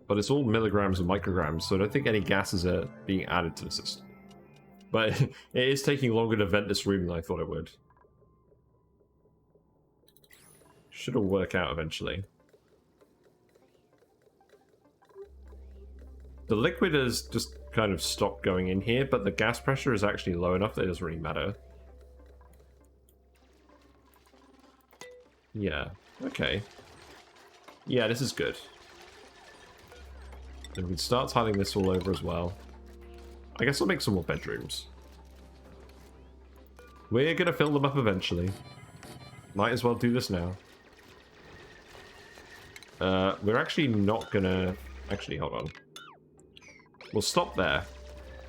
but it's all milligrams and micrograms, so I don't think any gases are being added to the system. But it is taking longer to vent this room than I thought it would. Should all work out eventually. The liquid has just kind of stopped going in here, but the gas pressure is actually low enough that it doesn't really matter. Yeah, okay. Yeah, this is good. And we can start tiling this all over as well. I guess I'll make some more bedrooms. We're gonna fill them up eventually. Might as well do this now. We're actually not gonna... Actually, hold on. We'll stop there,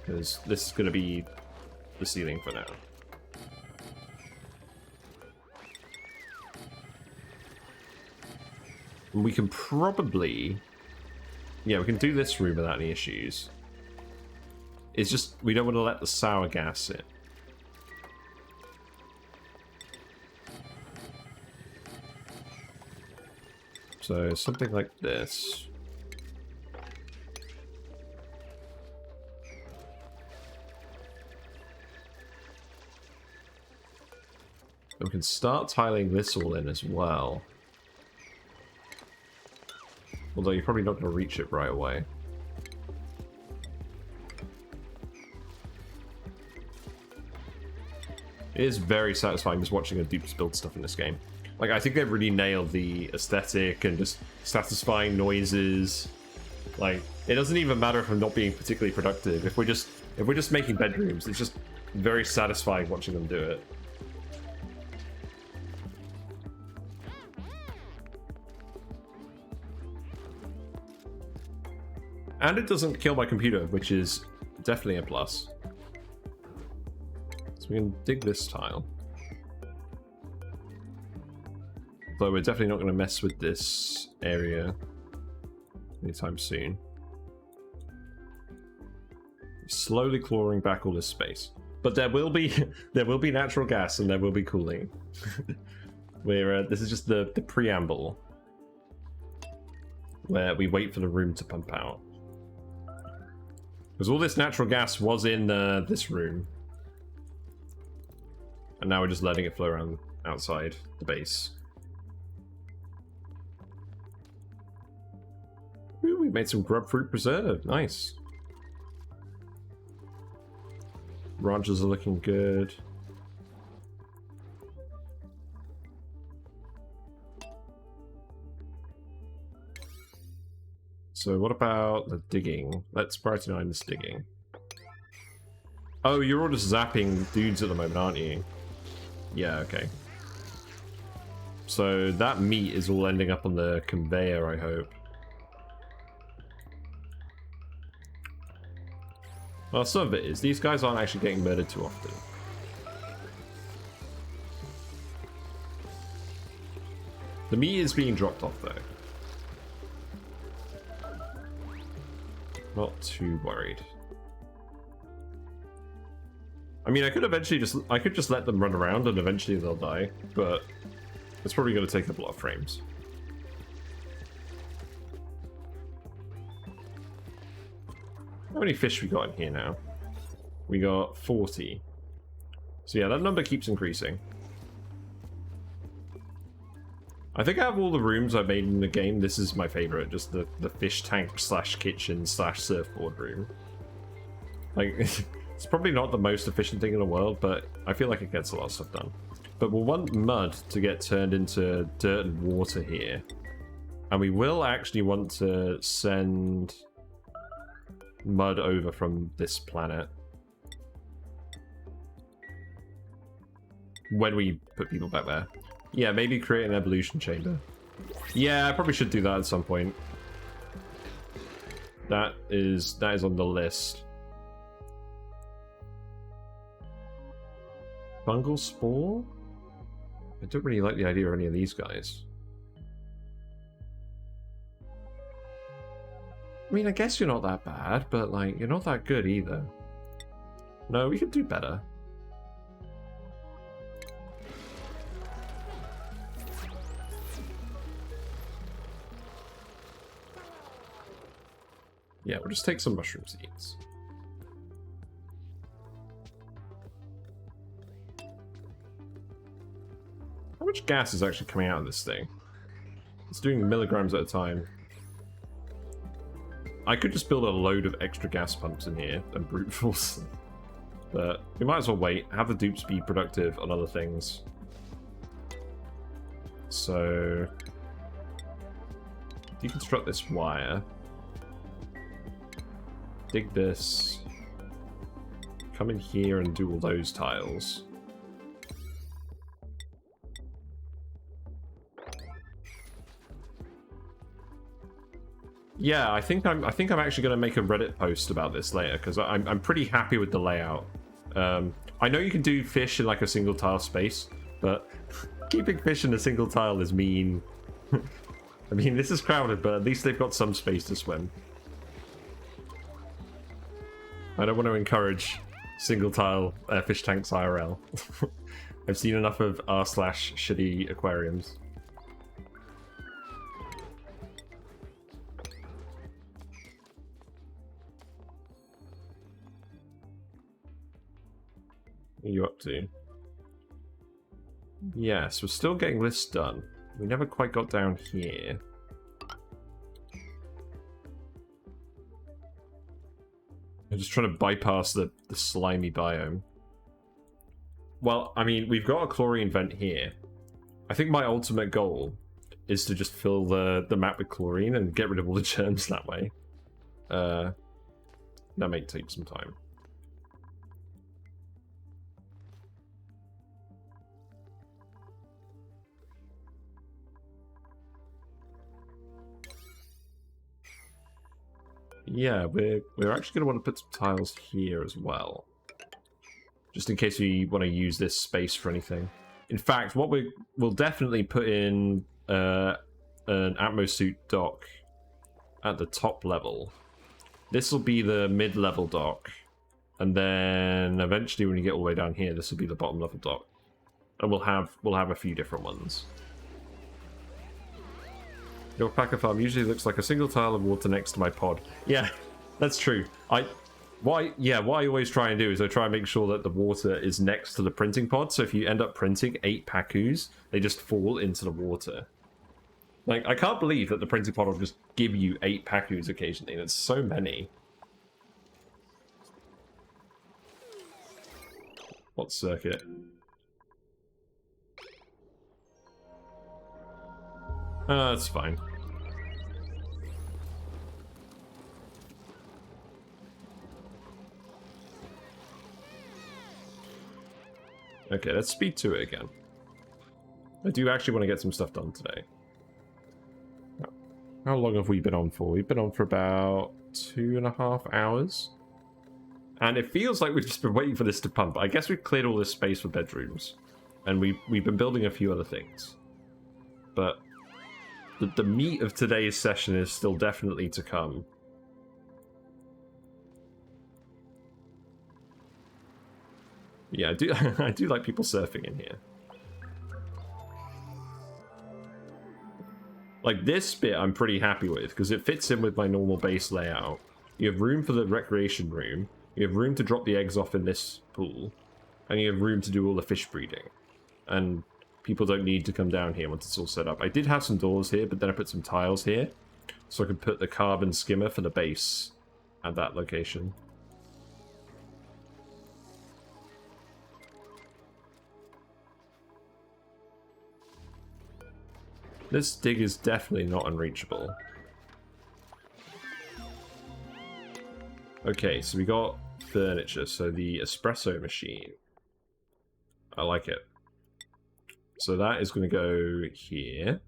because this is gonna be the ceiling for now. And we can probably... Yeah, we can do this room without any issues. It's just, we don't want to let the sour gas in. So something like this. We can start tiling this all in as well. Although you're probably not going to reach it right away. It is very satisfying just watching a dupes build stuff in this game. Like, I think they've really nailed the aesthetic and just satisfying noises. Like, it doesn't even matter if I'm not being particularly productive. If we're just making bedrooms, it's just very satisfying watching them do it. And it doesn't kill my computer, which is definitely a plus. So we can dig this tile. Though we're definitely not going to mess with this area anytime soon. Slowly clawing back all this space. But there will be natural gas and there will be cooling. This is just the preamble. Where we wait for the room to pump out. Because all this natural gas was in this room. And now we're just letting it flow around outside the base. Ooh, we made some grub fruit preserve. Nice. Ranches are looking good. So what about the digging? Let's prioritize this digging. Oh, you're all just zapping dudes at the moment, aren't you? Yeah, okay. So that meat is all ending up on the conveyor, I hope. Well, some of it is. These guys aren't actually getting murdered too often. The meat is being dropped off, though. Not too worried. I mean, I could just let them run around and eventually they'll die, but it's probably going to take up a lot of frames. How many fish we got in here now? We got 40. So yeah, that number keeps increasing. I think out of all the rooms I've made in the game, this is my favorite. Just the fish tank slash kitchen slash surfboard room. Like, it's probably not the most efficient thing in the world, but I feel like it gets a lot of stuff done. But we'll want mud to get turned into dirt and water here. And we will actually want to send mud over from this planet. When we put people back there. Yeah, maybe create an evolution chamber. Yeah, I probably should do that at some point. That is on the list. Fungal spore? I don't really like the idea of any of these guys. I mean, I guess you're not that bad, but like, you're not that good either. No, we could do better. Yeah, we'll just take some mushroom seeds. How much gas is actually coming out of this thing? It's doing milligrams at a time. I could just build a load of extra gas pumps in here and brute force them. But we might as well wait, have the dupes be productive on other things. So, deconstruct this wire. Dig this. Come in here and do all those tiles. Yeah, I think I'm actually going to make a Reddit post about this later because I'm pretty happy with the layout. I know you can do fish in like a single tile space, but keeping fish in a single tile is mean. I mean, this is crowded, but at least they've got some space to swim. I don't want to encourage single tile fish tanks IRL. I've seen enough of r/shitty aquariums. What are you up to? Yes, we're still getting this done. We never quite got down here. I'm just trying to bypass the slimy biome. Well, I mean, we've got a chlorine vent here. I think my ultimate goal is to just fill the map with chlorine and get rid of all the germs that way. That may take some time. Yeah, we're actually going to want to put some tiles here as well. Just in case we want to use this space for anything. In fact, what we'll definitely put in an atmosuit dock at the top level. This will be the mid-level dock. And then eventually when you get all the way down here, this will be the bottom level dock. And we'll have a few different ones. Your alpaca farm usually looks like a single tile of water next to my pod. Yeah, that's true. What I always try and do is I try and make sure that the water is next to the printing pod. So if you end up printing 8 pacus, they just fall into the water. Like, I can't believe that the printing pod will just give you 8 pacus occasionally. That's so many. What circuit? That's fine. Okay, let's speed to it again. I do actually want to get some stuff done today. How long have we been on for? We've been on for about 2.5 hours. And it feels like we've just been waiting for this to pump. I guess we've cleared all this space for bedrooms. And we've been building a few other things. But the meat of today's session is still definitely to come. Yeah, I do like people surfing in here. Like, this bit I'm pretty happy with, because it fits in with my normal base layout. You have room for the recreation room, you have room to drop the eggs off in this pool, and you have room to do all the fish breeding. And people don't need to come down here once it's all set up. I did have some doors here, but then I put some tiles here, so I could put the carbon skimmer for the base at that location. This dig is definitely not unreachable. Okay, so we got furniture. So the espresso machine. I like it. So that is going to go here.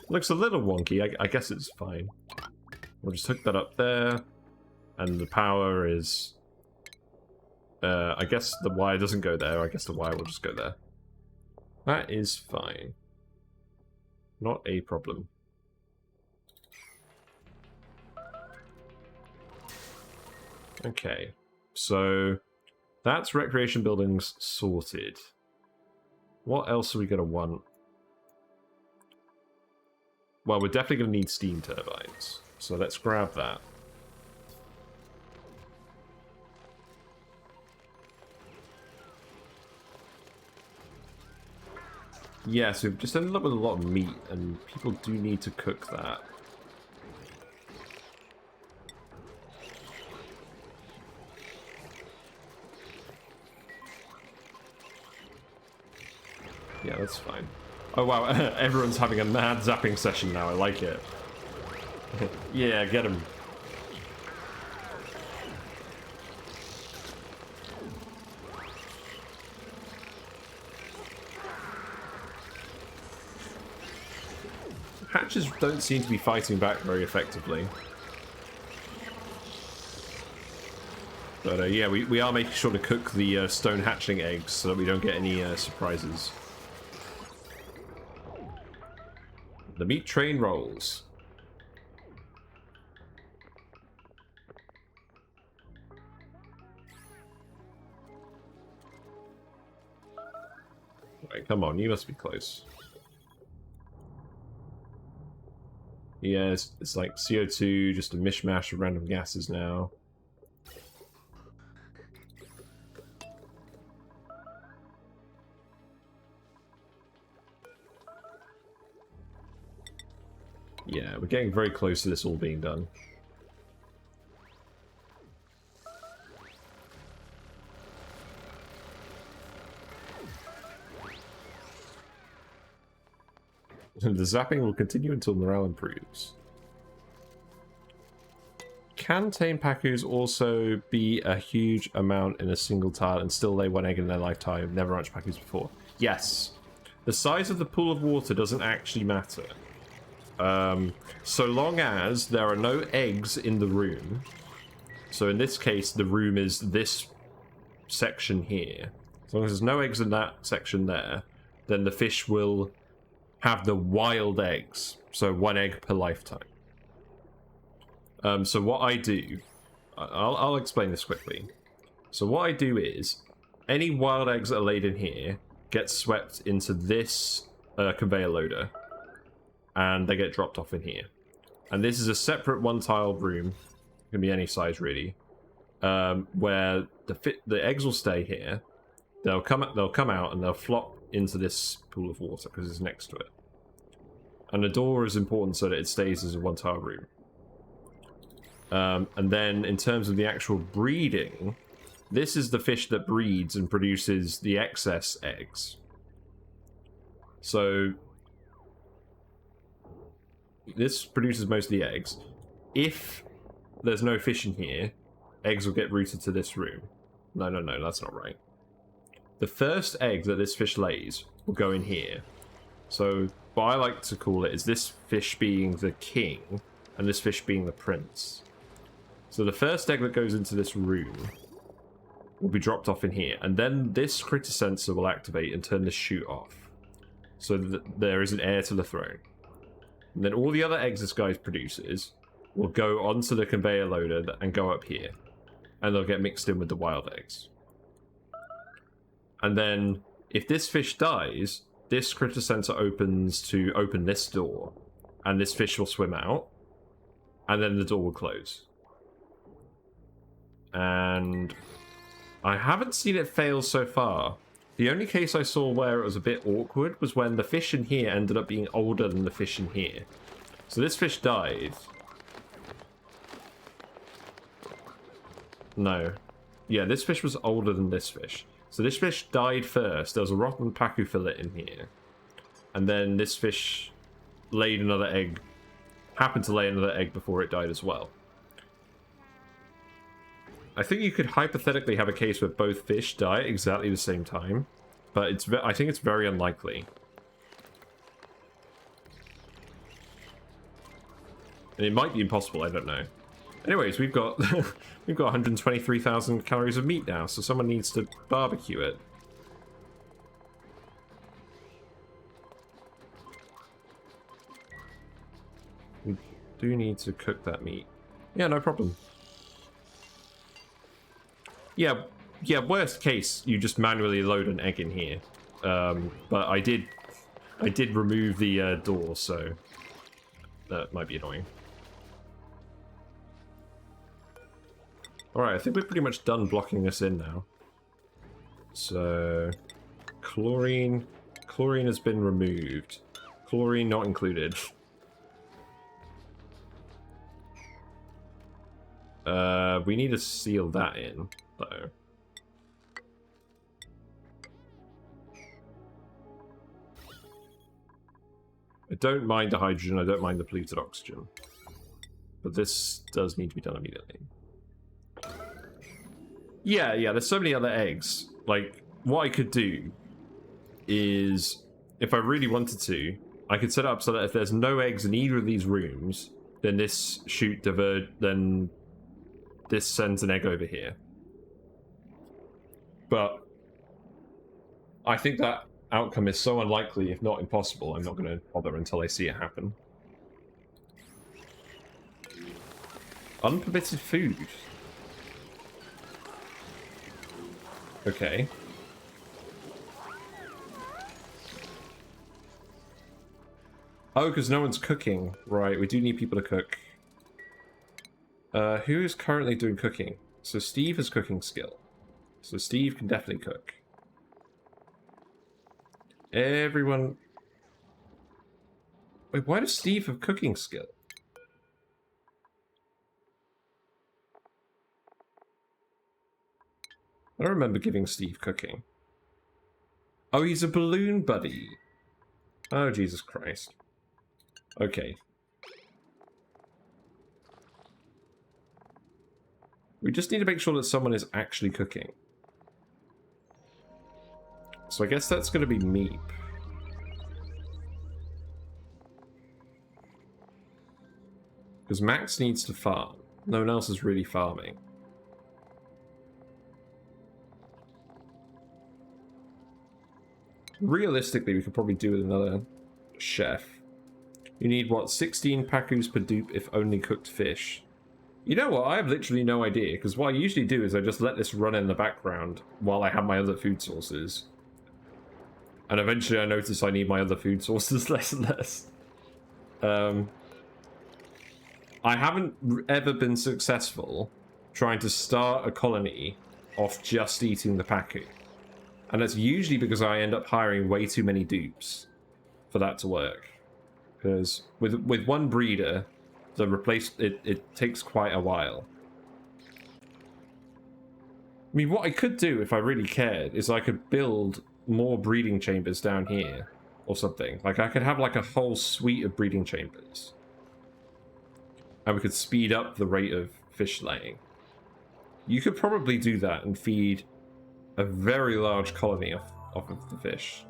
Looks a little wonky. I guess it's fine. We'll just hook that up there. And the power is... I guess the wire doesn't go there. I guess the wire will just go there. That is fine. Not a problem. Okay. So, that's recreation buildings sorted. What else are we going to want? Well, we're definitely going to need steam turbines. So let's grab that. Yeah, so we've just ended up with a lot of meat, and people do need to cook that. Yeah, that's fine. Oh wow, everyone's having a mad zapping session now, I like it. Yeah, get him. Hatches don't seem to be fighting back very effectively. But yeah, we are making sure to cook the stone hatchling eggs so that we don't get any surprises. The meat train rolls. Right, come on, you must be close. Yeah, it's like CO2, just a mishmash of random gases now. Yeah, we're getting very close to this all being done. The zapping will continue until morale improves. Can tame pacus also be a huge amount in a single tile and still lay one egg in their lifetime? Never launched pacus before. Yes. The size of the pool of water doesn't actually matter. So long as there are no eggs in the room. So in this case, the room is this section here. As long as there's no eggs in that section there, then the fish will have the wild eggs. So 1 egg per lifetime. So what I do, I'll explain this quickly. So what I do is, any wild eggs that are laid in here get swept into this conveyor loader, and they get dropped off in here. And this is a separate 1-tile room, it can be any size really, where the eggs will stay here. They'll come out and they'll flop into this pool of water because it's next to it. And the door is important so that it stays as a 1-tile room. And then in terms of the actual breeding, this is the fish that breeds and produces the excess eggs. So this produces most of the eggs. If there's no fish in here, eggs will get routed to this room. No, that's not right. The first egg that this fish lays will go in here. So what I like to call it is this fish being the king and this fish being the prince. So the first egg that goes into this room will be dropped off in here, and then this critter sensor will activate and turn this chute off, so that there is an heir to the throne. And then all the other eggs this guy produces will go onto the conveyor loader and go up here, and they'll get mixed in with the wild eggs. And then if this fish dies, this critter sensor opens to open this door, and this fish will swim out, and then the door will close. And I haven't seen it fail so far. The only case I saw where it was a bit awkward was when the fish in here ended up being older than the fish in here. So this fish died. No. Yeah, this fish was older than this fish. So this fish died first. There was a rotten pacu fillet in here. And then this fish laid another egg. Happened to lay another egg before it died as well. I think you could hypothetically have a case where both fish die at exactly the same time, but I think it's very unlikely. And it might be impossible, I don't know. Anyways, we've got 123,000 calories of meat now, so someone needs to barbecue it. We do need to cook that meat. Yeah, no problem. Yeah, worst case, you just manually load an egg in here. But I did remove the door, so that might be annoying. Alright, I think we're pretty much done blocking this in now. So, chlorine has been removed. Chlorine not included. We need to seal that in, though. I don't mind the hydrogen, I don't mind the polluted oxygen. But this does need to be done immediately. Yeah, there's so many other eggs. Like, what I could do is, if I really wanted to, I could set it up so that if there's no eggs in either of these rooms, then this chute then this sends an egg over here. But I think that outcome is so unlikely, if not impossible, I'm not going to bother until I see it happen. Unpermitted food. Okay. Oh, because no one's cooking. Right, we do need people to cook. Who is currently doing cooking? So Steve has cooking skill. So Steve can definitely cook. Everyone... Wait, why does Steve have cooking skill? I don't remember giving Steve cooking. Oh, he's a balloon buddy. Oh, Jesus Christ. Okay. We just need to make sure that someone is actually cooking. So I guess that's going to be Meep. Because Max needs to farm. No one else is really farming. Realistically, we could probably do with another chef. You need, what, 16 pacus per dupe if only cooked fish. You know what? I have literally no idea, because what I usually do is I just let this run in the background while I have my other food sources. And eventually I notice I need my other food sources less and less. I haven't ever been successful trying to start a colony off just eating the pacu. And that's usually because I end up hiring way too many dupes for that to work. Because with one breeder, it takes quite a while. I mean, what I could do if I really cared is I could build more breeding chambers down here or something. Like I could have like a whole suite of breeding chambers. And we could speed up the rate of fish laying. You could probably do that and feed a very large colony off of the fish.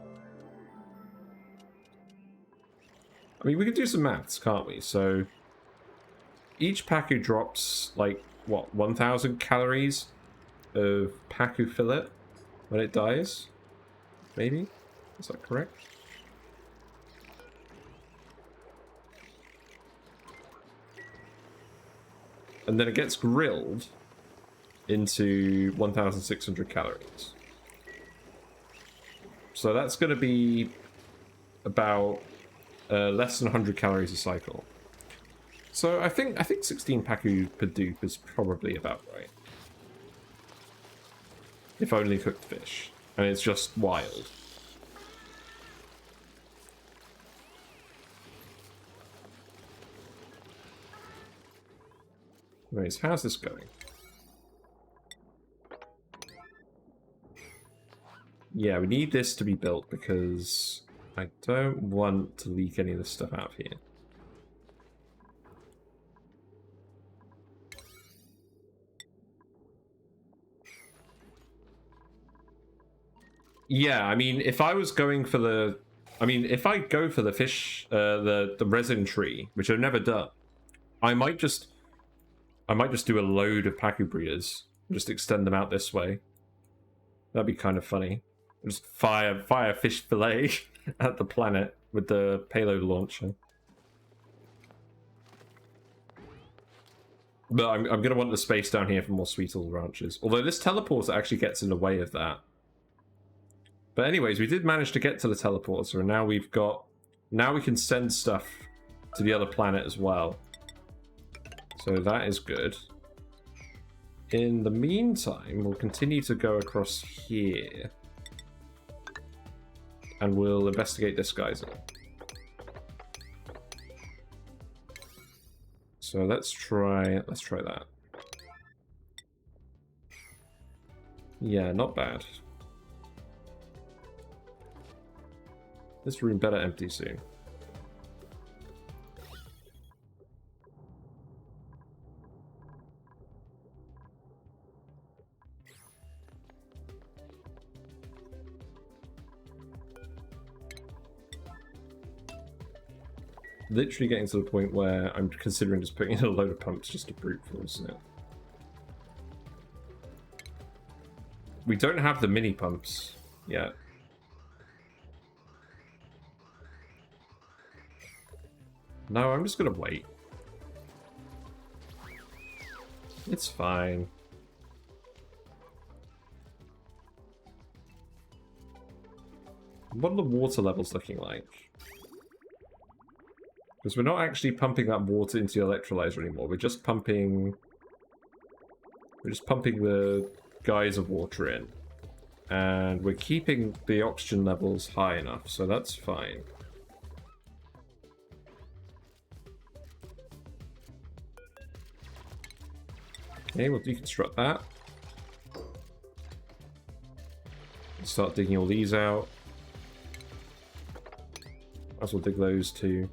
I mean, we could do some maths, can't we? So each pacu drops, like, what, 1,000 calories of pacu fillet when it dies? Maybe? Is that correct? And then it gets grilled into 1,600 calories. So that's going to be about less than 100 calories a cycle. So I think 16 pacu per dupe is probably about right. If only cooked fish. And it's just wild. Anyways, how's this going? Yeah, we need this to be built because I don't want to leak any of this stuff out of here. Yeah, I mean, if I was going for the... I mean, if I go for the fish, the resin tree, which I've never done, I might just do a load of pacu breeders and just extend them out this way. That'd be kind of funny. Just fire fish fillet at the planet with the payload launcher. But I'm going to want the space down here for more sweet oil ranches. Although this teleporter actually gets in the way of that. But anyways, we did manage to get to the teleporter, and now we've got... Now we can send stuff to the other planet as well. So that is good. In the meantime, we'll continue to go across here. And we'll investigate this geyser. So let's try that. Yeah, not bad. This room better empty soon. Literally getting to the point where I'm considering just putting in a load of pumps just to brute force it. We don't have the mini pumps yet. No, I'm just gonna wait. It's fine. What are the water levels looking like? Because we're not actually pumping that water into the electrolyzer anymore. We're just pumping the geyser water in. And we're keeping the oxygen levels high enough, so that's fine. Okay, we'll deconstruct that. Start digging all these out. Might as well dig those too.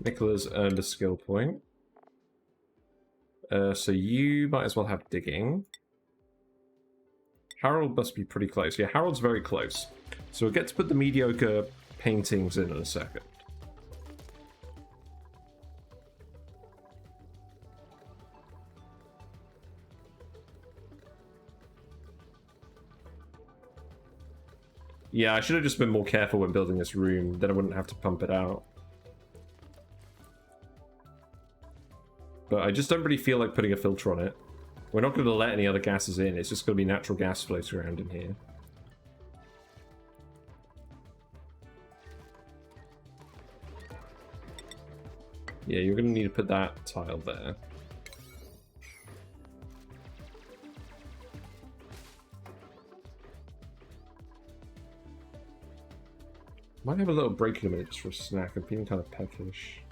Nicola's earned a skill point. So you might as well have digging. Harold must be pretty close. Yeah, Harold's very close. So we'll get to put the mediocre paintings in a second. Yeah, I should have just been more careful when building this room, then I wouldn't have to pump it out. But I just don't really feel like putting a filter on it. We're not going to let any other gases in, it's just going to be natural gas floating around in here. Yeah, you're going to need to put that tile there. Might have a little break in a minute just for a snack. I'm feeling kind of peckish.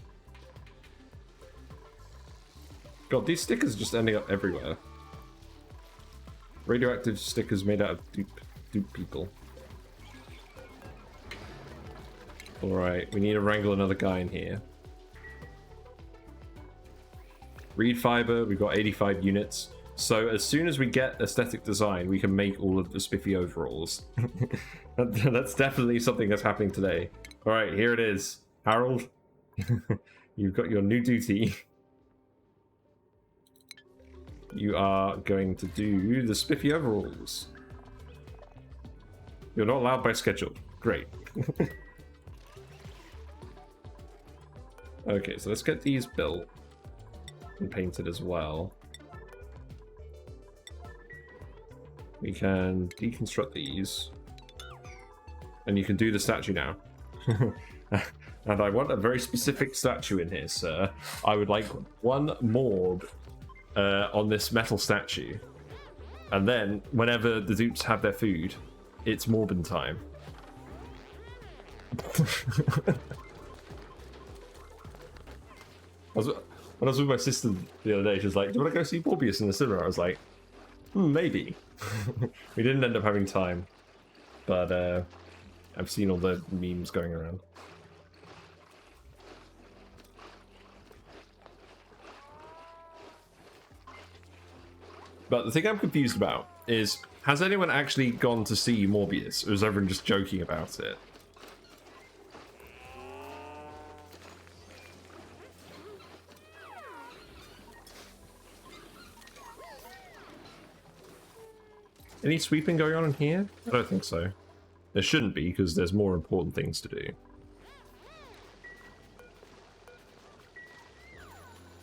God, these stickers are just ending up everywhere. Radioactive stickers made out of dupe people. Alright, we need to wrangle another guy in here. Reed fiber, we've got 85 units. So as soon as we get aesthetic design, we can make all of the spiffy overalls. That's definitely something that's happening today. Alright, here it is. Harold, you've got your new duty. You are going to do the spiffy overalls. You're not allowed by schedule. Great. Okay, so let's get these built and painted as well. We can deconstruct these. And you can do the statue now. And I want a very specific statue in here, sir. I would like one morb on this metal statue. And then, whenever the dupes have their food, it's Morbin time. When I was with my sister the other day, she was like, do you want to go see Morbius in the cinema? I was like, maybe. We didn't end up having time. But I've seen all the memes going around. But the thing I'm confused about is, has anyone actually gone to see Morbius, or is everyone just joking about it? Any sweeping going on in here? I don't think so. There shouldn't be, because there's more important things to do.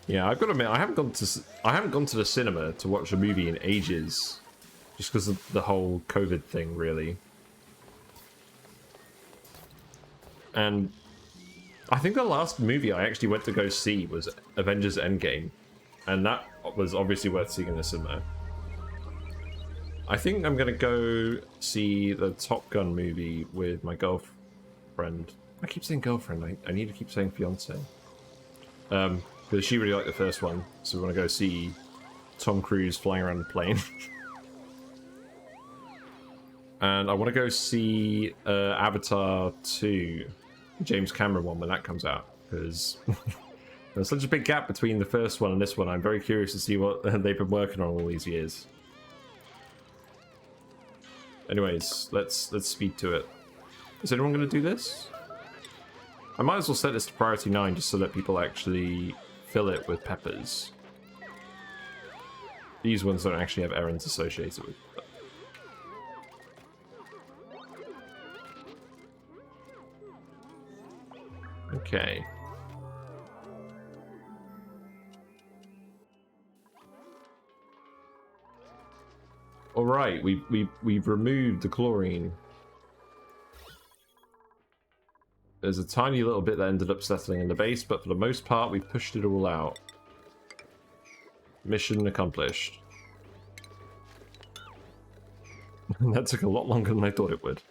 Yeah, I've got to admit, I haven't gone to the cinema to watch a movie in ages, just because of the whole COVID thing, really. And I think the last movie I actually went to go see was Avengers Endgame, and that was obviously worth seeing in the cinema. I think I'm gonna go see the Top Gun movie with my girlfriend. I keep saying girlfriend. I need to keep saying fiance. Because she really liked the first one, so we want to go see Tom Cruise flying around the plane. And I want to go see Avatar 2, James Cameron one, when that comes out, because there's such a big gap between the first one and this one. I'm very curious to see what they've been working on all these years. Anyways, let's speed to it. Is anyone going to do this? I might as well set this to priority 9 just so that people actually fill it with peppers. These ones don't actually have errands associated with them. Okay. Alright, we've removed the chlorine. There's a tiny little bit that ended up settling in the base, but for the most part, we pushed it all out. Mission accomplished. That took a lot longer than I thought it would.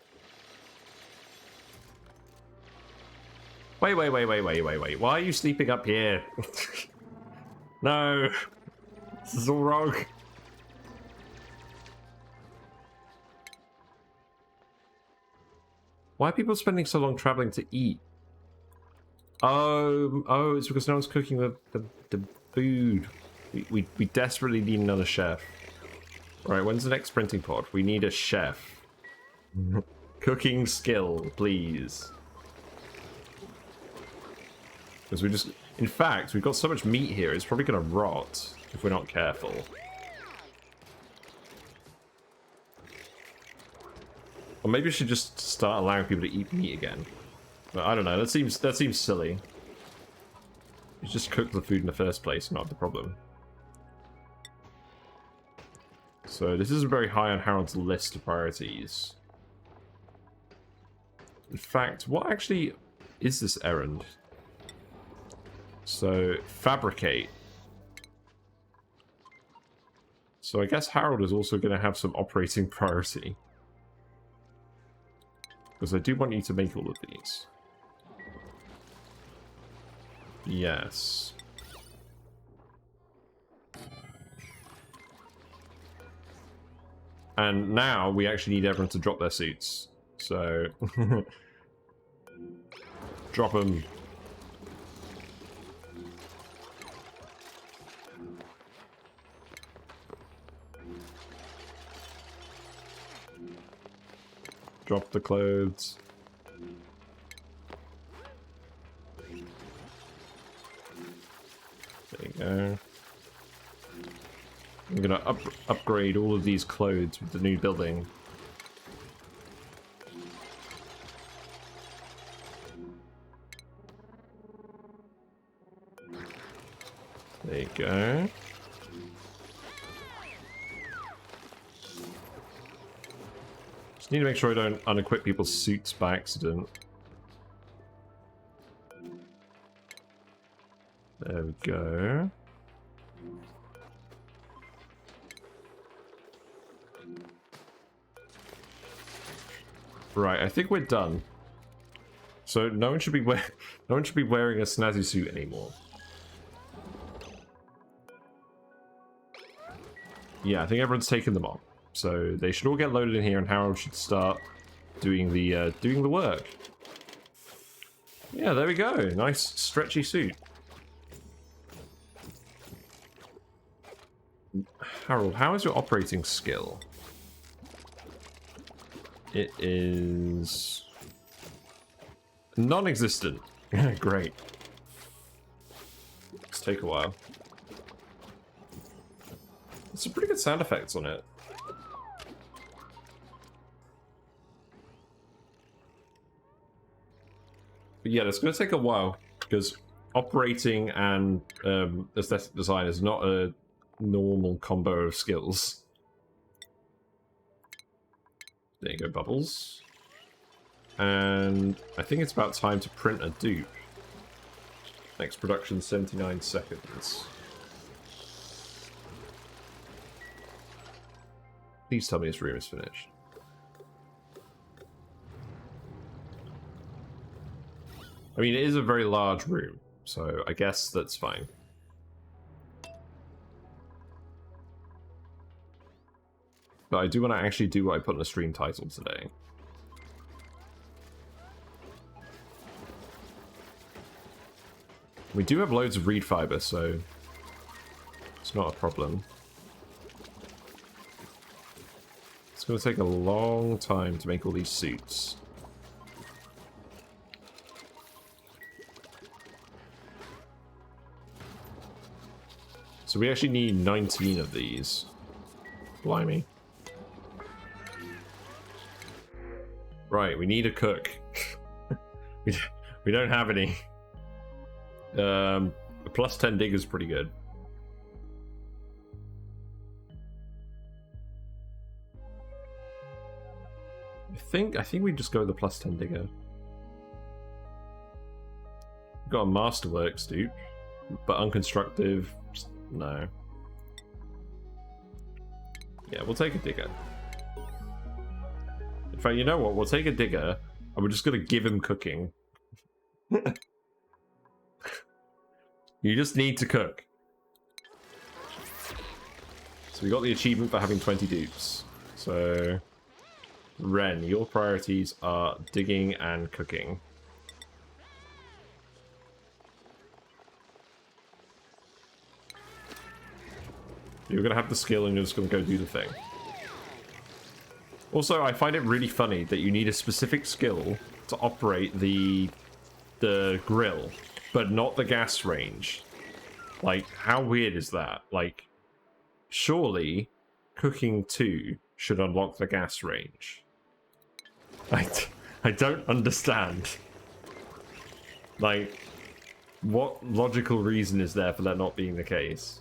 Wait. Why are you sleeping up here? No. This is all wrong. Why are people spending so long traveling to eat? Oh, it's because no one's cooking the food. We desperately need another chef. Alright, when's the next printing pod? We need a chef. Cooking skill, please. Because we just... In fact, we've got so much meat here, it's probably going to rot if we're not careful. Or maybe we should just start allowing people to eat meat again. But I don't know, that seems silly. You just cook the food in the first place, not the problem. So this isn't very high on Harold's list of priorities. In fact, what actually is this errand? So, fabricate. So I guess Harold is also going to have some operating priority. Because I do want you to make all of these. Yes. And now we actually need everyone to drop their suits. So... drop them. Drop the clothes. There you go. I'm gonna upgrade all of these clothes with the new building. There you go. Just need to make sure I don't unequip people's suits by accident. There we go. Right, I think we're done. So no one should be wearing a snazzy suit anymore. Yeah, I think everyone's taken them off. So they should all get loaded in here, and Harold should start doing the work. Yeah, there we go. Nice stretchy suit. Harold, how is your operating skill? It is non-existent. Great. Let's take a while. There's some pretty good sound effects on it. But yeah, it's going to take a while because operating and aesthetic design is not a normal combo of skills. There you go, Bubbles. And I think it's about time to print a dupe. Next production, 79 seconds. Please tell me this room is finished. I mean, it is a very large room, so I guess that's fine. But I do want to actually do what I put in the stream title today. We do have loads of reed fiber, so it's not a problem. It's going to take a long time to make all these suits. So we actually need 19 of these. Blimey. Right, we need a cook. we don't have any. A plus 10 dig is pretty good. I think we just go with the plus 10 digger. Got a masterworks, dude. But unconstructive, no. Yeah, we'll take a digger. In fact, you know what? We'll take a digger, and we're just gonna give him cooking. You just need to cook. So we got the achievement for having 20 dupes. So, Ren, your priorities are digging and cooking. You're going to have the skill and you're just going to go do the thing. Also, I find it really funny that you need a specific skill to operate the grill, but not the gas range. Like, how weird is that? Like, surely cooking 2 should unlock the gas range. I don't understand. Like, what logical reason is there for that not being the case?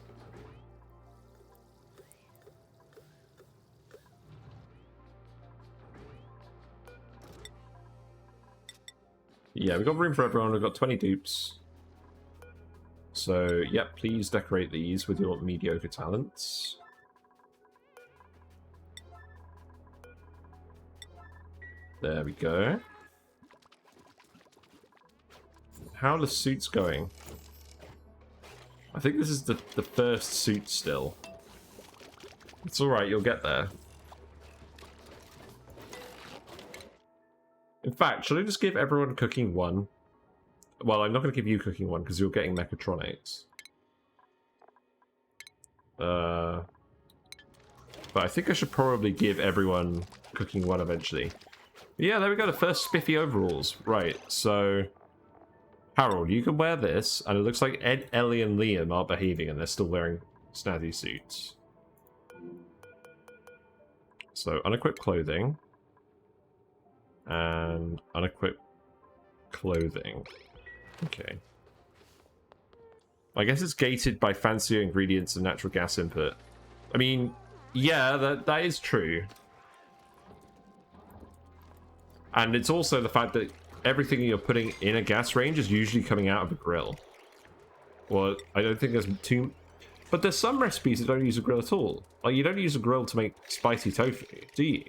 Yeah, we've got room for everyone. We've got 20 dupes. So, yeah, please decorate these with your mediocre talents. There we go. How are the suits going? I think this is the first suit still. It's alright, you'll get there. In fact, should I just give everyone cooking 1? Well, I'm not going to give you cooking 1 because you're getting mechatronics. But I think I should probably give everyone cooking 1 eventually. But yeah, there we go, the first spiffy overalls. Right, so... Harold, you can wear this, and it looks like Ed, Ellie, and Liam aren't behaving, and they're still wearing snazzy suits. So, unequipped clothing. And unequipped clothing. Okay. I guess it's gated by fancier ingredients and natural gas input. I mean, yeah, that is true. And it's also the fact that everything you're putting in a gas range is usually coming out of a grill. Well, I don't think there's too... But there's some recipes that don't use a grill at all. Like, you don't use a grill to make spicy tofu, do you?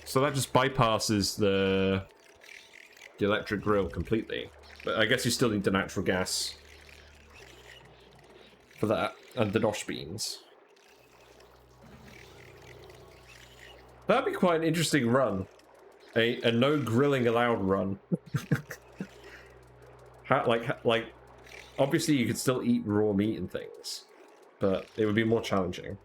So that just bypasses the electric grill completely. But I guess you still need the natural gas for that, and the dosh beans. That'd be quite an interesting run. A no grilling allowed run. like, obviously you could still eat raw meat and things, but it would be more challenging.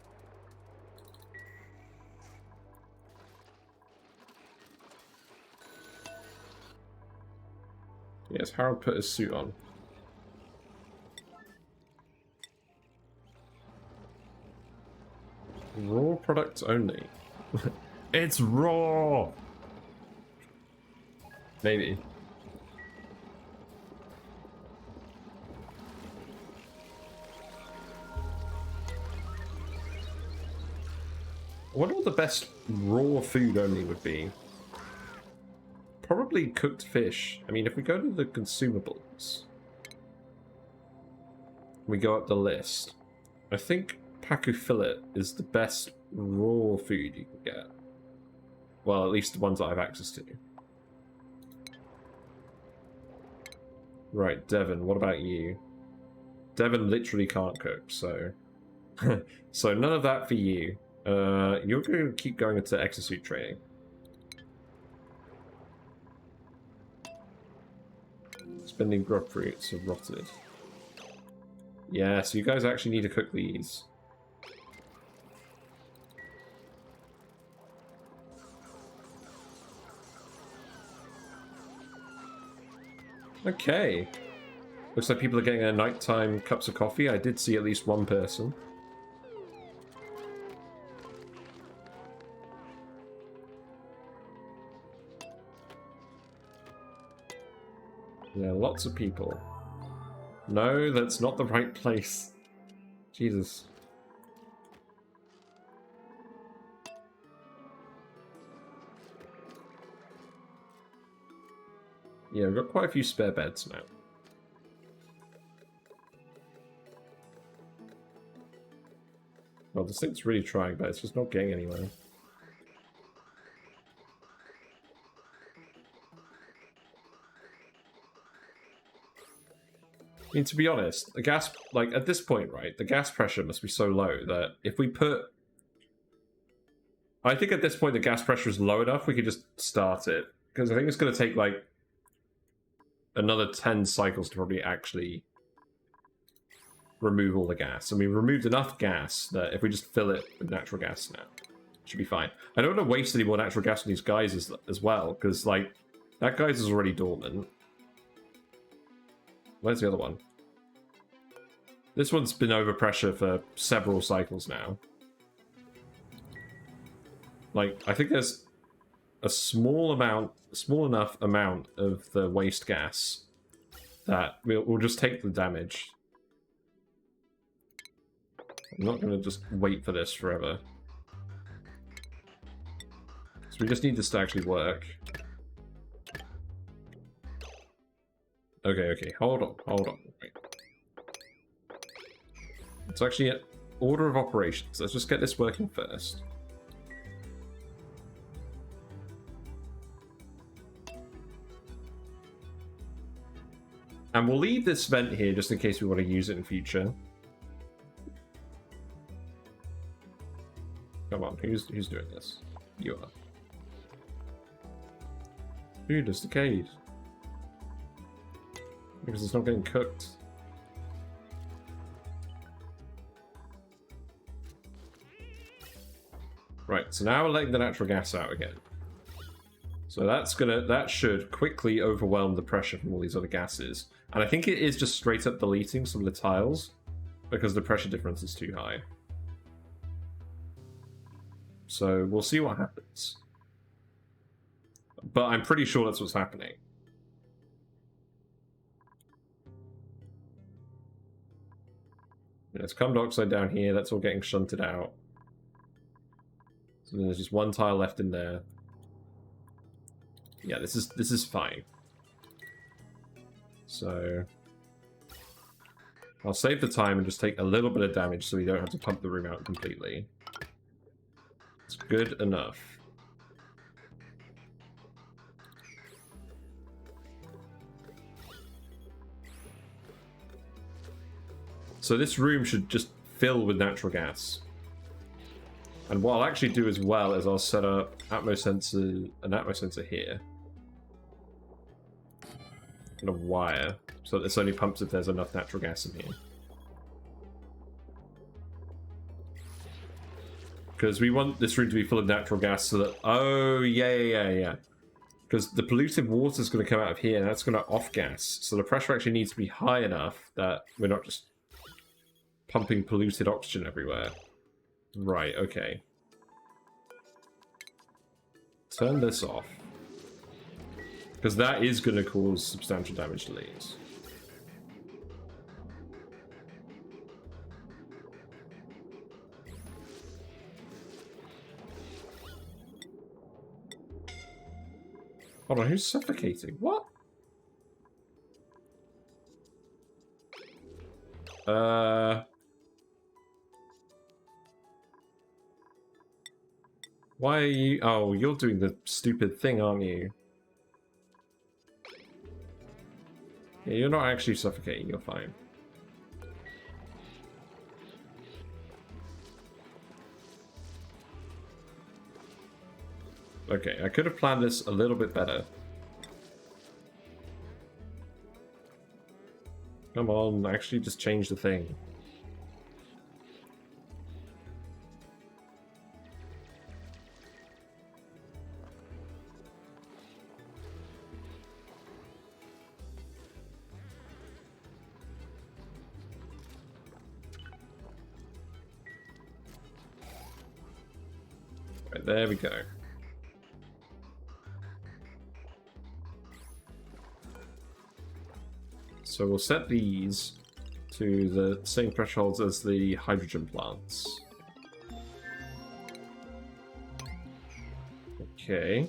Yes, Harold put his suit on. Raw products only. It's raw! Maybe. I wonder what the best raw food only would be. Probably cooked fish. I mean, if we go to the consumables, we go up the list. I think Pacu fillet is the best raw food you can get. Well, at least the ones that I have access to. Right, Devon, what about you? Devon literally can't cook, so... so none of that for you. You're going to keep going into exosuit training. Spending grub fruits are rotted. Yeah, so you guys actually need to cook these. Okay. Looks like people are getting their nighttime cups of coffee. I did see at least one person. Yeah, lots of people. No, that's not the right place. Jesus. Yeah, we've got quite a few spare beds now. Well, this thing's really trying, but it's just not getting anywhere. I mean, to be honest, the gas, like, at this point, right, the gas pressure must be so low that if we put... I think at this point the gas pressure is low enough we could just start it. Because I think it's going to take, like, another 10 cycles to probably actually remove all the gas. And we removed enough gas that if we just fill it with natural gas now, it should be fine. I don't want to waste any more natural gas on these geysers as well, because, like, that geyser's already dormant. Where's the other one? This one's been over pressure for several cycles now. Like, I think there's a small enough amount of the waste gas that we'll just take the damage. I'm not going to just wait for this forever. So we just need this to actually work. Okay, hold on. Wait. It's actually an order of operations. Let's just get this working first. And we'll leave this vent here just in case we want to use it in future. Come on, who's doing this? You are. Dude, it's decayed. Because it's not getting cooked. Right, so now we're letting the natural gas out again. So that should quickly overwhelm the pressure from all these other gases. And I think it is just straight up deleting some of the tiles because the pressure difference is too high. So we'll see what happens. But I'm pretty sure that's what's happening. There's carbon dioxide down here, that's all getting shunted out. So there's just one tile left in there. Yeah, this is fine. So I'll save the time and just take a little bit of damage so we don't have to pump the room out completely. It's good enough. So this room should just fill with natural gas. And what I'll actually do as well is I'll set up an atmo sensor here. And a wire, so that this only pumps if there's enough natural gas in here. Because we want this room to be full of natural gas so that... Oh, yeah. Because the polluted water is going to come out of here, and that's going to off-gas. So the pressure actually needs to be high enough that we're not just pumping polluted oxygen everywhere. Right, okay. Turn this off. Because that is going to cause substantial damage to these. Hold on, who's suffocating? What? Why are you... Oh, you're doing the stupid thing, aren't you? Yeah, you're not actually suffocating, you're fine. Okay, I could have planned this a little bit better. Come on, actually just change the thing. Right, there we go. So we'll set these to the same thresholds as the hydrogen plants. Okay.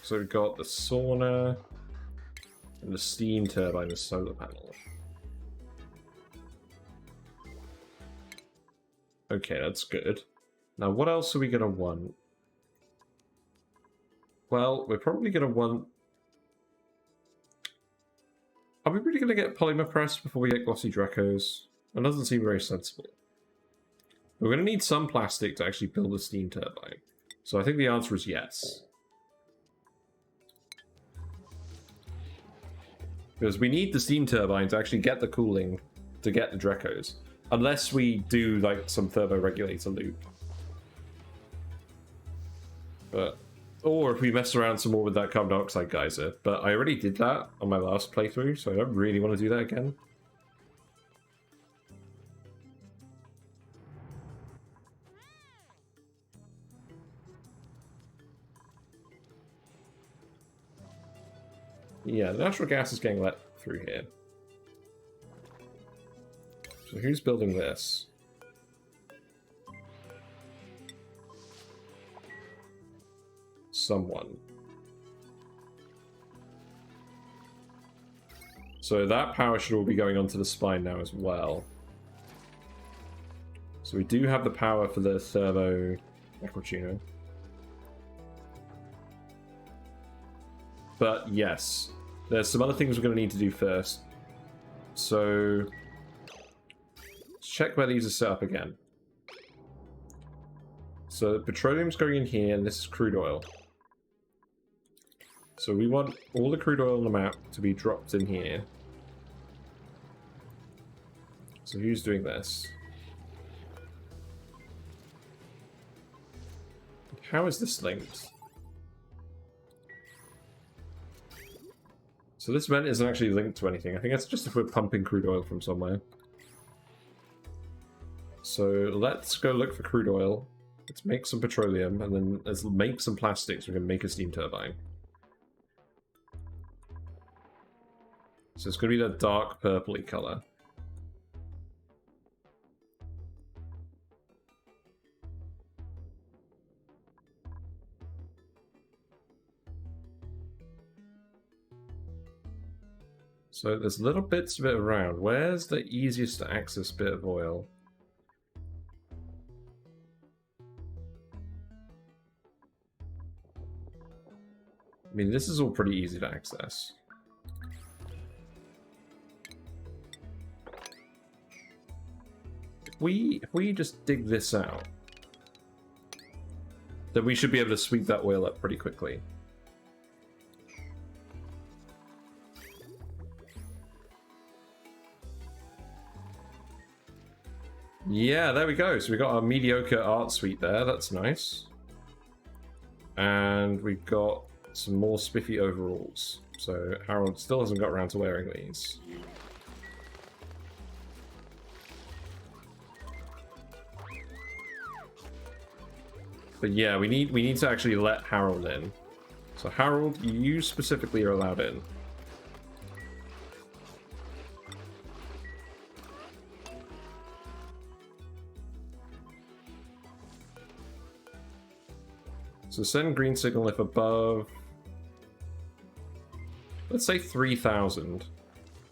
So we've got the sauna and the steam turbine, the solar panel. Okay, that's good. Now, what else are we going to want? Well, we're probably going to want... Are we really going to get polymer press before we get glossy Dracos? That doesn't seem very sensible. We're going to need some plastic to actually build a steam turbine. So I think the answer is yes. Because we need the steam turbine to actually get the cooling to get the Dracos. Unless we do, like, some thermoregulator loop. But... Or if we mess around some more with that carbon dioxide geyser. But I already did that on my last playthrough, so I don't really want to do that again. Yeah, the natural gas is getting let through here. So who's building this? Someone. So that power should all be going onto the spine now as well. So we do have the power for the thermo Necrotuner. But yes, there's some other things we're going to need to do first. So let's check where these are set up again. So petroleum's going in here, and this is crude oil. So we want all the crude oil on the map to be dropped in here. So who's doing this? How is this linked? So this vent isn't actually linked to anything. I think that's just if we're pumping crude oil from somewhere. So let's go look for crude oil. Let's make some petroleum, and then let's make some plastics. We're going to make a steam turbine. So it's going to be that dark purpley color. So there's little bits of it around. Where's the easiest to access bit of oil? I mean, this is all pretty easy to access. If we just dig this out, then we should be able to sweep that oil up pretty quickly. Yeah, there we go. So we got our mediocre art suite there. That's nice. And we've got some more spiffy overalls. So Harold still hasn't got around to wearing these. But yeah, we need to actually let Harold in. So Harold, you specifically are allowed in. So send green signal if above, let's say 3,000,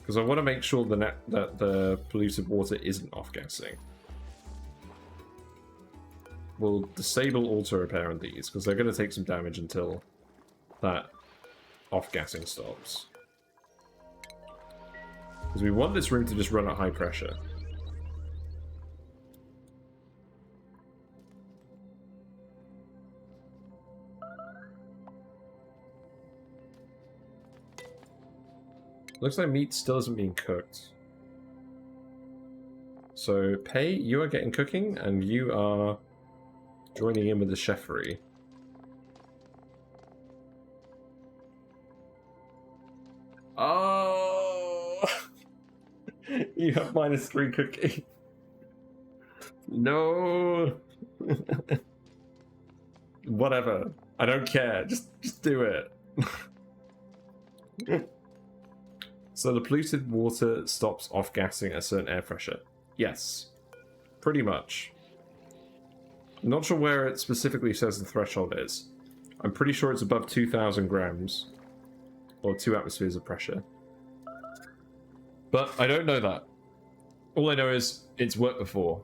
because I want to make sure that the polluted water isn't off-gassing. We'll disable auto repair on these, because they're going to take some damage until that off-gassing stops. Because we want this room to just run at high pressure. Looks like meat still isn't being cooked. So, Pei, you are getting cooking, and you are joining in with the chefery. Oh! You have -3 cooking. No! Whatever. I don't care. Just do it. So the polluted water stops off-gassing at a certain air pressure. Yes. Pretty much. I'm not sure where it specifically says the threshold is. I'm pretty sure it's above 2,000 grams. Or 2 atmospheres of pressure. But I don't know that. All I know is it's worked before.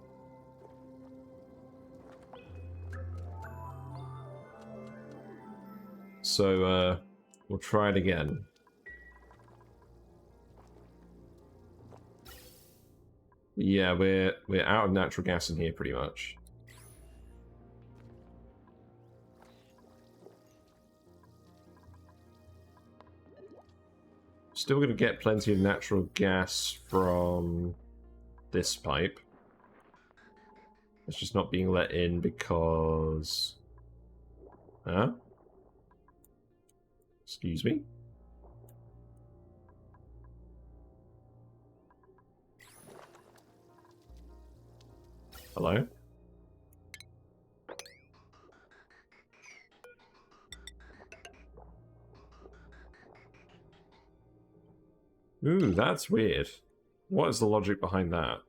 So, we'll try it again. Yeah, we're out of natural gas in here pretty much. Still going to get plenty of natural gas from this pipe. It's just not being let in because... Huh? Excuse me? Hello? Ooh, that's weird. What is the logic behind that?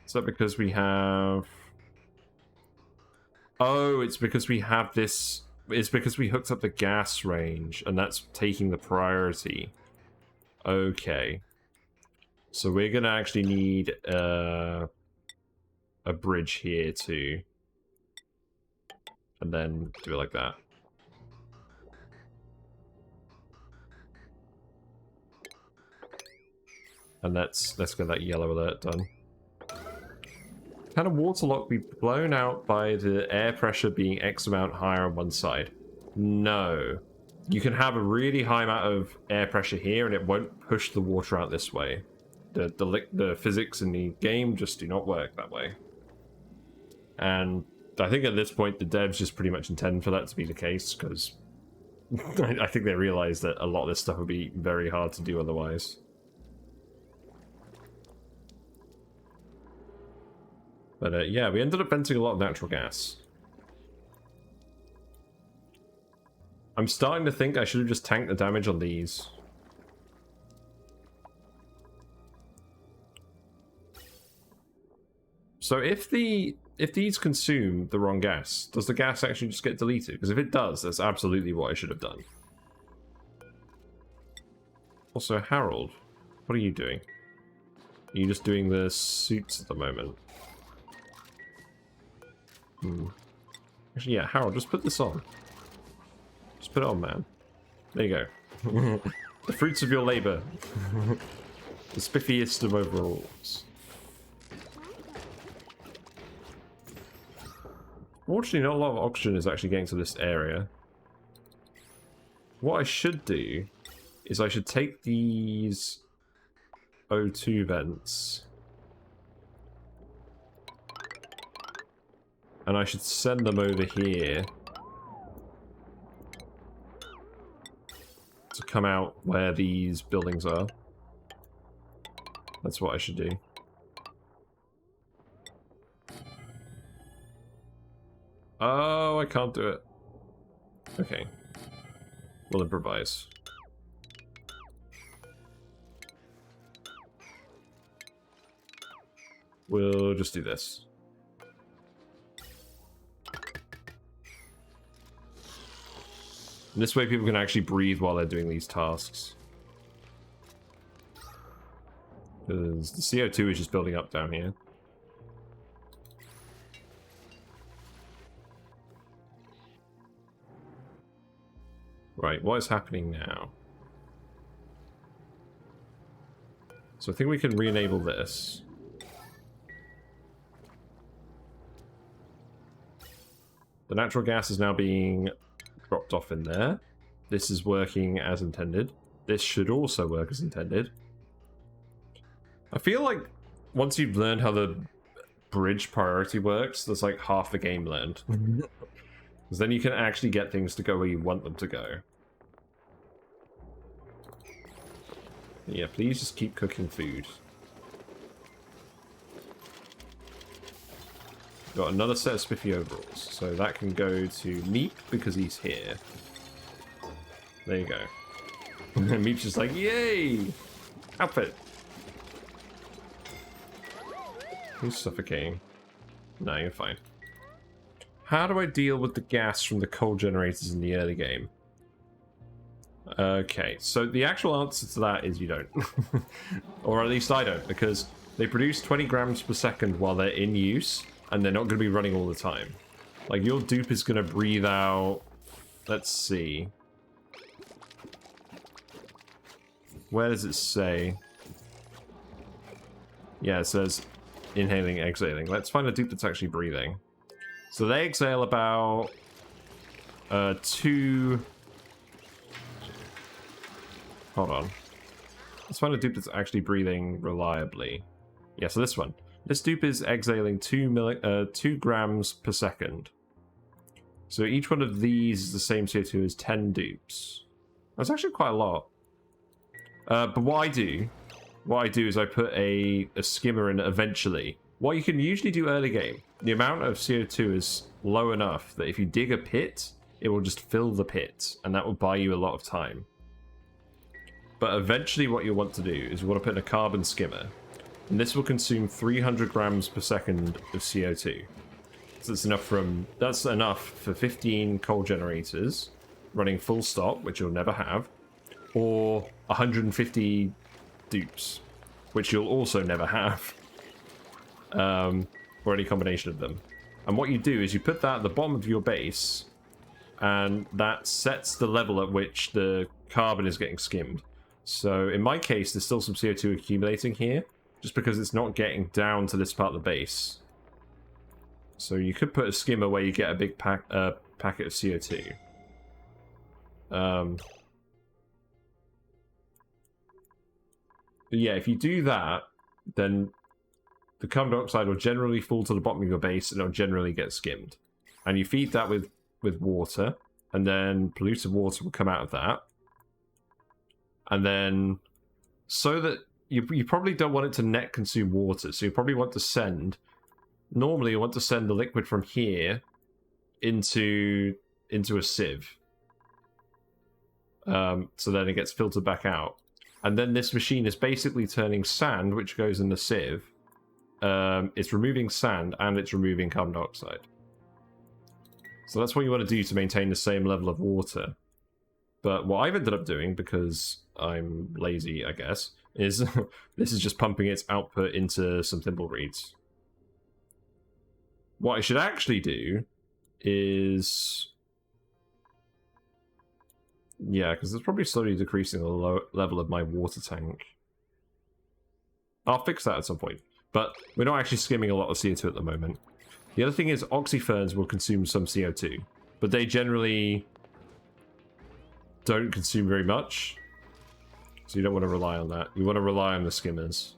Is that because we have... Oh, it's because we have this... It's because we hooked up the gas range, and that's taking the priority. Okay. So we're gonna actually need a bridge here too. And then do it like that. And let's get that yellow alert done. Can a water lock be blown out by the air pressure being X amount higher on one side? No. You can have a really high amount of air pressure here and it won't push the water out this way. The physics in the game just do not work that way. And I think at this point the devs just pretty much intend for that to be the case, because I think they realize that a lot of this stuff would be very hard to do otherwise. But yeah, we ended up venting a lot of natural gas. I'm starting to think I should have just tanked the damage on these. So if these consume the wrong gas, does the gas actually just get deleted? Because if it does, that's absolutely what I should have done. Also, Harold, what are you doing? Are you just doing the suits at the moment? Actually, yeah, Harold, just put this on. Just put it on, man. There you go. The fruits of your labor. The spiffiest of overalls. Fortunately, not a lot of oxygen is actually getting to this area. What I should do is I should take these O2 vents and I should send them over here to come out where these buildings are. That's what I should do. Oh, I can't do it. Okay. We'll improvise. We'll just do this. And this way people can actually breathe while they're doing these tasks. Because the CO2 is just building up down here. Right, what is happening now? So I think we can re-enable this. The natural gas is now being dropped off in there. This is working as intended. This should also work as intended. I feel like once you've learned how the bridge priority works, there's like half the game learned. Because then you can actually get things to go where you want them to go. Yeah, please just keep cooking food. Got another set of spiffy overalls, so that can go to Meep because he's here. There you go. And then Meep's just like, yay! Outfit! Who's suffocating? No, you're fine. How do I deal with the gas from the coal generators in the early game? Okay, so the actual answer to that is you don't. Or at least I don't, because they produce 20 grams per second while they're in use, and they're not going to be running all the time. Like, your dupe is going to breathe out... Let's see. Where does it say? Yeah, it says inhaling, exhaling. Let's find a dupe that's actually breathing. So they exhale about... 2... Hold on. Let's find a dupe that's actually breathing reliably. Yeah, so this one. This dupe is exhaling 2 grams per second. So each one of these is the same CO2 as 10 dupes. That's actually quite a lot. But what I do is I put a skimmer in eventually. What you can usually do early game, the amount of CO2 is low enough that if you dig a pit, it will just fill the pit, and that will buy you a lot of time. But eventually what you want to do is you want to put in a carbon skimmer, and this will consume 300 grams per second of CO2. So that's enough for 15 coal generators running full stop, which you'll never have, or 150 dupes, which you'll also never have, or any combination of them. And what you do is you put that at the bottom of your base, and that sets the level at which the carbon is getting skimmed. So in my case, there's still some CO2 accumulating here, just because it's not getting down to this part of the base. So you could put a skimmer where you get a big packet of CO2. But yeah, if you do that, then the carbon dioxide will generally fall to the bottom of your base, and it'll generally get skimmed. And you feed that with water, and then polluted water will come out of that. And then, so that you probably don't want it to net consume water, so you probably want to send... Normally, you want to send the liquid from here into a sieve. So then it gets filtered back out. And then this machine is basically turning sand, which goes in the sieve. It's removing sand, and it's removing carbon dioxide. So that's what you want to do to maintain the same level of water. But what I've ended up doing, because I'm lazy, I guess, is this is just pumping its output into some thimble reeds. What I should actually do is... Yeah, because it's probably slowly decreasing the level of my water tank. I'll fix that at some point. But we're not actually skimming a lot of CO2 at the moment. The other thing is oxyferns will consume some CO2, but they generally don't consume very much. So you don't want to rely on that. You want to rely on the skimmers.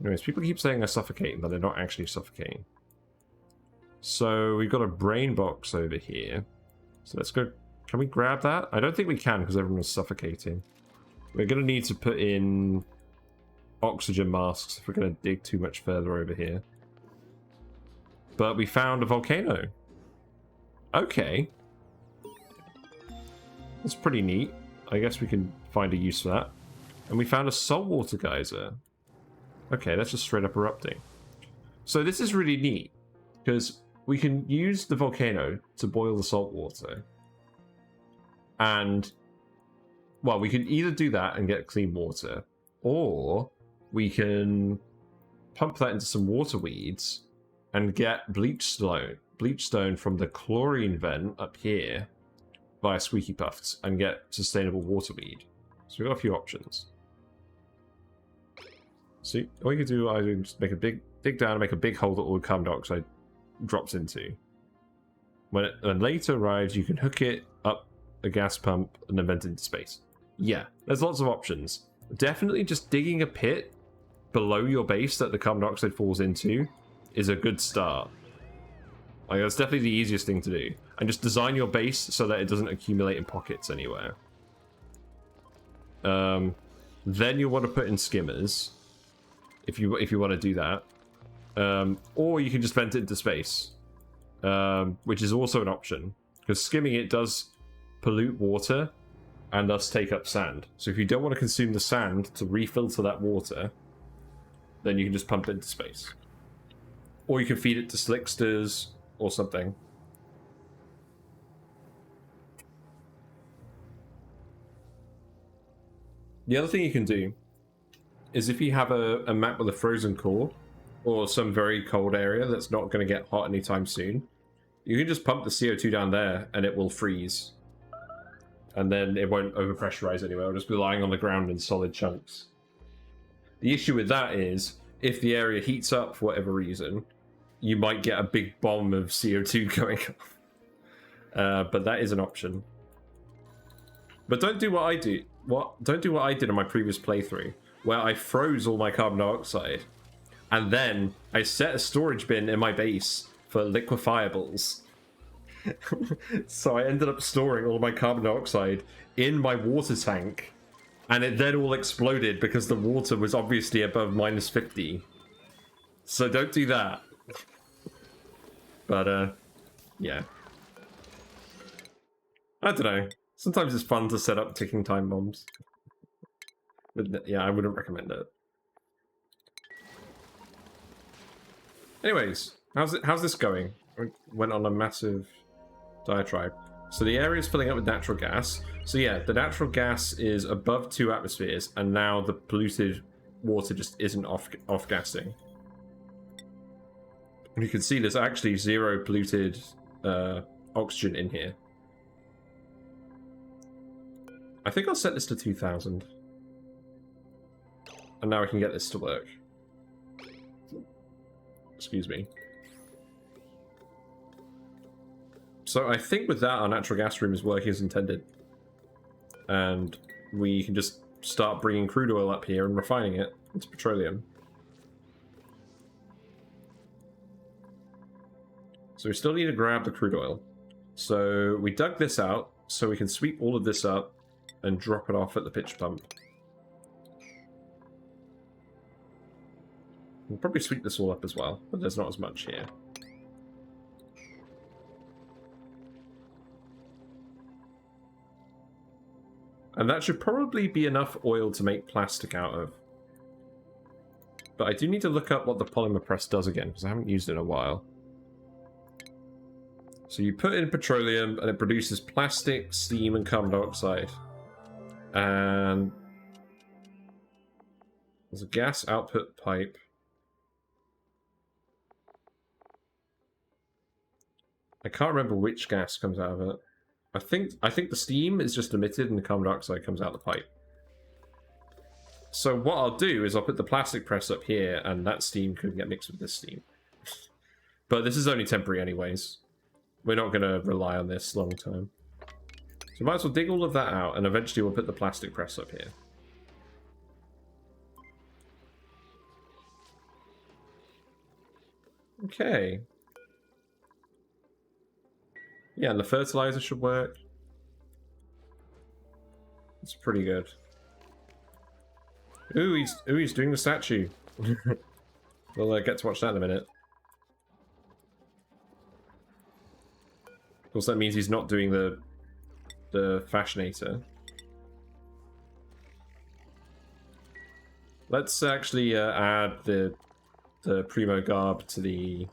Anyways, people keep saying they're suffocating, but they're not actually suffocating. So we've got a brain box over here. So let's go. Can we grab that? I don't think we can because everyone's suffocating. We're going to need to put in oxygen masks if we're going to dig too much further over here. But we found a volcano. Okay. That's pretty neat. I guess we can find a use for that. And we found a saltwater geyser. Okay, that's just straight up erupting. So this is really neat, because we can use the volcano to boil the salt water. And, well, we can either do that and get clean water, or we can pump that into some water weeds and get bleach stone from the chlorine vent up here via squeaky puffs and get sustainable water weed. So we've got a few options. See, all you can do is just make a dig down and make a big hole that all the carbon dioxide drops into. When later arrives, you can hook it up a gas pump and then vent it into space. Yeah, there's lots of options. Definitely just digging a pit below your base that the carbon dioxide falls into is a good start. Like, that's definitely the easiest thing to do. And just design your base so that it doesn't accumulate in pockets anywhere. Then you'll want to put in skimmers. If you want to do that. Or you can just vent it into space. Which is also an option. Because skimming it does pollute water and thus take up sand. So if you don't want to consume the sand to refilter that water, then you can just pump it into space. Or you can feed it to slicksters or something. The other thing you can do is if you have a map with a frozen core or some very cold area that's not going to get hot anytime soon, you can just pump the CO2 down there and it will freeze. And then it won't overpressurize anywhere. It'll just be lying on the ground in solid chunks. The issue with that is, if the area heats up for whatever reason, you might get a big bomb of CO2 going off. But that is an option. But don't do what I do. Don't do what I did in my previous playthrough, where I froze all my carbon dioxide, and then I set a storage bin in my base for liquefiables. So I ended up storing all my carbon dioxide in my water tank, and it then all exploded because the water was obviously above -50. So don't do that. But, yeah. I don't know. Sometimes it's fun to set up ticking time bombs. But yeah, I wouldn't recommend it. Anyways, how's this going? We went on a massive diatribe. So the area is filling up with natural gas. So yeah, the natural gas is above 2 atmospheres, and now the polluted water just isn't off-gassing. And you can see there's actually 0 polluted oxygen in here. I think I'll set this to 2000. And now I can get this to work. Excuse me. So I think with that, our natural gas room is working as intended. And we can just start bringing crude oil up here and refining it into petroleum. So we still need to grab the crude oil. So we dug this out, so we can sweep all of this up and drop it off at the pitch pump. We'll probably sweep this all up as well, but there's not as much here. And that should probably be enough oil to make plastic out of. But I do need to look up what the polymer press does again, because I haven't used it in a while. So you put in petroleum, and it produces plastic, steam, and carbon dioxide. And there's a gas output pipe. I can't remember which gas comes out of it. I think the steam is just emitted and the carbon dioxide comes out the pipe. So what I'll do is I'll put the plastic press up here, and that steam could get mixed with this steam. But this is only temporary anyways. We're not going to rely on this long term. So might as well dig all of that out, and eventually we'll put the plastic press up here. Okay. Yeah, and the fertilizer should work. It's pretty good. Ooh, he's doing the statue. We'll get to watch that in a minute. Of course, that means he's not doing the fashionator. Let's actually add the Primo Garb to the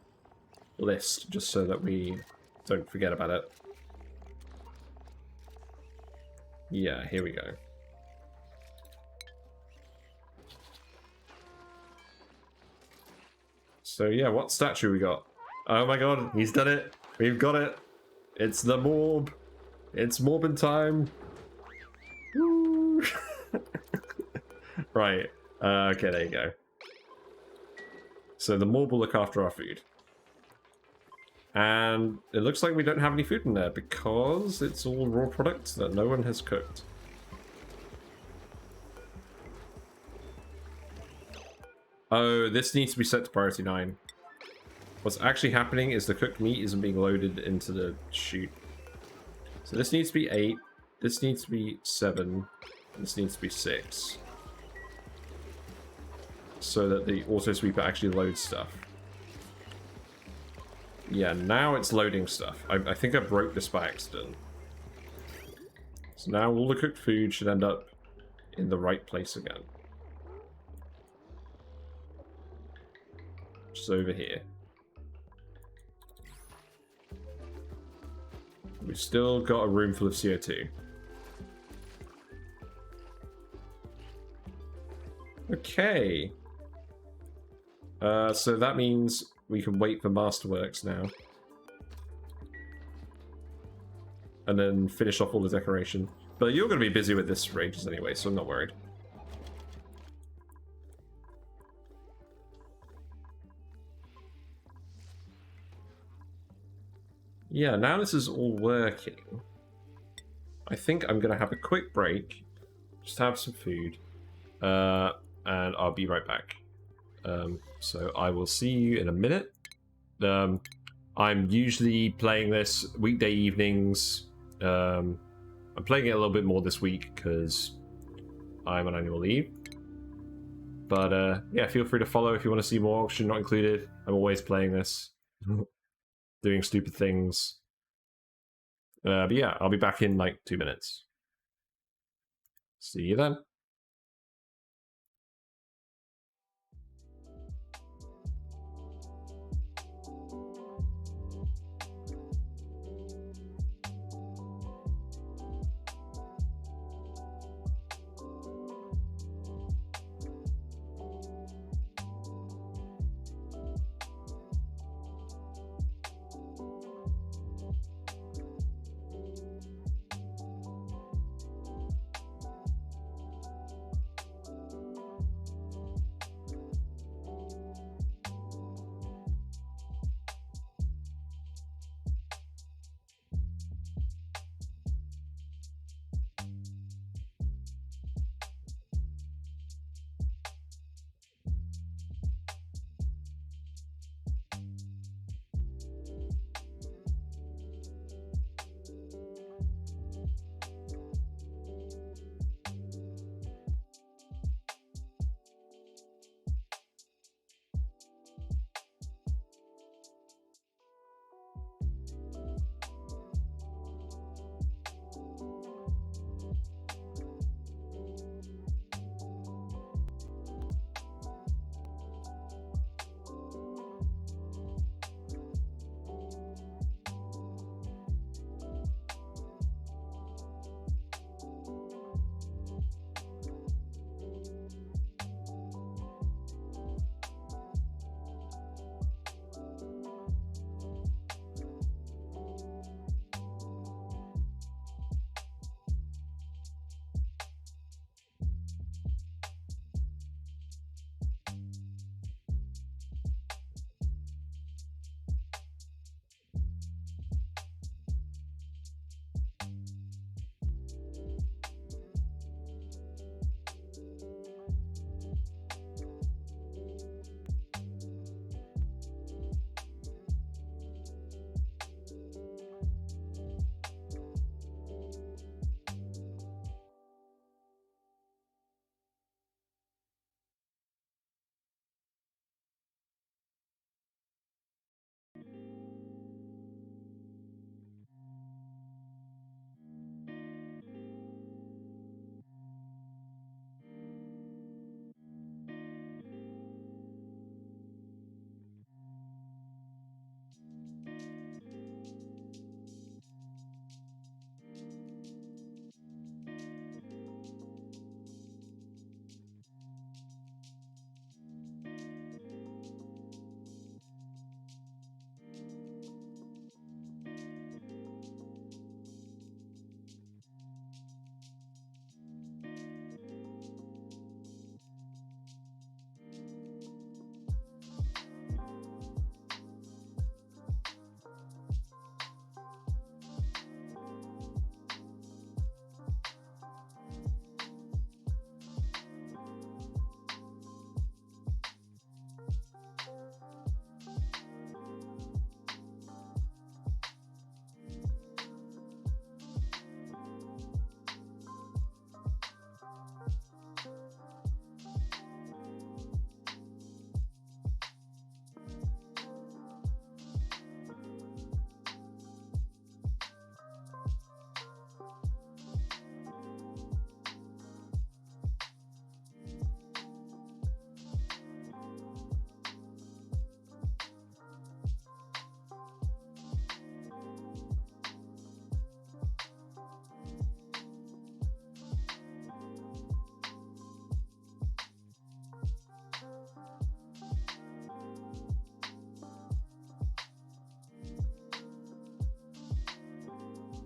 list, just so that we don't forget about it. Yeah, here we go. So yeah, what statue we got? Oh my god, he's done it! We've got it! It's the Morb! It's Morbin time! Woo! Right, okay, there you go. So the Morb will look after our food. And it looks like we don't have any food in there because it's all raw products that no one has cooked. Oh, this needs to be set to priority 9. What's actually happening is the cooked meat isn't being loaded into the chute. So this needs to be 8, this needs to be 7, this needs to be 6. So that the auto sweeper actually loads stuff. Yeah, now it's loading stuff. I think I broke this by accident. So now all the cooked food should end up in the right place again. Which is over here. We've still got a room full of CO2. Okay. So that means we can wait for Masterworks now. And then finish off all the decoration. But you're going to be busy with this for ages anyway, so I'm not worried. Yeah, now this is all working. I think I'm going to have a quick break. Just have some food. And I'll be right back. So I will see you in a minute. I'm usually playing this weekday evenings. I'm playing it a little bit more this week because I'm on annual leave. But yeah, feel free to follow if you want to see more. Auction not included. I'm always playing this. Doing stupid things. But yeah, I'll be back in like 2 minutes. See you then.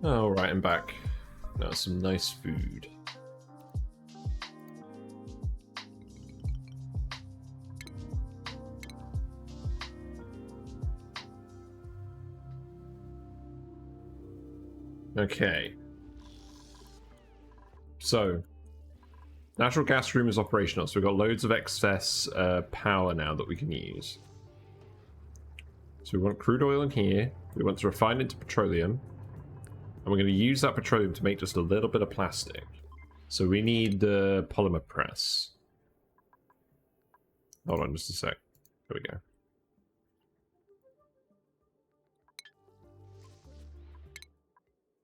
Oh, right, I'm back. Now some nice food. Okay. So, natural gas room is operational, so we've got loads of excess power now that we can use. So we want crude oil in here, we want to refine it into petroleum, and we're going to use that petroleum to make just a little bit of plastic. So we need the polymer press. Hold on just a sec. There we go.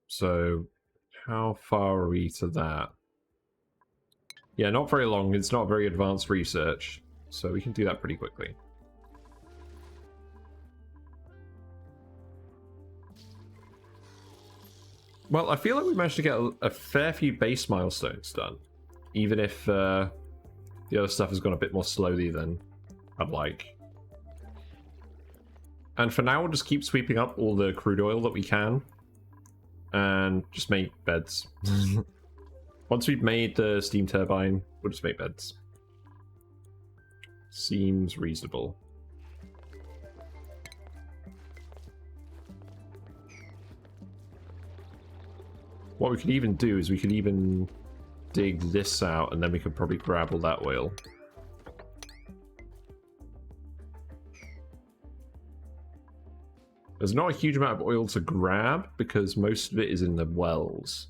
So, how far are we to that? Yeah, not very long. It's not very advanced research, so we can do that pretty quickly. Well, I feel like we managed to get a fair few base milestones done, even if the other stuff has gone a bit more slowly than I'd like. And for now, we'll just keep sweeping up all the crude oil that we can, and just make beds. Once we've made the steam turbine, we'll just make beds. Seems reasonable. What we could even do is we could even dig this out, and then we could probably grab all that oil. There's not a huge amount of oil to grab, because most of it is in the wells.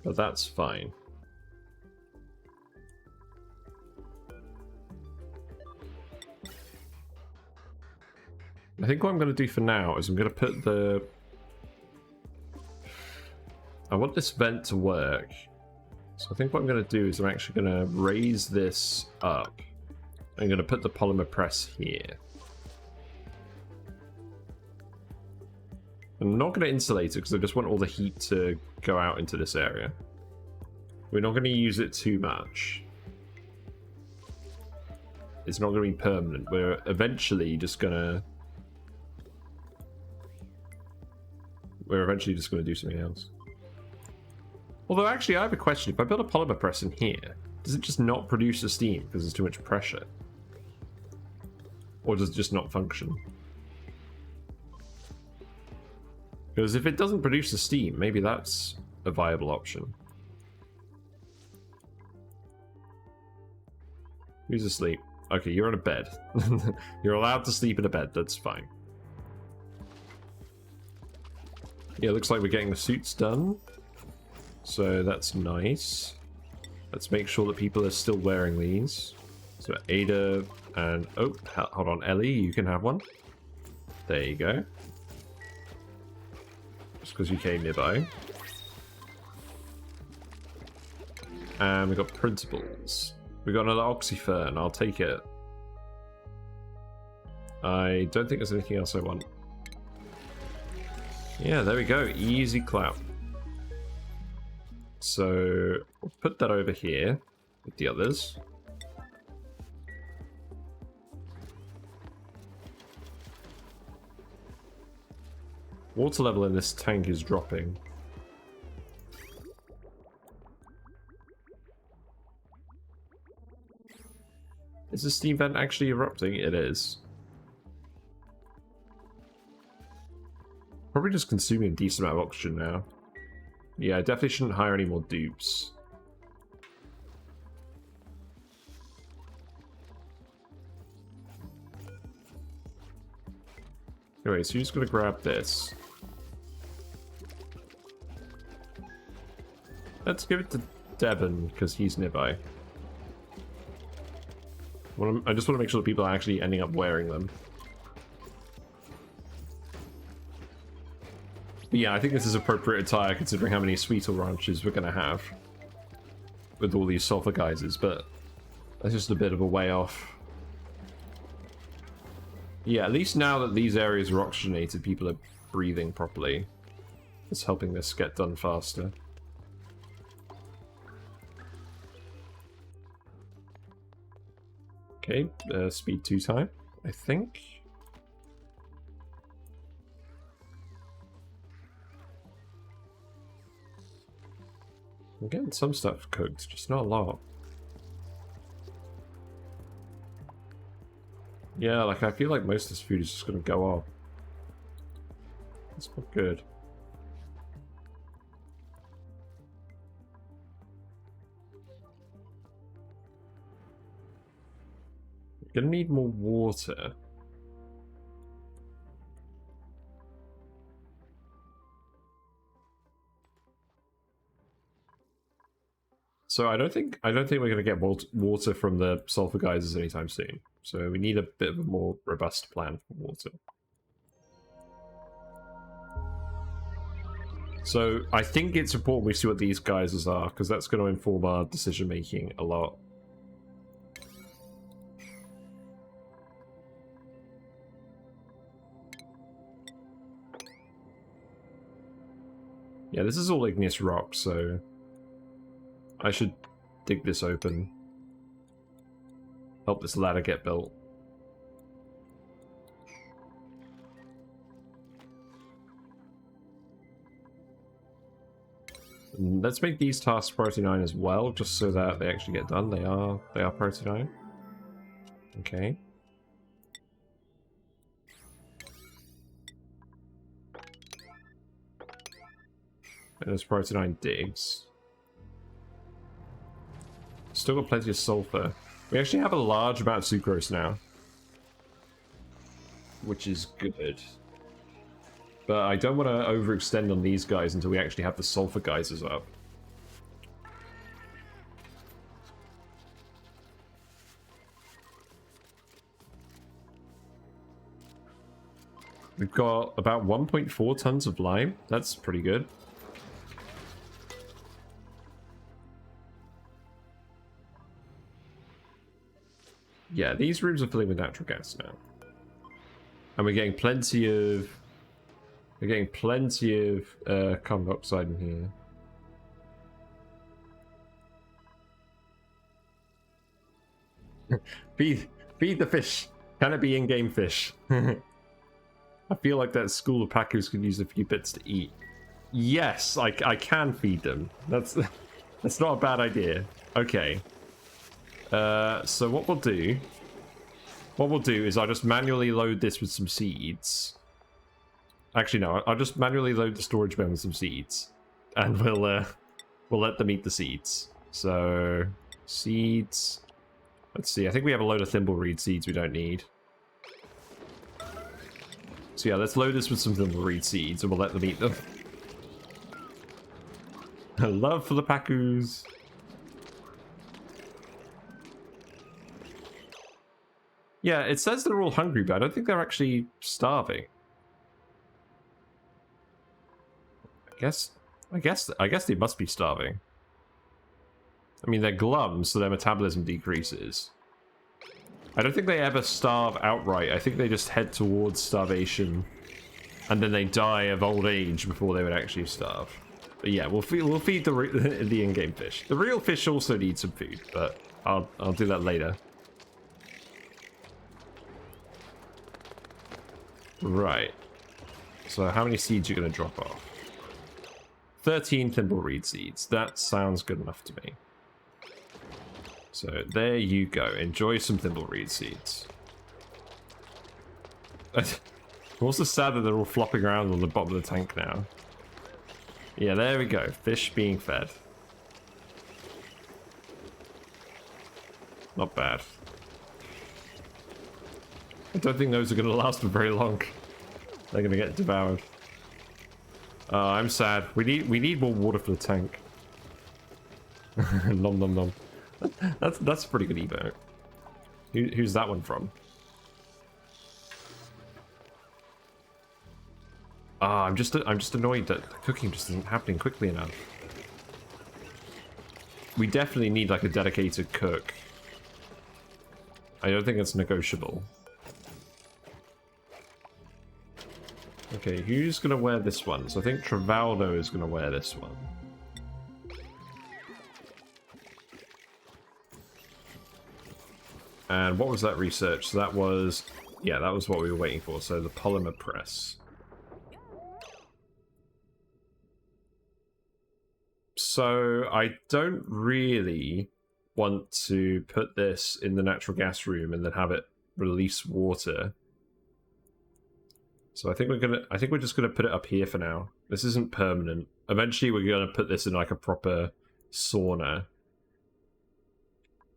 But that's fine. I think what I'm going to do for now is I'm going to put the... I want this vent to work. So I think what I'm going to do is I'm actually going to raise this up. I'm going to put the polymer press here. I'm not going to insulate it because I just want all the heat to go out into this area. We're not going to use it too much. It's not going to be permanent. We're eventually just going to... We're eventually just going to do something else. Although, actually, I have a question. If I build a polymer press in here, does it just not produce the steam because there's too much pressure? Or does it just not function? Because if it doesn't produce the steam, maybe that's a viable option. Who's asleep? Okay, you're on a bed. You're allowed to sleep in a bed, that's fine. Yeah, looks like we're getting the suits done. So that's nice. Let's make sure that people are still wearing these. So Ada and... Oh, hold on, Ellie, you can have one. There you go. Just because you came nearby. And we got principles. We got another oxyfern, I'll take it. I don't think there's anything else I want. Yeah, there we go. Easy clap. So, we'll put that over here with the others. Water level in this tank is dropping. Is the steam vent actually erupting? It is. Probably just consuming a decent amount of oxygen now. Yeah, I definitely shouldn't hire any more dupes. Anyway, so you're just gonna grab this. Let's give it to Devon, because he's nearby. I just want to make sure that people are actually ending up wearing them. But yeah, I think this is appropriate attire considering how many Sweetle ranches we're going to have. With all these sulfur geysers, but that's just a bit of a way off. Yeah, at least now that these areas are oxygenated, people are breathing properly. It's helping this get done faster. Okay, speed 2 time, I think. I'm getting some stuff cooked, just not a lot. Yeah, like I feel like most of this food is just gonna go off. That's not good. We're gonna need more water. So I don't think we're gonna get water from the sulfur geysers anytime soon. So we need a bit of a more robust plan for water. So I think it's important we see what these geysers are, because that's going to inform our decision making a lot. Yeah, this is all igneous rock, so I should dig this open. Help this ladder get built. And let's make these tasks priority 9 as well, just so that they actually get done. They are priority 9. Okay. And there's priority 9 digs. Still got plenty of sulfur. We actually have a large amount of sucrose now, which is good. But I don't want to overextend on these guys until we actually have the sulfur geysers up. We've got about 1.4 tons of lime. That's pretty good. Yeah, these rooms are filling with natural gas now. And we're getting plenty of... carbon dioxide in here. Feed the fish. Can it be in-game fish? I feel like that school of Pacus could use a few bits to eat. Yes, I can feed them. That's not a bad idea. Okay. So what we'll do is I'll just manually load this with some seeds. Actually, no, I'll just manually load the storage bin with some seeds, and we'll let them eat the seeds. So seeds. Let's see. I think we have a load of thimbleweed seeds we don't need. So yeah, let's load this with some thimbleweed seeds, and we'll let them eat them. Love for the Pacus. Yeah, it says they're all hungry, but I don't think they're actually starving. I guess they must be starving. I mean, they're glum, so their metabolism decreases. I don't think they ever starve outright. I think they just head towards starvation, and then they die of old age before they would actually starve. But yeah, we'll feed the in-game fish. The real fish also need some food, but I'll do that later. Right. So how many seeds are you going to drop off? 13 thimbleweed seeds. That sounds good enough to me. So there you go. Enjoy some thimbleweed seeds. I'm also sad that they're all flopping around on the bottom of the tank now. Yeah, there we go. Fish being fed. Not bad. I don't think those are going to last for very long. They're going to get devoured. Oh, I'm sad. We need more water for the tank. Nom nom nom. That's a pretty good emote. Who's that one from? Ah, I'm just annoyed that the cooking just isn't happening quickly enough. We definitely need like a dedicated cook. I don't think it's negotiable. Okay, who's gonna wear this one? So I think Travaldo is gonna wear this one. And what was that research? So that was... yeah, that was what we were waiting for. So the polymer press. So I don't really want to put this in the natural gas room and then have it release water. So I think we're just gonna put it up here for now. This isn't permanent. Eventually we're gonna put this in like a proper sauna.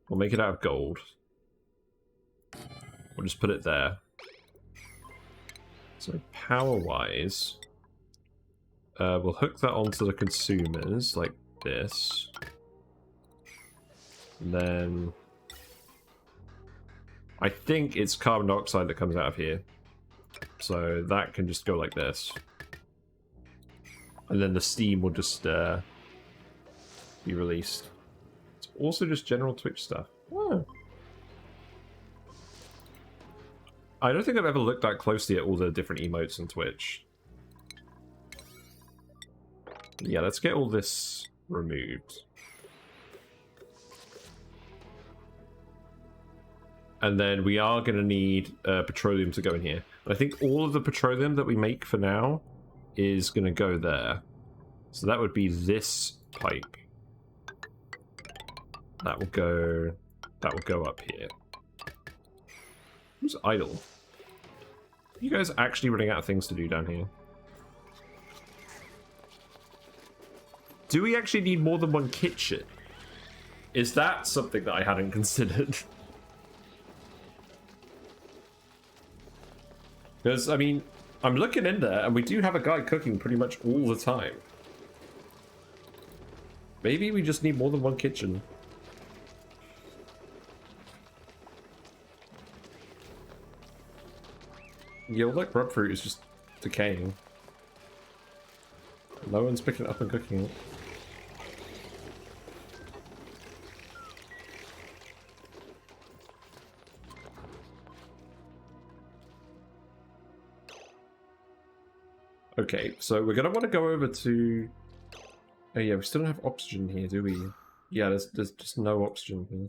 We'll make it out of gold. We'll just put it there. So power-wise, we'll hook that onto the consumers like this. And then I think it's carbon dioxide that comes out of here. So that can just go like this. And then the steam will just be released. It's also just general Twitch stuff. Oh. I don't think I've ever looked that closely at all the different emotes on Twitch. Yeah, let's get all this removed. And then we are going to need petroleum to go in here. I think all of the petroleum that we make for now is going to go there. So that would be this pipe. That will go up here. Who's idle? Are you guys actually running out of things to do down here? Do we actually need more than one kitchen? Is that something that I hadn't considered? Because, I mean, I'm looking in there, and we do have a guy cooking pretty much all the time. Maybe we just need more than one kitchen. Yeah, well, like, grub fruit is just decaying. No one's picking it up and cooking it. Okay, so we're gonna want to go over to... Oh yeah, we still don't have oxygen here, do we? Yeah, there's just no oxygen here.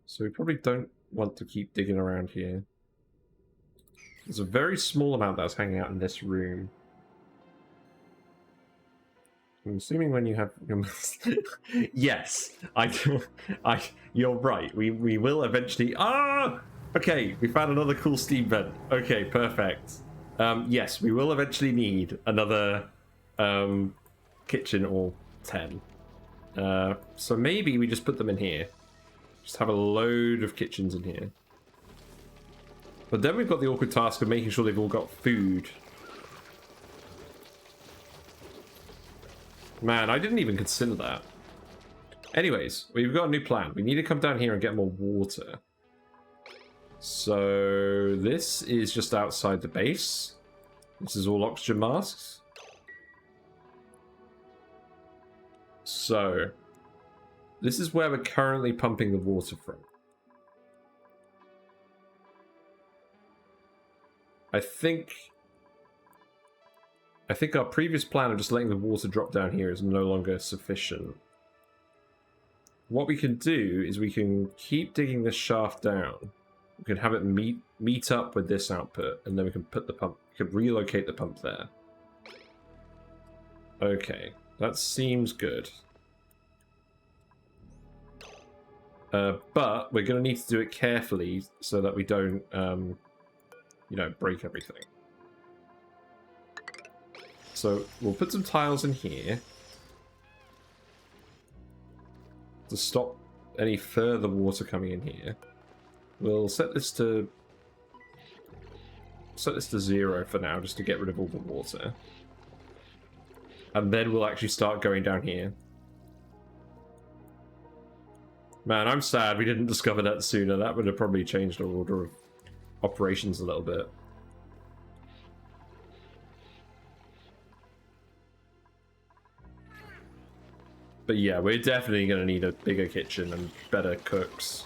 So we probably don't want to keep digging around here. There's a very small amount that's hanging out in this room. I'm assuming when you have... Yes, you're right. We will eventually... Ah! Okay, we found another cool steam vent. Okay, perfect. Yes, we will eventually need another kitchen or 10. So maybe we just put them in here. Just have a load of kitchens in here. But then we've got the awkward task of making sure they've all got food. Man, I didn't even consider that. Anyways, we've got a new plan. We need to come down here and get more water. So this is just outside the base. This is all oxygen masks. So this is where we're currently pumping the water from. I think our previous plan of just letting the water drop down here is no longer sufficient. What we can do is we can keep digging this shaft down. We can have it meet up with this output, and then we can put the pump. We can relocate the pump there. Okay, that seems good. But we're going to need to do it carefully so that we don't, you know, break everything. So we'll put some tiles in here to stop any further water coming in here. We'll set this to 0 for now, just to get rid of all the water. And then we'll actually start going down here. Man, I'm sad we didn't discover that sooner. That would have probably changed our order of operations a little bit. But yeah, we're definitely going to need a bigger kitchen and better cooks.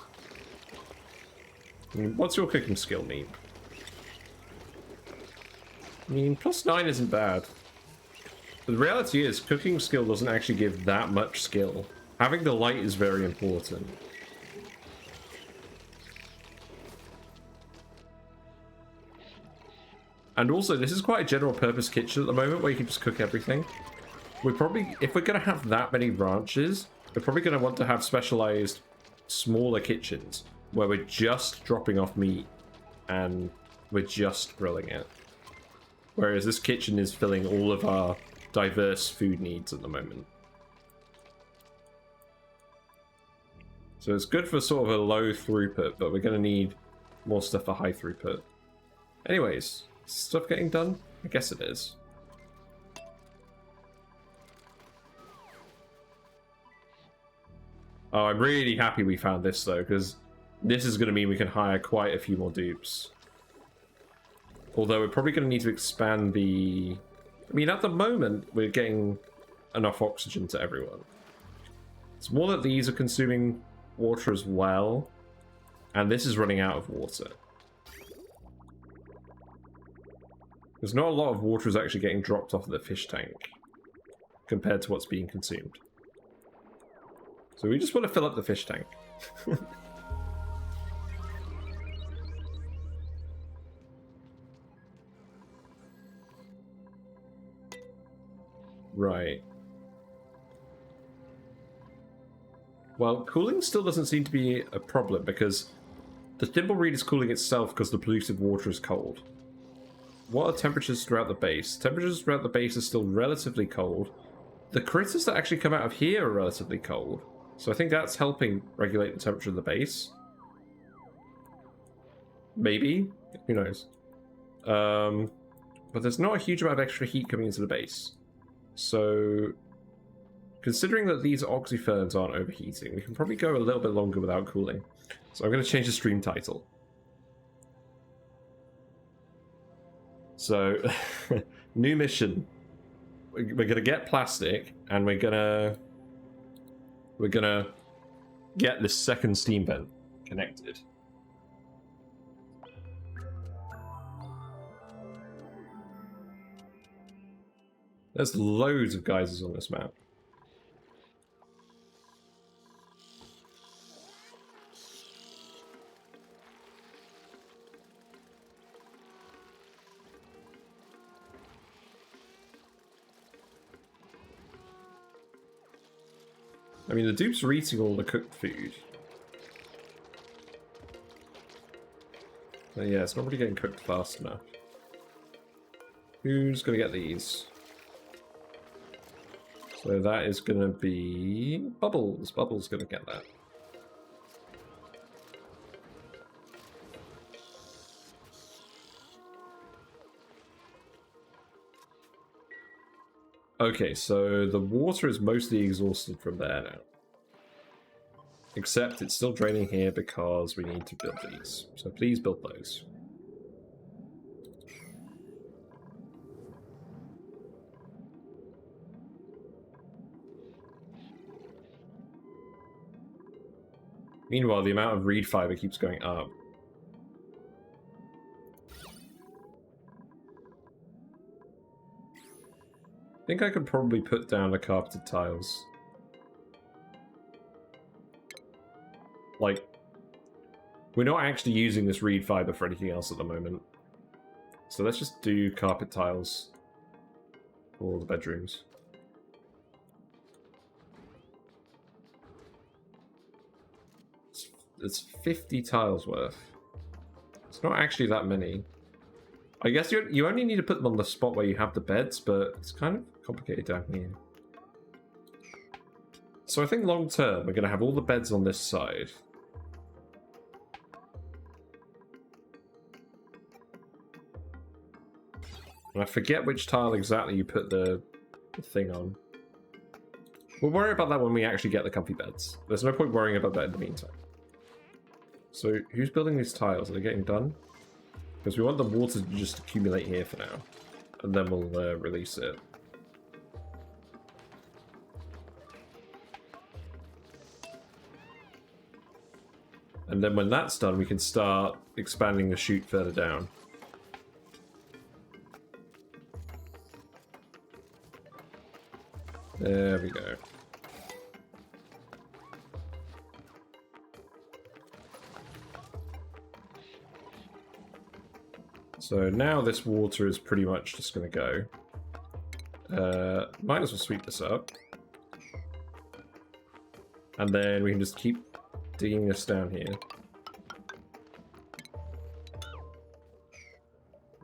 I mean, what's your cooking skill mean? I mean, +9 isn't bad. But the reality is, cooking skill doesn't actually give that much skill. Having the light is very important. And also, this is quite a general purpose kitchen at the moment where you can just cook everything. We're probably, if we're going to have that many ranches, we're probably going to want to have specialized smaller kitchens where we're just dropping off meat and we're just grilling it. Whereas this kitchen is filling all of our diverse food needs at the moment. So it's good for sort of a low throughput, but we're going to need more stuff for high throughput. Anyways, stuff getting done? I guess it is. Oh, I'm really happy we found this though, because this is going to mean we can hire quite a few more dupes. Although we're probably going to need to expand the... I mean, at the moment, we're getting enough oxygen to everyone. It's more that these are consuming water as well, and this is running out of water. There's not a lot of water is actually getting dropped off of the fish tank compared to what's being consumed. So we just want to fill up the fish tank. Right. Well, cooling still doesn't seem to be a problem because the Thimbleweed is cooling itself because the polluted water is cold. What are temperatures throughout the base? Temperatures throughout the base are still relatively cold. The critters that actually come out of here are relatively cold. So I think that's helping regulate the temperature of the base. Maybe. Who knows? But there's not a huge amount of extra heat coming into the base. So, considering that these oxyferns aren't overheating, we can probably go a little bit longer without cooling. So I'm going to change the stream title. So, new mission. We're going to get plastic, and we're gonna get this second steam vent connected. There's loads of geysers on this map. I mean, the dupes are eating all the cooked food. But yeah, it's not really getting cooked fast enough. Who's going to get these? So that is going to be Bubbles. Bubbles going to get that. Okay, so the water is mostly exhausted from there now. Except it's still draining here because we need to build these. So please build those. Meanwhile, the amount of reed fiber keeps going up. I think I could probably put down the carpeted tiles. Like, we're not actually using this reed fiber for anything else at the moment. So let's just do carpet tiles for all the bedrooms. It's 50 tiles worth. It's not actually that many. I guess you only need to put them on the spot where you have the beds, but it's kind of complicated down here. So I think long term, we're going to have all the beds on this side. And I forget which tile exactly you put the thing on. We'll worry about that when we actually get the comfy beds. There's no point worrying about that in the meantime. So who's building these tiles? Are they getting done? Because we want the water to just accumulate here for now. And then we'll release it. And then when that's done, we can start expanding the chute further down. There we go. So now this water is pretty much just going to go. Might as well sweep this up. And then we can just keep digging this down here.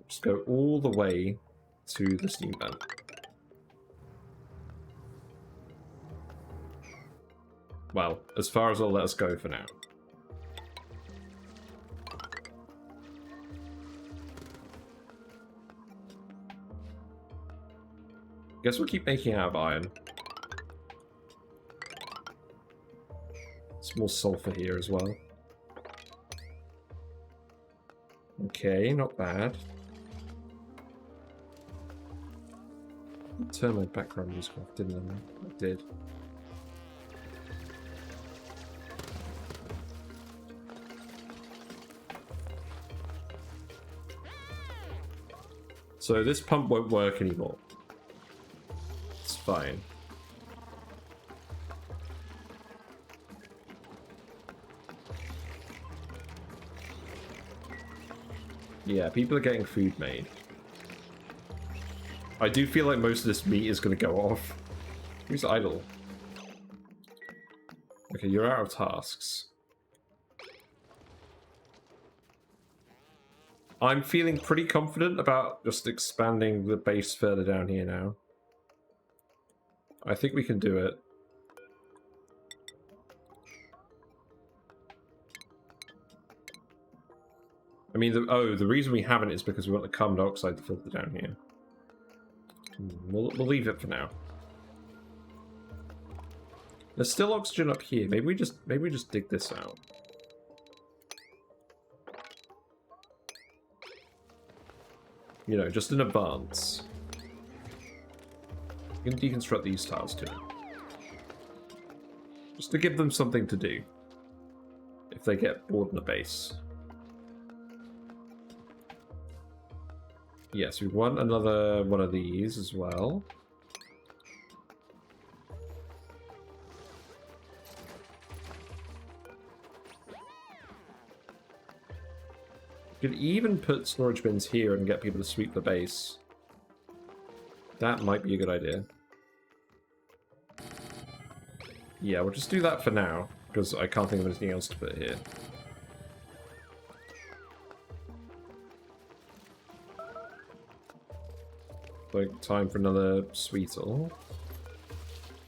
Just go all the way to the steam vent. Well, as far as it'll let us go for now. Guess we'll keep making out of iron. Some more sulfur here as well. Okay, not bad. Turn my background music off, didn't I? I did. So this pump won't work anymore. It's fine. Yeah, people are getting food made. I do feel like most of this meat is going to go off. Who's idle? Okay, you're out of tasks. I'm feeling pretty confident about just expanding the base further down here now. I think we can do it. I mean, the reason we haven't is because we want the carbon dioxide to filter down here. We'll leave it for now. There's still oxygen up here. Maybe we just dig this out. You know, just in advance. You can deconstruct these tiles too. Just to give them something to do. If they get bored in the base. Yes, we want another one of these as well. You could even put storage bins here and get people to sweep the base. That might be a good idea. Yeah, we'll just do that for now, because I can't think of anything else to put here. Like, time for another sweetle.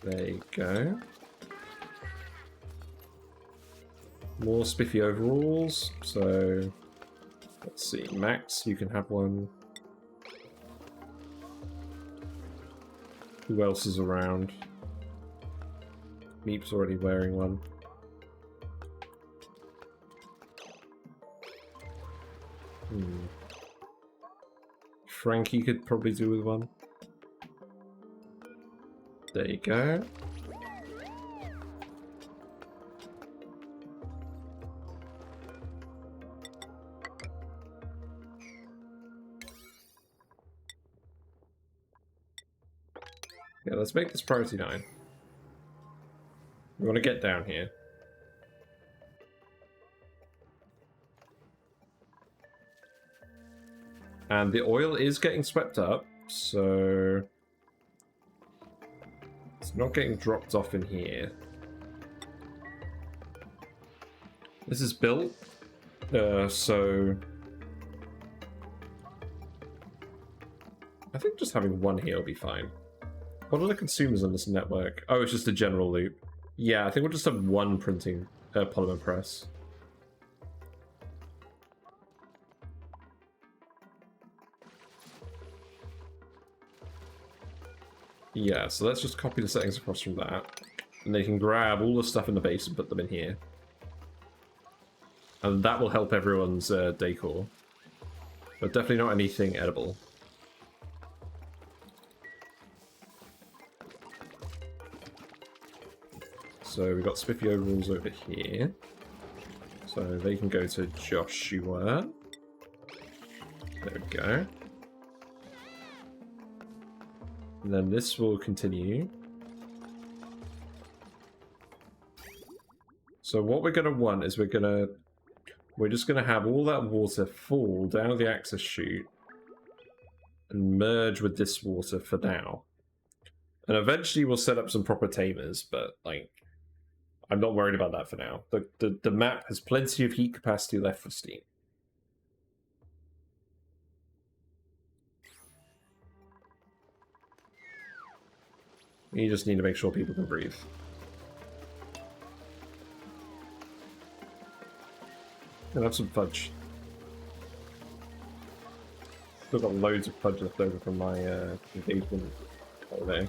There you go. More spiffy overalls, so... Let's see, Max, you can have one. Who else is around? Meep's already wearing one. Frankie could probably do with one. There you go. Yeah, let's make this priority 9. We want to get down here. And the oil is getting swept up, so it's not getting dropped off in here. This is built, so I think just having one here will be fine. What are the consumers on this network? Oh, it's just a general loop. Yeah, I think we'll just have one printing polymer press. Yeah, so let's just copy the settings across from that. And they can grab all the stuff in the base and put them in here. And that will help everyone's decor. But definitely not anything edible. So we've got spiffy overalls over here. So they can go to Joshua. There we go. And then this will continue. So what we're going to want is we're going to we're just going to have all that water fall down the access chute and merge with this water for now. And eventually we'll set up some proper tamers, but, like, I'm not worried about that for now. The map has plenty of heat capacity left for steam. You just need to make sure people can breathe. I'll have some fudge. Still got loads of fudge left over from my engagement holiday.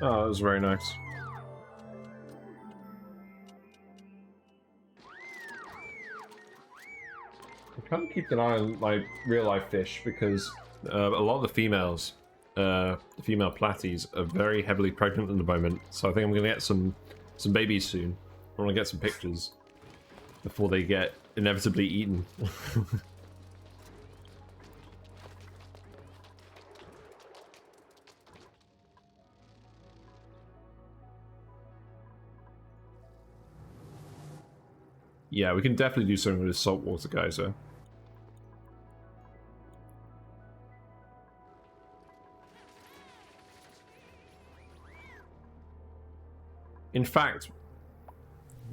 Oh, that was very nice. I can't keep an eye on like real life fish because a lot of the females, the female platies, are very heavily pregnant at the moment. So I think I'm gonna get some babies soon. I want to get some pictures before they get inevitably eaten. Yeah, we can definitely do something with this saltwater geyser. In fact,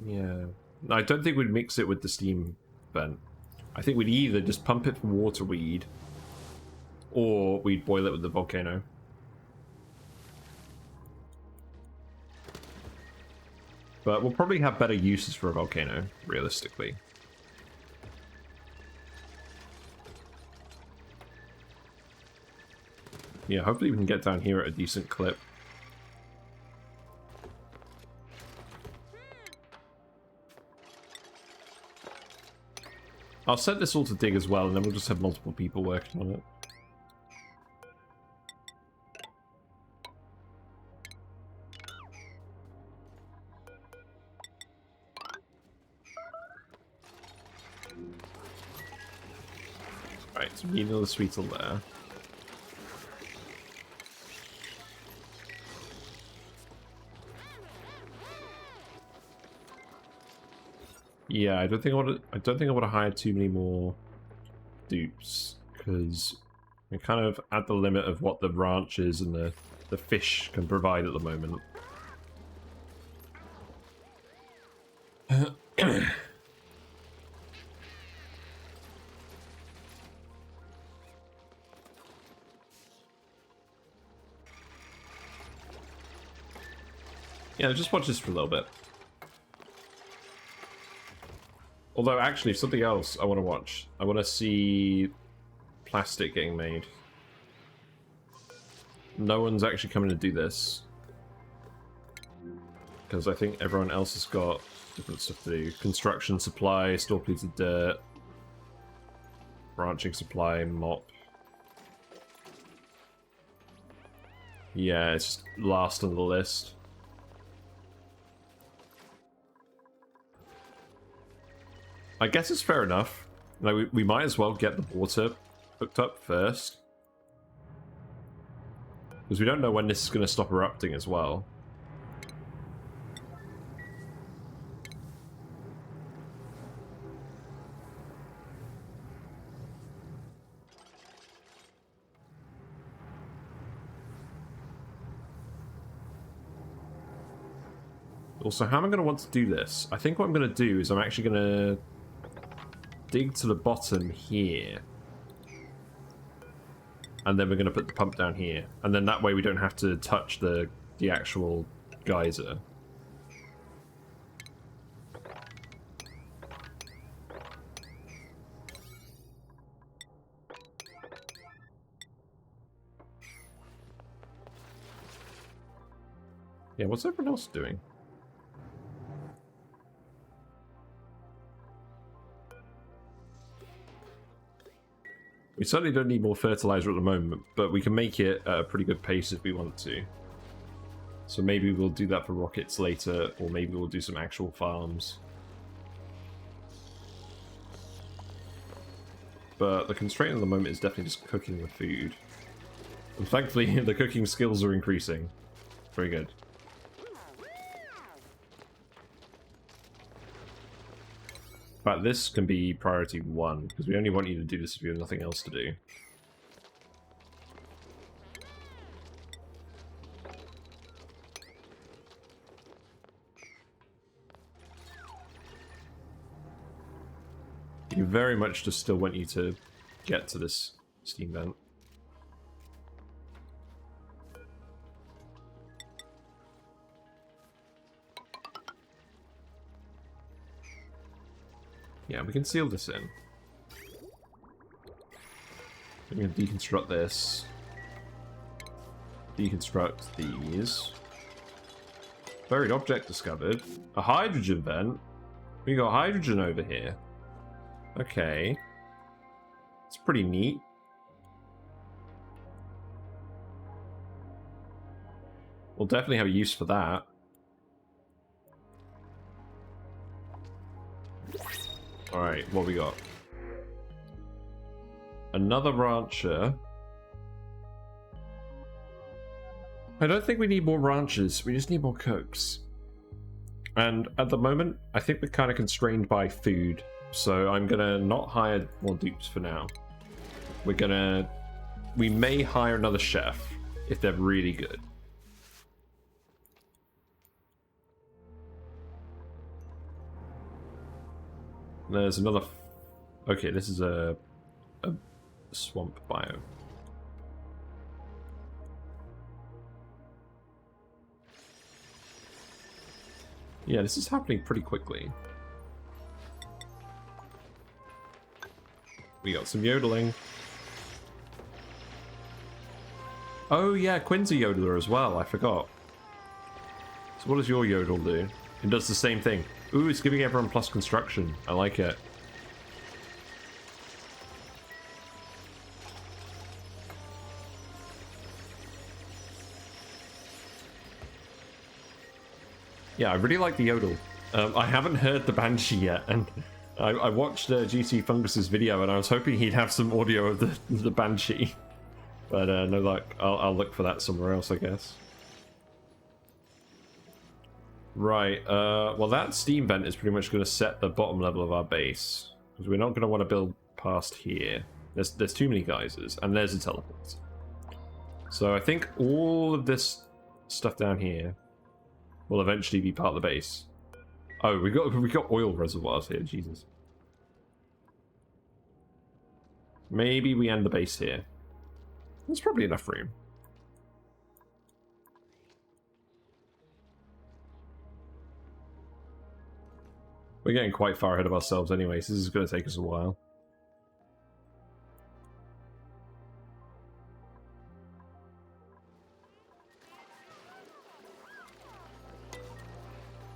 yeah, I don't think we'd mix it with the steam vent. I think we'd either just pump it for water weed, or we'd boil it with the volcano. But we'll probably have better uses for a volcano, realistically. Yeah, hopefully we can get down here at a decent clip. I'll set this all to dig as well, and then we'll just have multiple people working on it. Right, so we need another sweetle there. Yeah, I don't think I want to hire too many more dupes because we're kind of at the limit of what the ranches and the fish can provide at the moment. Yeah, just watch this for a little bit. Although, actually, something else I want to watch. I want to see plastic getting made. No one's actually coming to do this. Because I think everyone else has got different stuff to do. Construction supply, store pleated dirt, branching supply, mop. Yeah, it's just last on the list. I guess it's fair enough. Like, we might as well get the water hooked up first. Because we don't know when this is going to stop erupting as well. Also, how am I going to want to do this? I think what I'm going to do is I'm actually going to dig to the bottom here. And then we're going to put the pump down here. And then that way we don't have to touch the actual geyser. Yeah, what's everyone else doing? We certainly don't need more fertilizer at the moment, but we can make it at a pretty good pace if we want to. So maybe we'll do that for rockets later, or maybe we'll do some actual farms. But the constraint at the moment is definitely just cooking the food. And thankfully, the cooking skills are increasing. Very good. But this can be priority 1, because we only want you to do this if you have nothing else to do. You very much just still want you to get to this steam vent. Yeah, we can seal this in. I'm going to deconstruct this. Deconstruct these. Buried object discovered. A hydrogen vent. We got hydrogen over here. Okay. It's pretty neat. We'll definitely have a use for that. Alright, what we got? Another rancher. I don't think we need more ranchers, we just need more cooks. And at the moment, I think we're kind of constrained by food. So I'm gonna not hire more dupes for now. We may hire another chef if they're really good. There's another... Okay, this is a swamp biome. Yeah, this is happening pretty quickly. We got some yodeling. Oh yeah, Quinn's a yodeler as well, I forgot. So what does your yodel do? It does the same thing. Ooh, it's giving everyone plus construction. I like it. Yeah, I really like the yodel. I haven't heard the Banshee yet, and I watched GC Fungus's video, and I was hoping he'd have some audio of the Banshee. But no luck. I'll look for that somewhere else, I guess. Right, well that steam vent is pretty much going to set the bottom level of our base. Because we're not going to want to build past here. There's too many geysers, and there's a teleport. So I think all of this stuff down here will eventually be part of the base. Oh, we got oil reservoirs here, Jesus. Maybe we end the base here. There's probably enough room. We're getting quite far ahead of ourselves anyway, so this is going to take us a while.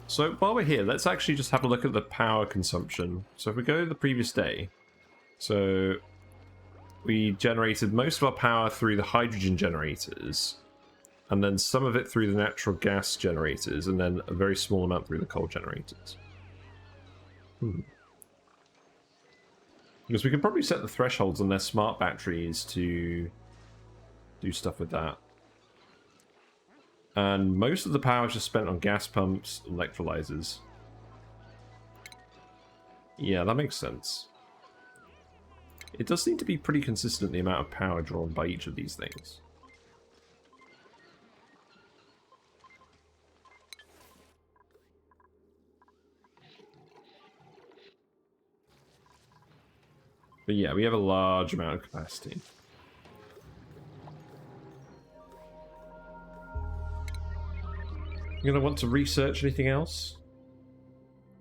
So while we're here, let's actually just have a look at the power consumption. So if we go to the previous day, so we generated most of our power through the hydrogen generators, and then some of it through the natural gas generators, and then a very small amount through the coal generators. Because we can probably set the thresholds on their smart batteries to do stuff with that. And most of the power is just spent on gas pumps, electrolyzers. Yeah, that makes sense. It does seem to be pretty consistent, the amount of power drawn by each of these things. But yeah, we have a large amount of capacity. You're gonna want to research anything else?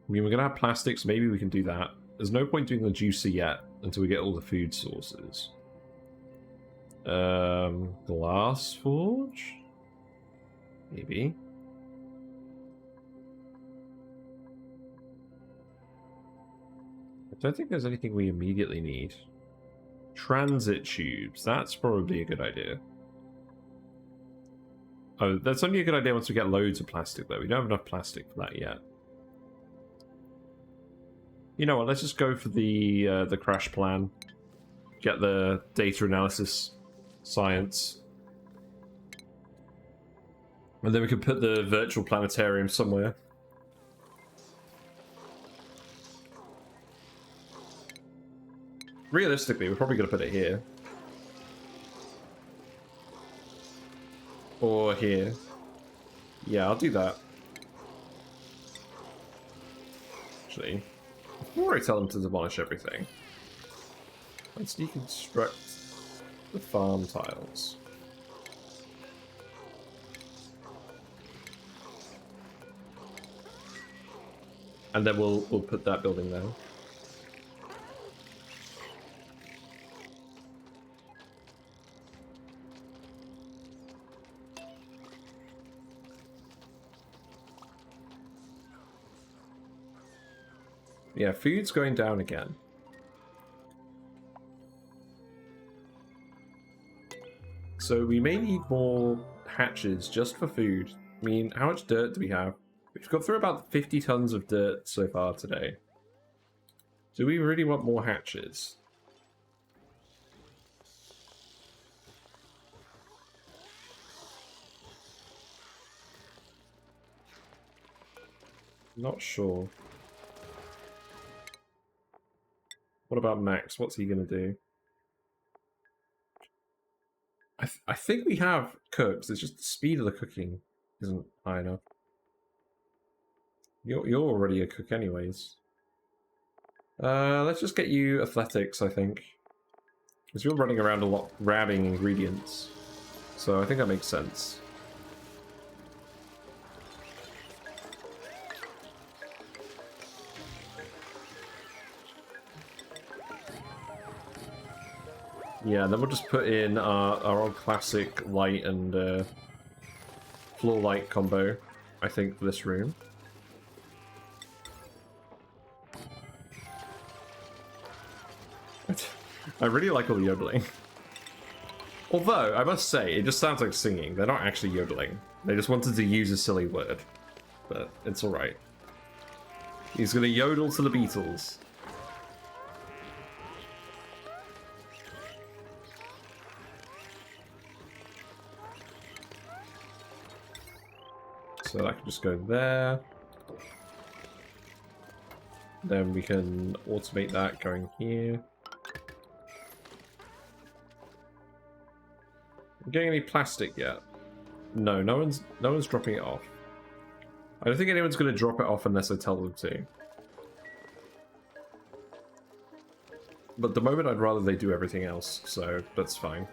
I mean, we're gonna have plastics, maybe we can do that. There's no point doing the juicer yet until we get all the food sources. Glass forge? Maybe. I don't think there's anything we immediately need. Transit tubes, that's probably a good idea. Oh, that's only a good idea once we get loads of plastic, though. We don't have enough plastic for that yet. You know what, let's just go for the crash plan. Get the data analysis science. And then we can put the virtual planetarium somewhere. Realistically, we're probably going to put it here. Or here. Yeah, I'll do that. Actually, before I tell them to demolish everything, let's deconstruct the farm tiles. And then we'll put that building there. Yeah, food's going down again. So we may need more hatches just for food. I mean, how much dirt do we have? We've got through about 50 tons of dirt so far today. Do we really want more hatches? Not sure. What about Max? What's he going to do? I think we have cooks. It's just the speed of the cooking isn't high enough. You're already a cook anyways. Let's just get you athletics, I think. Because you're running around a lot grabbing ingredients. So I think that makes sense. Yeah, then we'll just put in our old classic light and floor light combo, I think, for this room. I really like all the yodeling. Although, I must say, it just sounds like singing. They're not actually yodeling. They just wanted to use a silly word. But it's alright. He's gonna yodel to the Beatles. So I can just go there. Then we can automate that going here. Getting any plastic yet? No, no one's dropping it off. I don't think anyone's going to drop it off unless I tell them to. But at the moment, I'd rather they do everything else, so that's fine.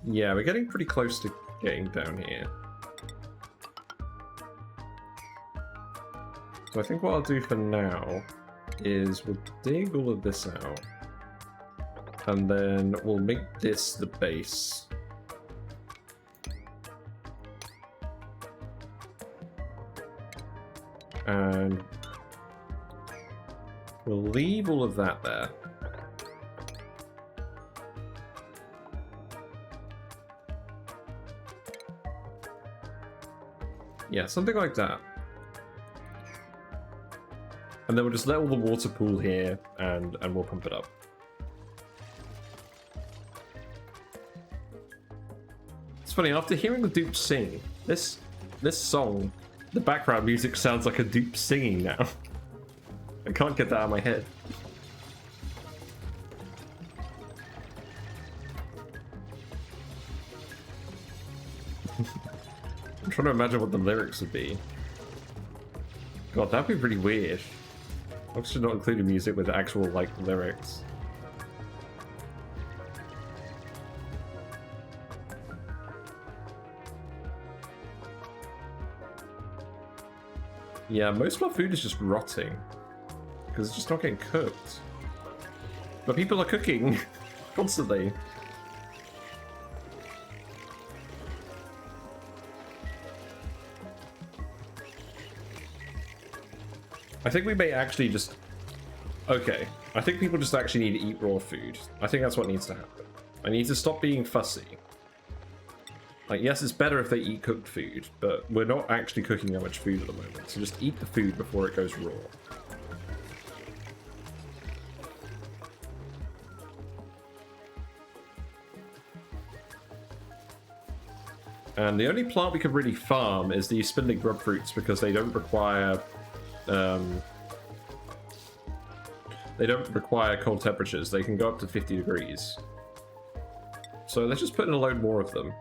Yeah, we're getting pretty close to getting down here. So I think what I'll do for now is we'll dig all of this out. And then we'll make this the base. And we'll leave all of that there. Yeah, something like that. And then we'll just let all the water pool here, and we'll pump it up. It's funny, after hearing the dupe sing, this song, the background music sounds like a dupe singing now. I can't get that out of my head. I'm trying to imagine what the lyrics would be. God, that'd be pretty weird. I should not include music with actual, like, lyrics. Yeah, most of our food is just rotting. Because it's just not getting cooked. But people are cooking constantly. I think we may actually just... Okay. I think people just actually need to eat raw food. I think that's what needs to happen. I need to stop being fussy. Like, yes, it's better if they eat cooked food, but we're not actually cooking that much food at the moment. So just eat the food before it goes raw. And the only plant we could really farm is the spindling grub fruits because they don't require cold temperatures. They can go up to 50 degrees. So let's just put in a load more of them.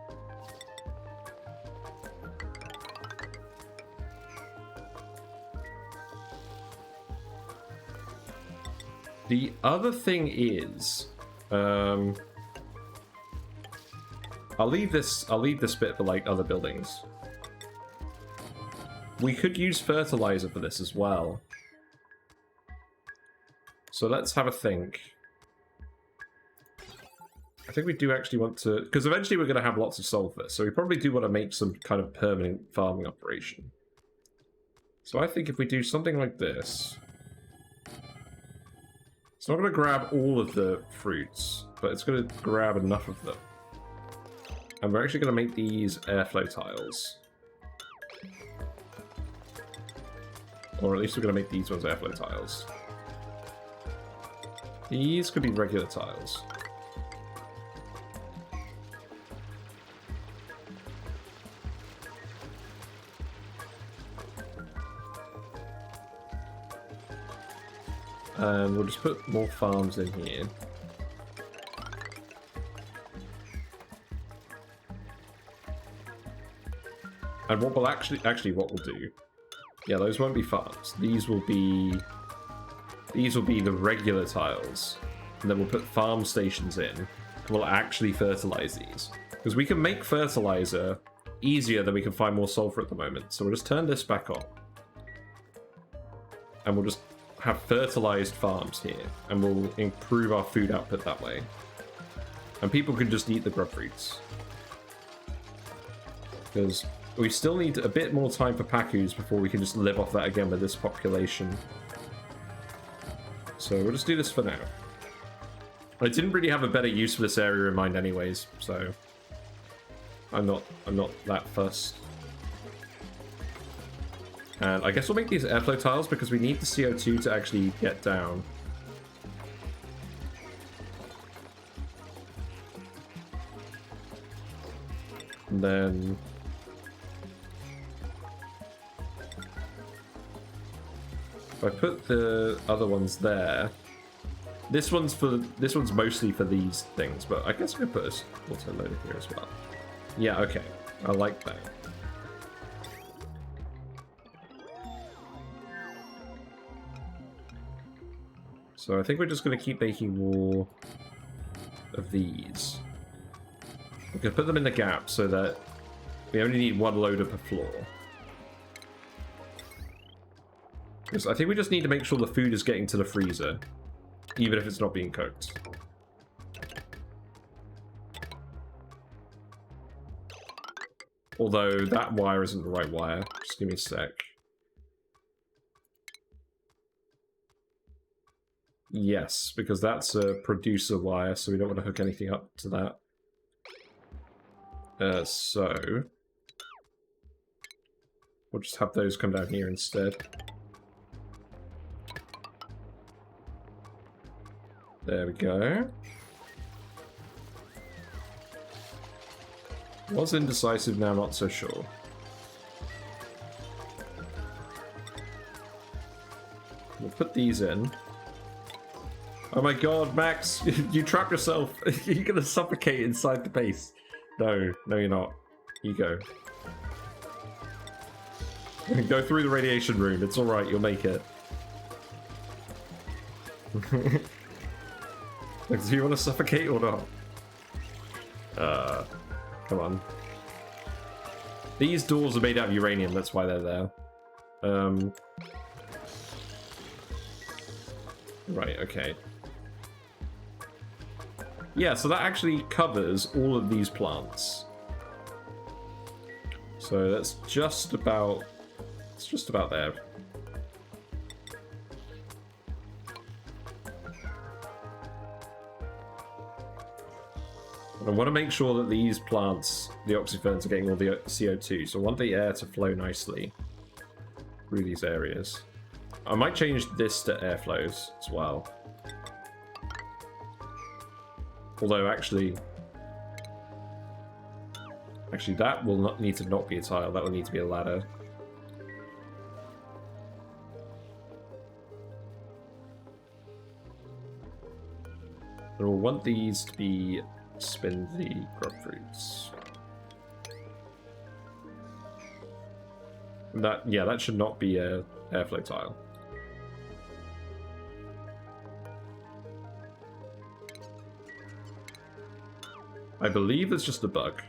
The other thing is, I'll leave this bit for like other buildings. We could use fertilizer for this as well. So let's have a think. I think we do actually want to, because eventually we're going to have lots of sulfur, so we probably do want to make some kind of permanent farming operation. So I think if we do something like this, it's not going to grab all of the fruits, but it's going to grab enough of them. And we're actually going to make these airflow tiles. Or at least we're going to make these ones airflow tiles. These could be regular tiles. And we'll just put more farms in here. And what we'll actually what we'll do, yeah, those won't be farms. These will be the regular tiles. And then we'll put farm stations in, and we'll actually fertilize these. Because we can make fertilizer easier than we can find more sulfur at the moment. So we'll just turn this back on. And we'll just have fertilized farms here, and we'll improve our food output that way. And people can just eat the grub fruits. Because we still need a bit more time for Pacus before we can just live off that again with this population. So we'll just do this for now. I didn't really have a better use for this area in mind anyways, so I'm not that fussed. And I guess we'll make these airflow tiles because we need the CO2 to actually get down. And then if I put the other ones there, this one's mostly for these things, but I guess we could put a auto loader here as well. Yeah, okay, I like that. So I think we're just going to keep making more of these. We can put them in the gap so that we only need one loader per floor. Because I think we just need to make sure the food is getting to the freezer, even if it's not being cooked. Although that wire isn't the right wire. Just give me a sec. Yes, because that's a producer wire, so we don't want to hook anything up to that. So we'll just have those come down here instead. There we go. Was indecisive, now not so sure. We'll put these in. Oh my god, Max, you trapped yourself. You're gonna suffocate inside the base. No, no you're not. You go. Go through the radiation room. It's alright, you'll make it. Like, do you want to suffocate or not? Come on. These doors are made out of uranium, that's why they're there. Right, okay. Yeah, so that actually covers all of these plants. So that's just about... It's just about there. I want to make sure that these plants, the oxyferns, are getting all the CO2, so I want the air to flow nicely through these areas. I might change this to airflows as well. Although, actually, that will not need to not be a tile, that will need to be a ladder. And we'll want these to be spindly grub fruits. That should not be a airflow tile. I believe it's just a bug.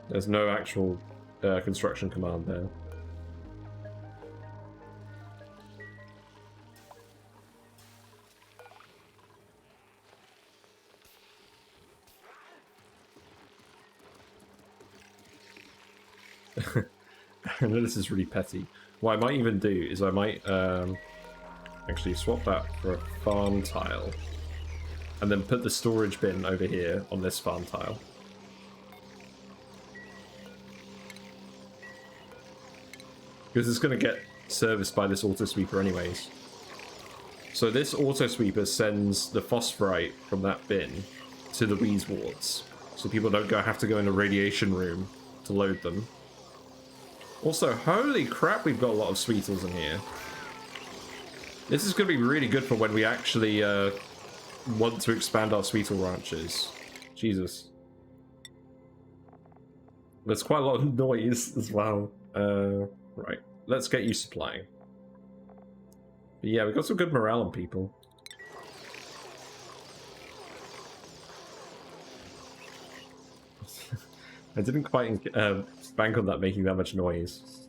There's no actual construction command there. I know this is really petty. What I might even do is I might actually swap that for a farm tile. And then put the storage bin over here on this farm tile. Because it's going to get serviced by this auto sweeper anyways. So this auto sweeper sends the phosphorite from that bin to the wheeze wards. So people don't have to go in a radiation room to load them. Also, holy crap, we've got a lot of sweetles in here. This is going to be really good for when we actually want to expand our sweetle ranches. Jesus. There's quite a lot of noise as well. Right, let's get you supplying. But yeah, we've got some good morale on people. I didn't quite bank on that making that much noise.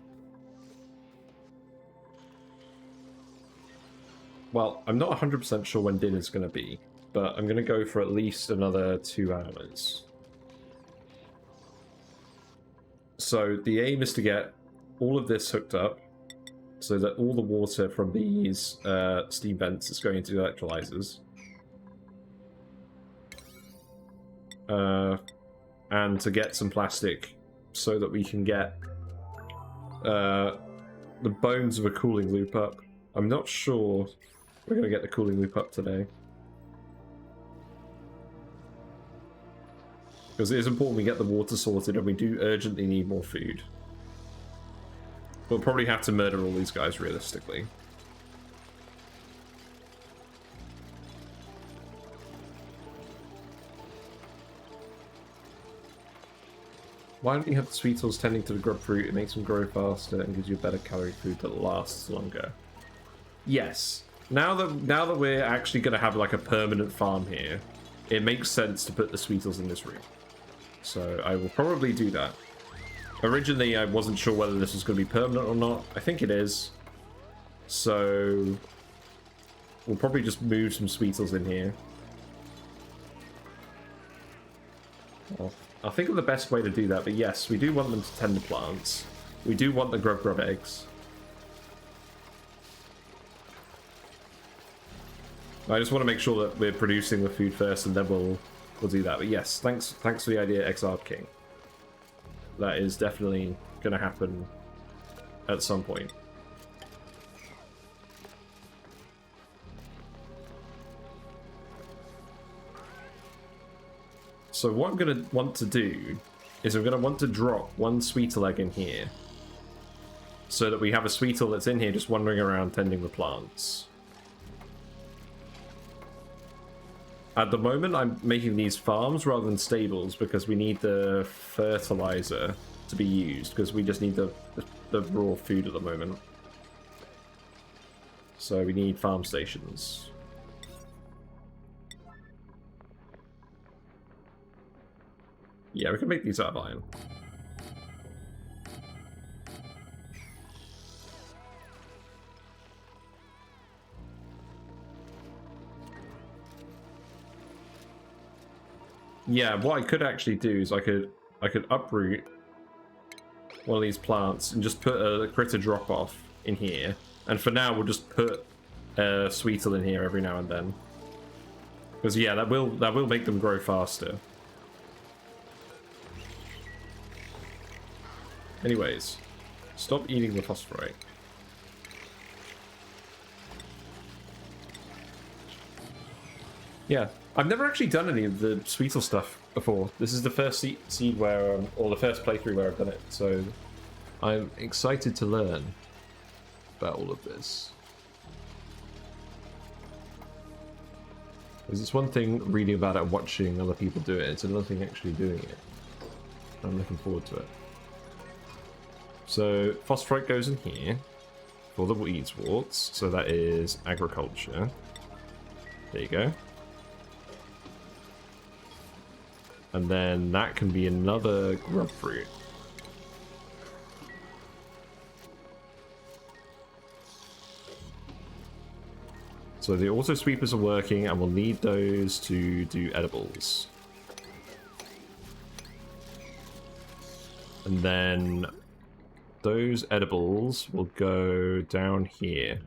Well, I'm not 100% sure when dinner's going to be, but I'm going to go for at least another 2 hours. So the aim is to get all of this hooked up so that all the water from these steam vents is going into the electrolyzers. And to get some plastic so that we can get the bones of a cooling loop up. I'm not sure we're going to get the cooling loop up today. Because it is important we get the water sorted and we do urgently need more food. We'll probably have to murder all these guys realistically. Why don't you have the sweetles tending to the grub fruit? It makes them grow faster and gives you a better calorie food that lasts longer. Yes. Now that we're actually going to have like a permanent farm here, it makes sense to put the sweetles in this room. So I will probably do that. Originally, I wasn't sure whether this was going to be permanent or not. I think it is. So we'll probably just move some sweetles in here. I'll think of the best way to do that, but yes, we do want them to tend the plants. We do want the grub eggs. I just want to make sure that we're producing the food first, and then we'll do that. But yes, thanks for the idea, Exiled King. That is definitely going to happen at some point. So what I'm going to want to do is I'm going to want to drop one sweetle egg in here so that we have a sweetle that's in here just wandering around tending the plants. At the moment, I'm making these farms rather than stables because we need the fertilizer to be used because we just need the raw food at the moment. So we need farm stations. Yeah, we can make these out of iron. Yeah, what I could actually do is I could uproot one of these plants and just put a critter drop off in here. And for now, we'll just put Sweetle in here every now and then. Because yeah, that will make them grow faster. Anyways, stop eating the phosphorite. Yeah, I've never actually done any of the Sweetle stuff before. This is the first seed where, or the first playthrough where I've done it, so I'm excited to learn about all of this. Because it's one thing reading about it and watching other people do it, it's another thing actually doing it. I'm looking forward to it. So, phosphorite goes in here for the weeds warts, so that is agriculture. There you go. And then that can be another grub fruit. So the auto sweepers are working and we'll need those to do edibles. And then those edibles will go down here.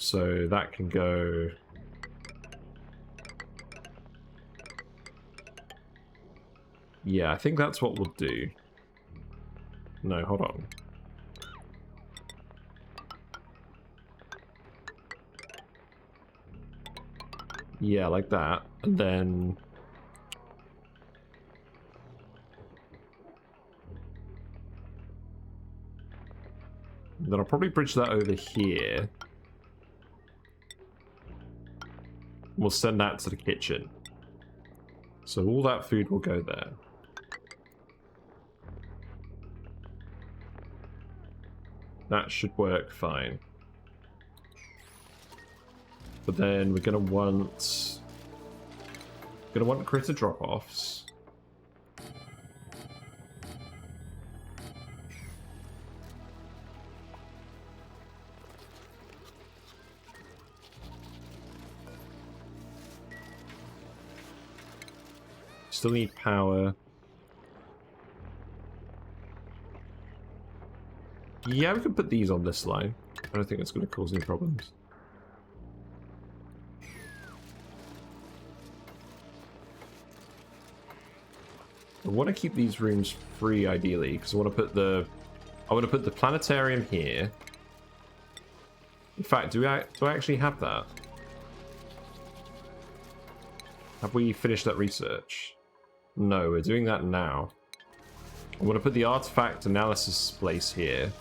So that can go... Yeah, I think that's what we'll do. No, hold on. Yeah, like that. And then... Then I'll probably bridge that over here. We'll send that to the kitchen. So all that food will go there. That should work fine. But then we're gonna want critter drop-offs. Still need power. Yeah, we can put these on this line. I don't think it's going to cause any problems. I want to keep these rooms free, ideally, because I want to put the planetarium here. In fact, do I actually have that? Have we finished that research? No, we're doing that now. I'm going to put the artifact analysis place here,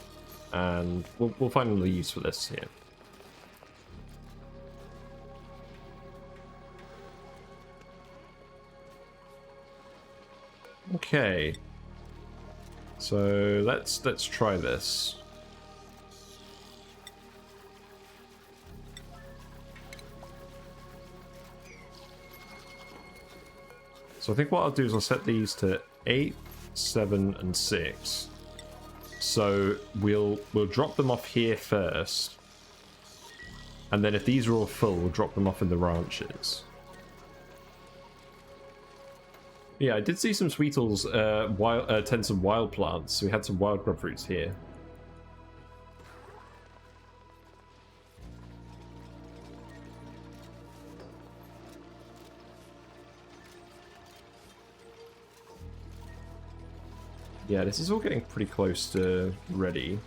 and we'll find another use for this here. Okay. So let's try this. So I think what I'll do is I'll set these to 8, 7, and 6. So we'll drop them off here first. And then if these are all full, we'll drop them off in the ranches. Yeah, I did see some Sweetles tend some wild plants. So we had some wild grub fruits here. Yeah, this is all getting pretty close to ready.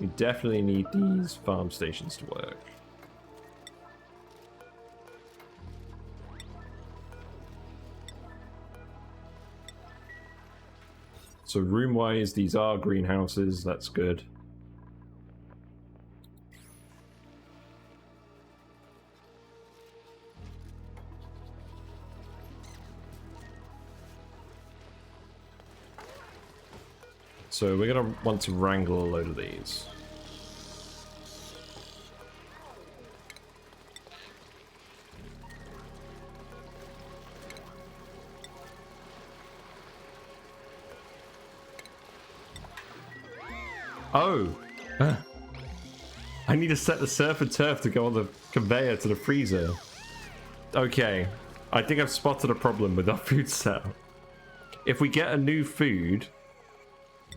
We definitely need these farm stations to work. So room-wise, these are greenhouses. That's good. So we're going to want to wrangle a load of these. Oh! I need to set the surf and turf to go on the conveyor to the freezer. Okay. I think I've spotted a problem with our food setup. If we get a new food...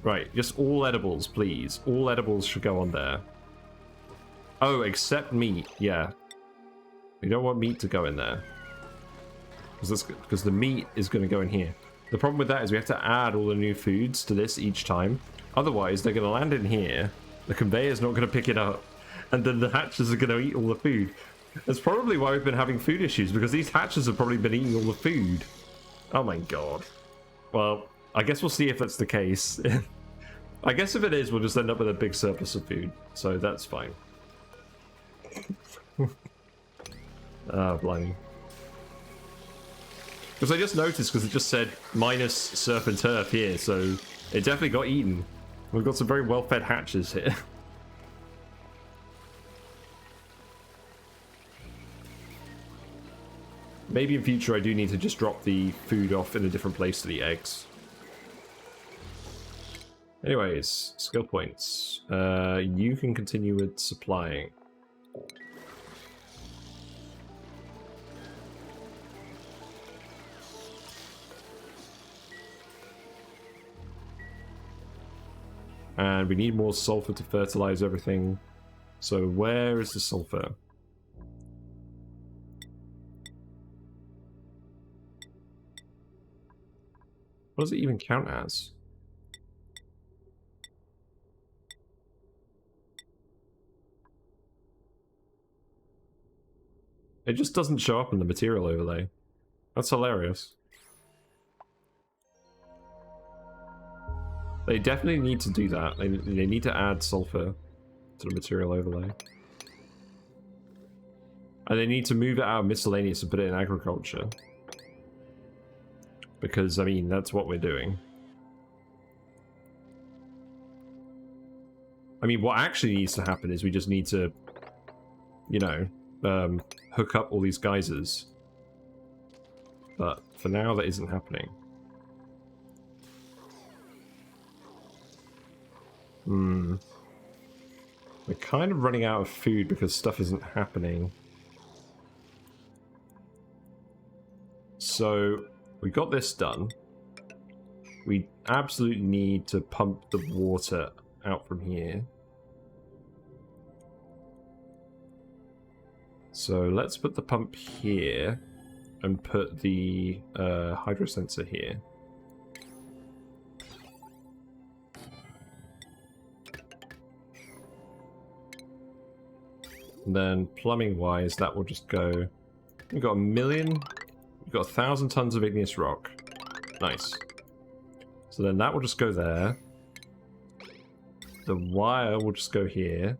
Right, just all edibles, please. All edibles should go on there. Oh, except meat. Yeah. We don't want meat to go in there. Because the meat is going to go in here. The problem with that is we have to add all the new foods to this each time. Otherwise, they're going to land in here. The conveyor's not going to pick it up. And then the hatches are going to eat all the food. That's probably why we've been having food issues. Because these hatches have probably been eating all the food. Oh my god. Well, I guess we'll see if that's the case. I guess if it is, we'll just end up with a big surplus of food. So that's fine. Ah, blimey. Because I just noticed, because it just said minus surf and turf here, so it definitely got eaten. We've got some very well-fed hatches here. Maybe in future I do need to just drop the food off in a different place to the eggs. Anyways, skill points. You can continue with supplying. And we need more sulfur to fertilize everything. So where is the sulfur? What does it even count as? It just doesn't show up in the material overlay. That's hilarious. They definitely need to do that. They need to add sulfur to the material overlay. And they need to move it out of miscellaneous and put it in agriculture. Because, I mean, that's what we're doing. I mean, what actually needs to happen is we just need to, you know, hook up all these geysers. But for now, that isn't happening. We're kind of running out of food because stuff isn't happening. So, we got this done. We absolutely need to pump the water out from here. So, let's put the pump here and put the hydro sensor here. And then plumbing wise, that will just go. We've got 1 million. We've got 1,000 tons of igneous rock. Nice. So then that will just go there. The wire will just go here.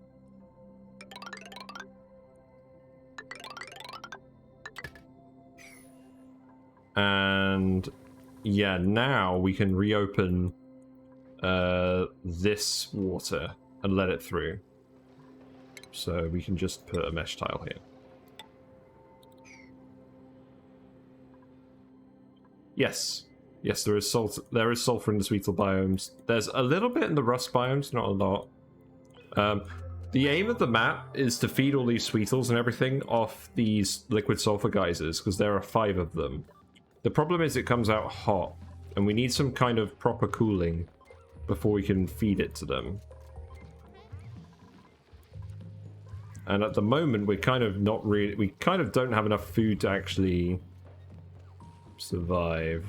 And yeah, now we can reopen this water and let it through. So we can just put a mesh tile here. Yes. Yes, there is sulfur in the sweetal biomes. There's a little bit in the rust biomes, not a lot. The aim of the map is to feed all these sweetals and everything off these liquid sulfur geysers, because there are 5 of them. The problem is it comes out hot, and we need some kind of proper cooling before we can feed it to them. And at the moment, we're kind of not really... We kind of don't have enough food to actually survive.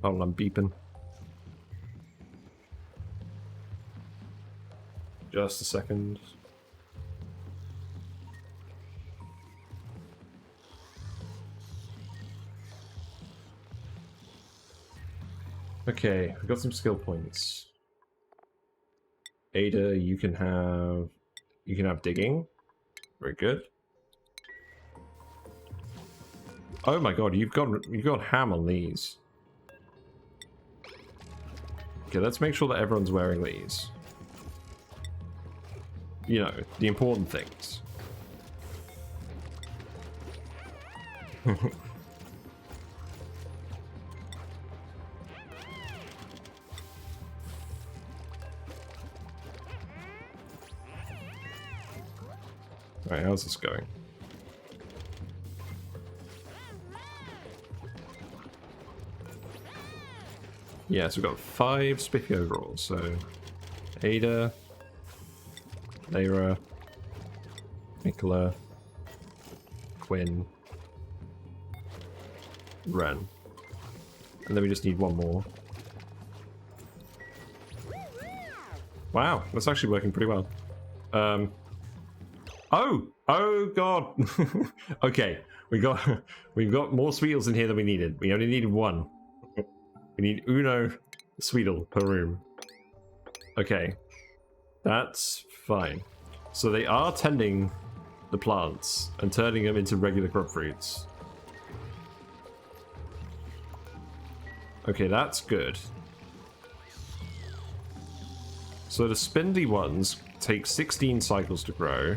Hold on, I'm beeping. Just a second. Okay, we got some skill points. Ada, you can have digging. Very good. Oh my god, you've got ham on these. Okay, let's make sure that everyone's wearing these. You know, the important things. Alright, how's this going? Yeah, so we've got 5 spiffy overalls, so Ada, Lyra, Nicola, Quinn, Ren. And then we just need one more. Wow, that's actually working pretty well. Oh god. Okay, we've got more Sweetles in here than we needed. We only needed 1. We need uno Sweetle per room. Okay, that's fine. So they are tending the plants and turning them into regular grub fruits. Okay, that's good. So the spindly ones take 16 cycles to grow.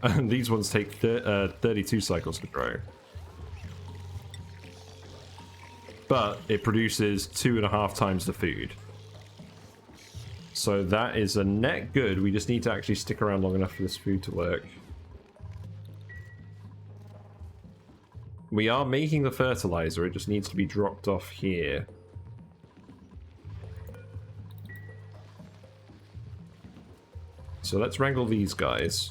And these ones take 32 cycles to grow. But it produces 2.5 times the food. So that is a net good. We just need to actually stick around long enough for this food to work. We are making the fertilizer. It just needs to be dropped off here. So let's wrangle these guys.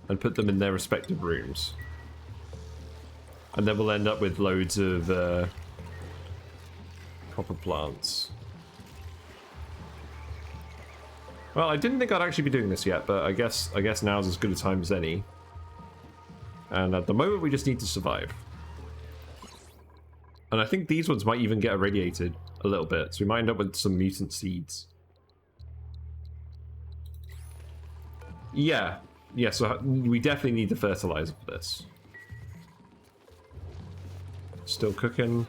And put them in their respective rooms. And then we'll end up with loads of copper plants. Well, I didn't think I'd actually be doing this yet, but I guess now's as good a time as any. And at the moment, we just need to survive. And I think these ones might even get irradiated a little bit, so we might end up with some mutant seeds. Yeah, so we definitely need the fertilizer for this. Still cooking.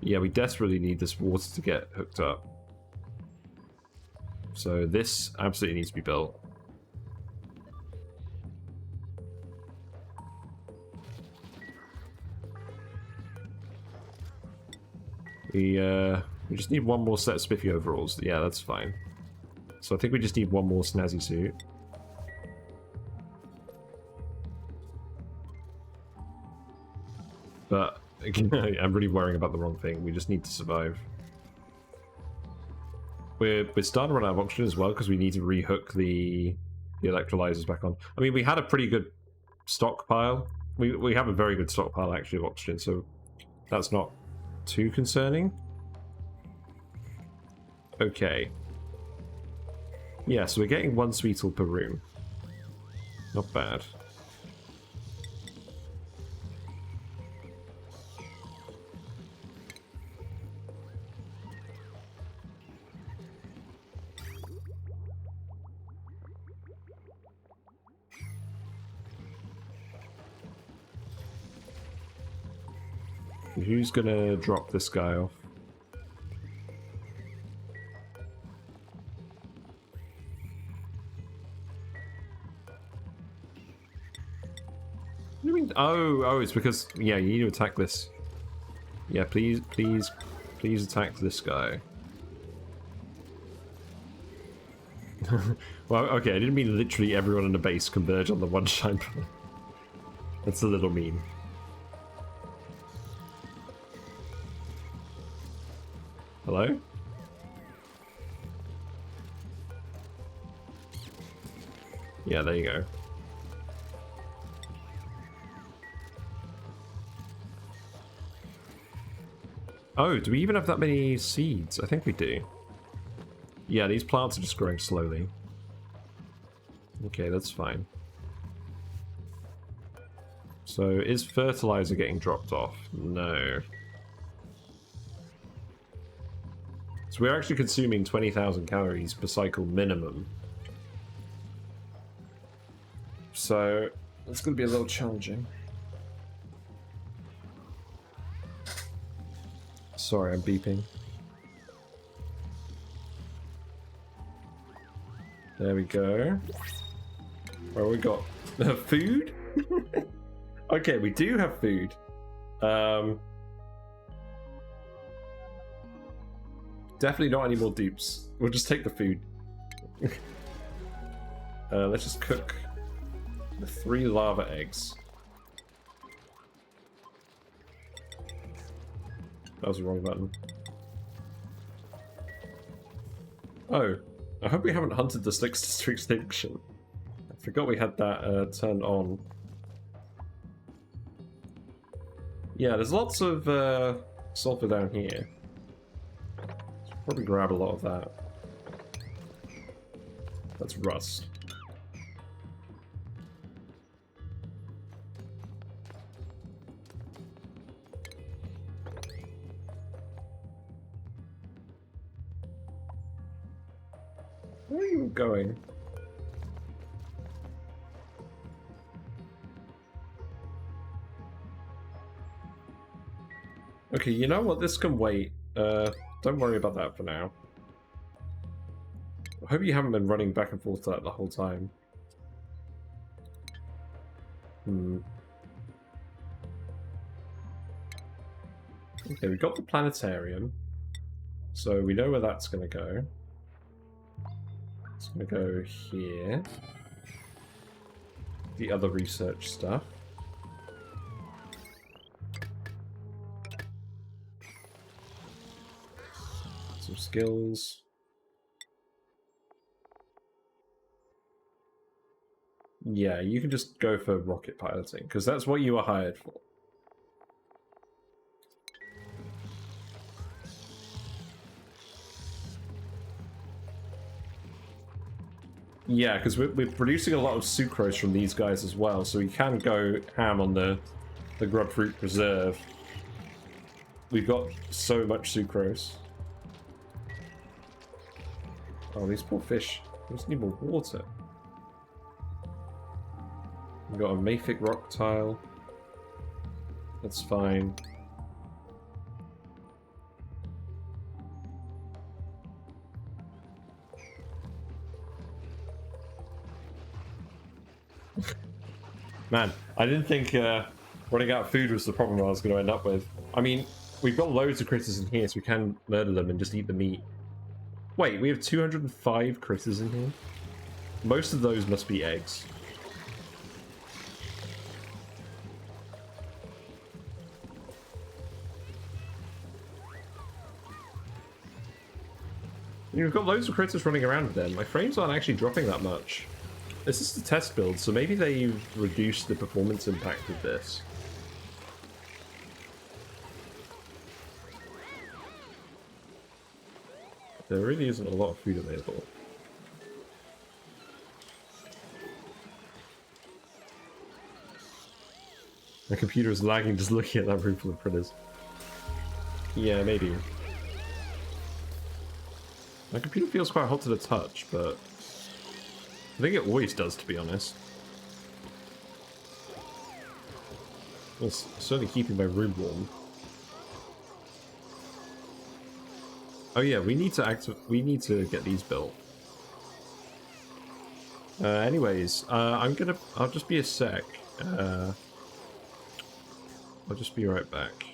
Yeah, we desperately need this water to get hooked up. So this absolutely needs to be built. We just need one more set of spiffy overalls. Yeah, that's fine. So I think we just need one more snazzy suit. But again, I'm really worrying about the wrong thing. We just need to survive. We're starting to run out of oxygen as well because we need to rehook the electrolyzers back on. I mean, we had a pretty good stockpile. We have a very good stockpile actually of oxygen, so that's not too concerning. Okay. Yeah, so we're getting 1 Sweetle per room. Not bad. Who's gonna drop this guy off? What do you mean? Oh, it's because, yeah, you need to attack this. Yeah, please attack this guy. Well, okay, I didn't mean literally everyone in the base converge on the one shine. That's a little mean. Hello? Yeah, there you go. Oh, do we even have that many seeds? I think we do. Yeah, these plants are just growing slowly. Okay, that's fine. So, is fertilizer getting dropped off? No. So we're actually consuming 20,000 calories per cycle minimum. So, it's going to be a little challenging. Sorry, I'm beeping. There we go. Well, we got food? Okay, we do have food. Definitely not any more dupes. We'll just take the food. Let's just cook the 3 lava eggs. That was the wrong button. Oh, I hope we haven't hunted the sticks to extinction. I forgot we had that turned on. Yeah, there's lots of sulfur down here. Probably grab a lot of that. That's rust. Where are you going? Okay, you know what? This can wait. Don't worry about that for now. I hope you haven't been running back and forth to that the whole time. Okay, we got the planetarium. So we know where that's going to go. It's going to go here. The other research stuff. Some skills. Yeah, you can just go for rocket piloting, because that's what you were hired for. Yeah, because we're producing a lot of sucrose from these guys as well, so we can go ham on the grub fruit preserve. We've got so much sucrose. Oh, these poor fish. They just need more water. We've got a mafic rock tile. That's fine. Man, I didn't think running out of food was the problem I was going to end up with. I mean, we've got loads of critters in here, so we can murder them and just eat the meat. Wait, we have 205 critters in here? Most of those must be eggs. You've got loads of critters running around then. My frames aren't actually dropping that much. This is the test build, so maybe they've reduced the performance impact of this. There really isn't a lot of food available. My computer is lagging just looking at that room full of critters. Yeah, maybe. My computer feels quite hot to the touch, but I think it always does, to be honest. It's certainly keeping my room warm. Oh yeah, we need to get these built. Anyways, I'll just be a sec. I'll just be right back.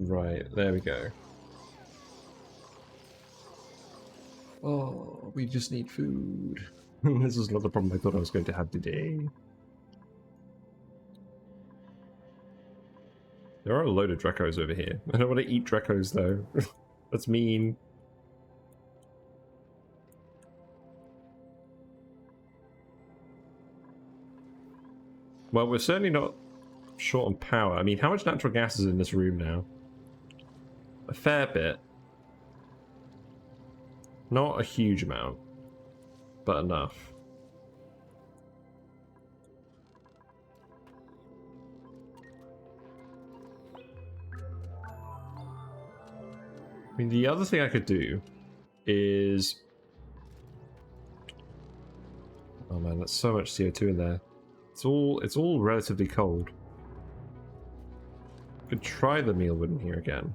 Right, there we go. Oh, we just need food. This is not the problem I thought I was going to have today. There are a load of Drecos over here. I don't want to eat Drecos though. That's mean. Well, we're certainly not short on power. I mean, how much natural gas is in this room now? A fair bit. Not a huge amount, but enough. I mean, the other thing I could do is... Oh man, that's so much CO2 in there. It's all relatively cold. Could try the mealwood in here again.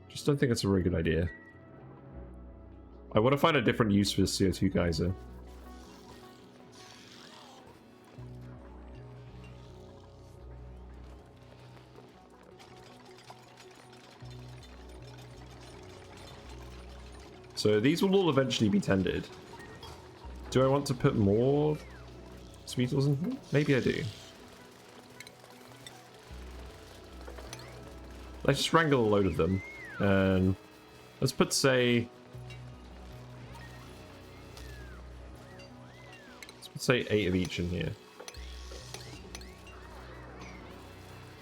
Just don't think it's a very good idea. I want to find a different use for the CO2 geyser. So these will all eventually be tended. Do I want to put more sweetles in here? Maybe I do. Let's just wrangle a load of them. And let's put, say... Let's put, say, 8 of each in here.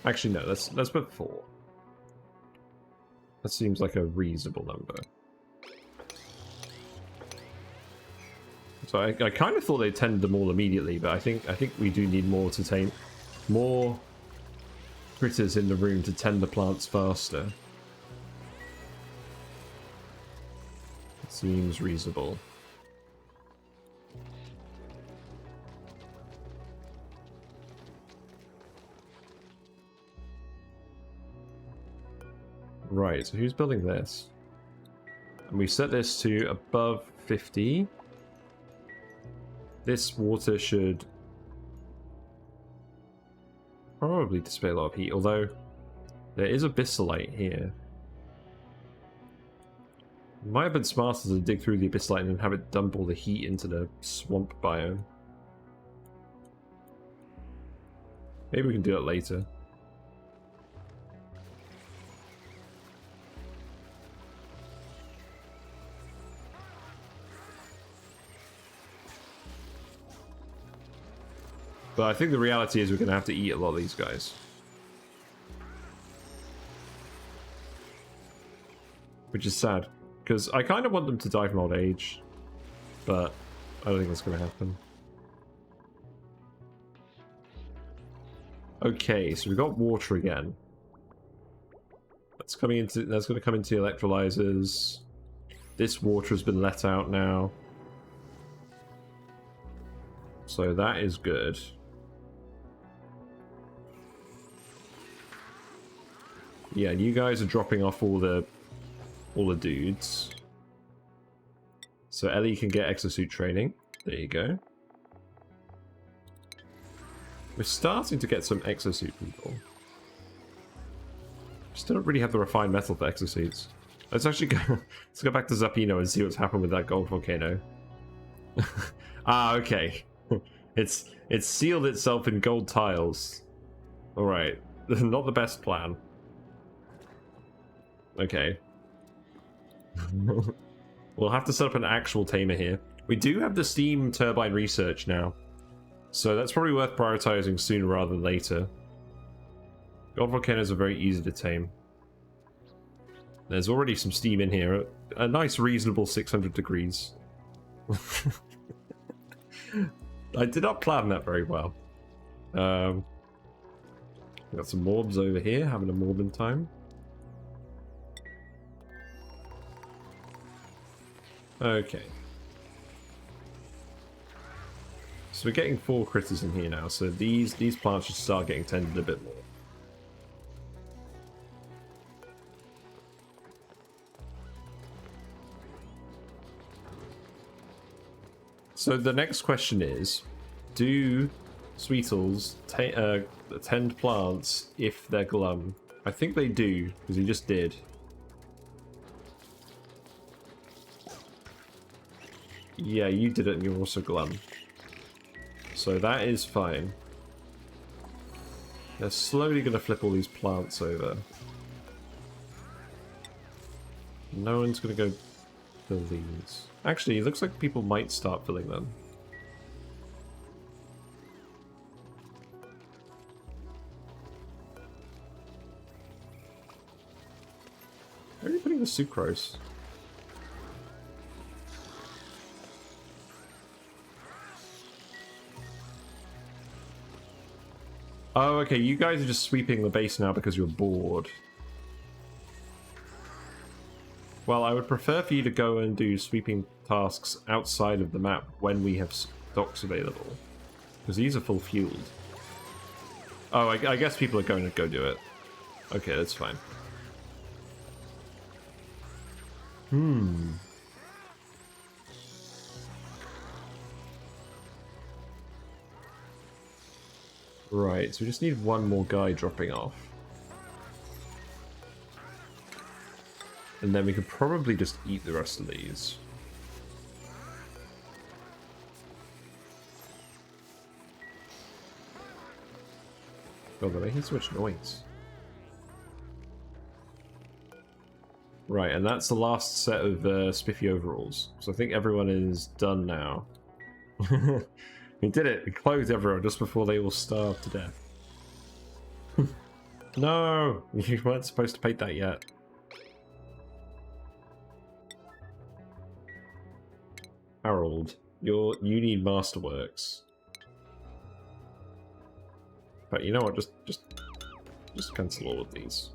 Actually, no, let's put 4. That seems like a reasonable number. So I kind of thought they tended them all immediately, but I think we do need more to tame more critters in the room to tend the plants faster. It seems reasonable. Right, so who's building this? And we set this to above 50. This water should probably display a lot of heat, although there is a abyssalite here. It might have been smarter to dig through the abyssalite and have it dump all the heat into the swamp biome. Maybe we can do that later. But I think the reality is we're going to have to eat a lot of these guys. Which is sad, because I kind of want them to die from old age, but I don't think that's going to happen. Okay, so we've got water again. That's going to come into the electrolyzers. This water has been let out now. So that is good. Yeah, you guys are dropping off all the dudes. So Ellie can get exosuit training. There you go. We're starting to get some exosuit people. Still don't really have the refined metal for exosuits. Let's actually go. Let's go back to Zappino and see what's happened with that gold volcano. Ah, okay. It's sealed itself in gold tiles. All right, not the best plan. Okay. We'll have to set up an actual tamer here. We do have the steam turbine research now, so that's probably worth prioritizing sooner rather than later. Gold volcanoes are very easy to tame. There's already some steam in here. A nice reasonable 600 degrees. I did not plan that very well. Got some morbs over here having a morbin time. Okay. So we're getting 4 critters in here now, so these plants should start getting tended a bit more. So the next question is, do Sweetles tend plants if they're glum. I think they do, because he just did. Yeah, you did it and you're also glum. So that is fine. They're slowly going to flip all these plants over. No one's going to go fill these. Actually, it looks like people might start filling them. Where are you putting the sucrose? Oh, okay, you guys are just sweeping the base now because you're bored. Well, I would prefer for you to go and do sweeping tasks outside of the map when we have stocks available. Because these are full fueled. Oh, I guess people are going to go do it. Okay, that's fine. Right, so we just need one more guy dropping off. And then we could probably just eat the rest of these. Oh, they're making so much noise. Right, and that's the last set of spiffy overalls. So I think everyone is done now. We did it! We clothed everyone just before they all starved to death. No! You weren't supposed to paint that yet. Harold, you need Masterworks. But you know what? Just cancel all of these.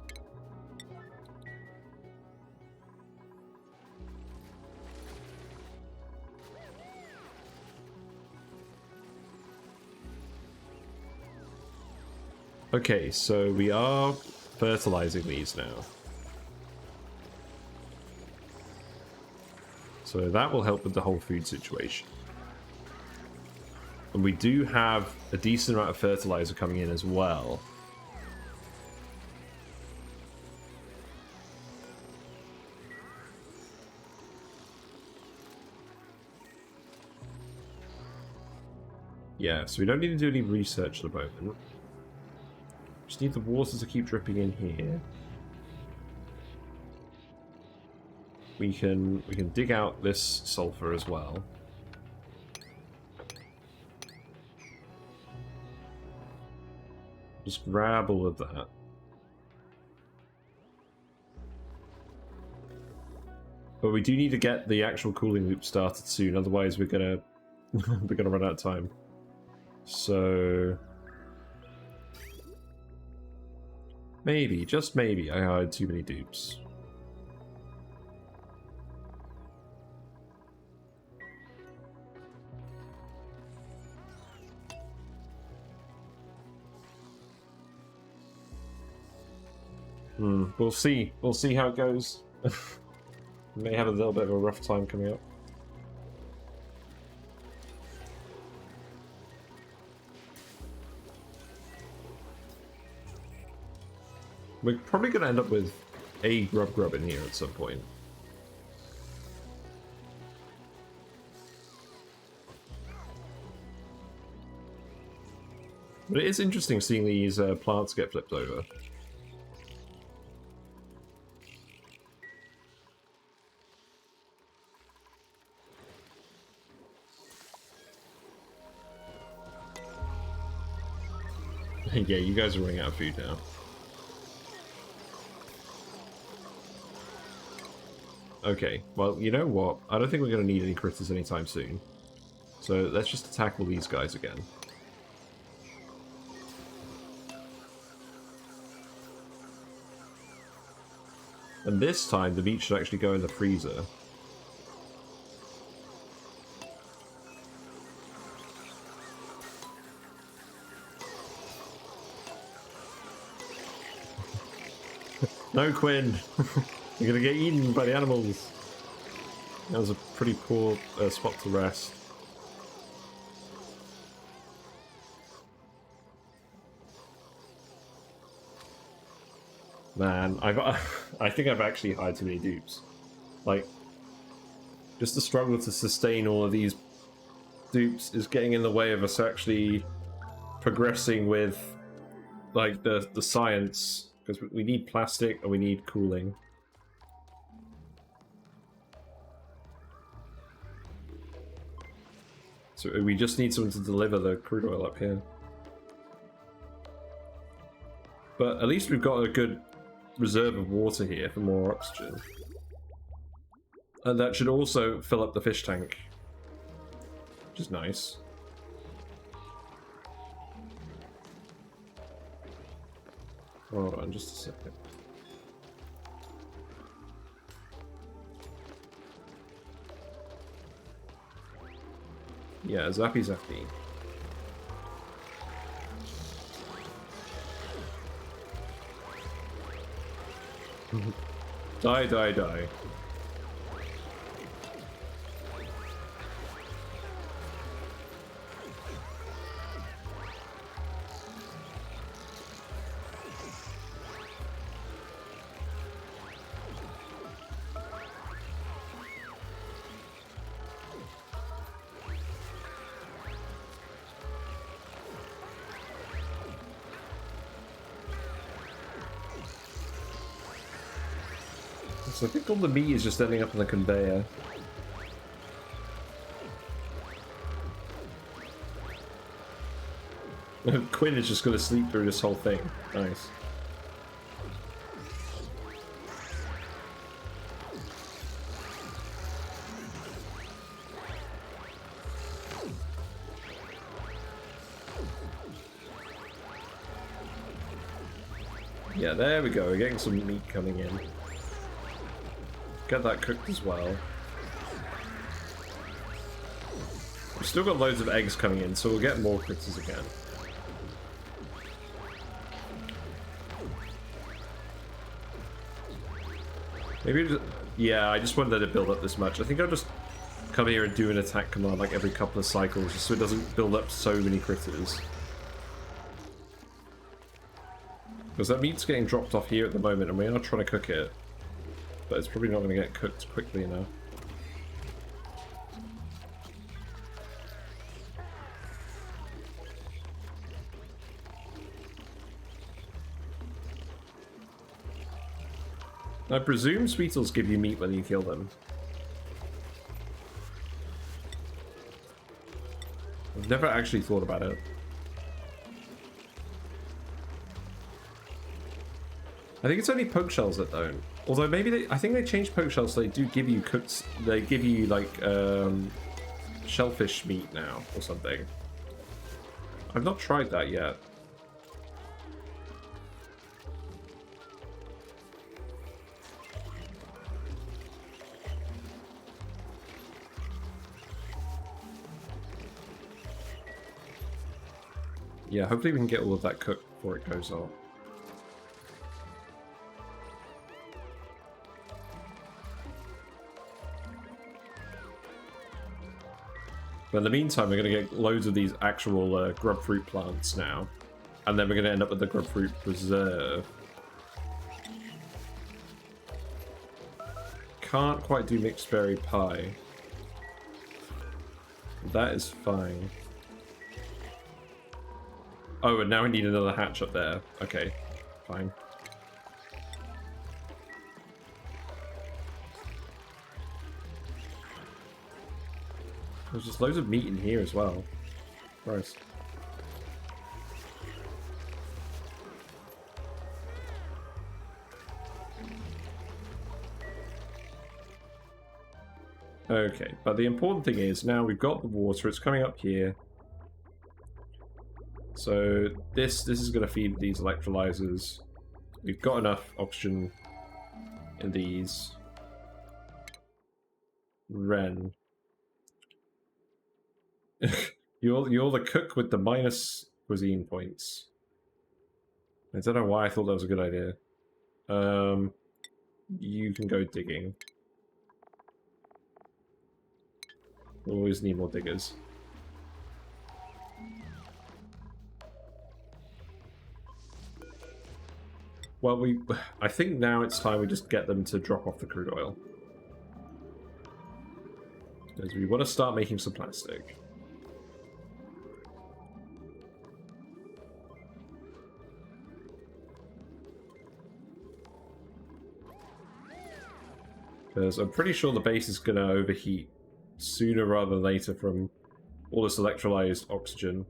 Okay, so we are fertilizing these now. So that will help with the whole food situation. And we do have a decent amount of fertilizer coming in as well. Yeah, so we don't need to do any research at the moment. Just need the water to keep dripping in here. We can dig out this sulfur as well. Just grab all of that. But we do need to get the actual cooling loop started soon, otherwise we're gonna we're gonna run out of time. So maybe, just maybe, I hired too many dupes. We'll see. We'll see how it goes. May have a little bit of a rough time coming up. We're probably going to end up with a grub in here at some point. But it is interesting seeing these plants get flipped over. Yeah, you guys are running out of food now. Okay, well, you know what? I don't think we're going to need any critters anytime soon. So let's just tackle these guys again. And this time, the meat should actually go in the freezer. No, Quinn! You're gonna get eaten by the animals! That was a pretty poor spot to rest. Man, I think I've actually hired too many dupes. Like, just the struggle to sustain all of these dupes is getting in the way of us actually progressing with, like, the science, because we need plastic and we need cooling. So we just need someone to deliver the crude oil up here. But at least we've got a good reserve of water here for more oxygen. And that should also fill up the fish tank, which is nice. Hold on just a second. Yeah, zappy zappy. Die, die, die. So I think all the meat is just ending up on the conveyor. Quinn is just going to sleep through this whole thing. Nice. Yeah, there we go. We're getting some meat coming in. Get that cooked as well. We've still got loads of eggs coming in, so we'll get more critters again. Maybe just, yeah, I just wanted to build up this much. I think I'll just come here and do an attack command like every couple of cycles, just so it doesn't build up so many critters. Because that meat's getting dropped off here at the moment, and we are trying to cook it. But it's probably not going to get cooked quickly enough. I presume Sweetles give you meat when you kill them. I've never actually thought about it. I think it's only poke shells that don't. Although maybe I think they changed poke shells so they do give you cooked, they give you like shellfish meat now or something. I've not tried that yet. Yeah, hopefully we can get all of that cooked before it goes off. But in the meantime, we're going to get loads of these actual grub fruit plants now. And then we're going to end up with the grub fruit preserve. Can't quite do mixed berry pie. That is fine. Oh, and now we need another hatch up there. Okay, fine. There's just loads of meat in here as well. Gross. Okay, but the important thing is now we've got the water, it's coming up here. So this is going to feed these electrolyzers. We've got enough oxygen in these. Ren. You're the cook with the minus cuisine points. I don't know why I thought that was a good idea. You can go digging. We always need more diggers. Well, I think now it's time we just get them to drop off the crude oil. Because we want to start making some plastic. Because I'm pretty sure the base is going to overheat sooner rather than later from all this electrolyzed oxygen.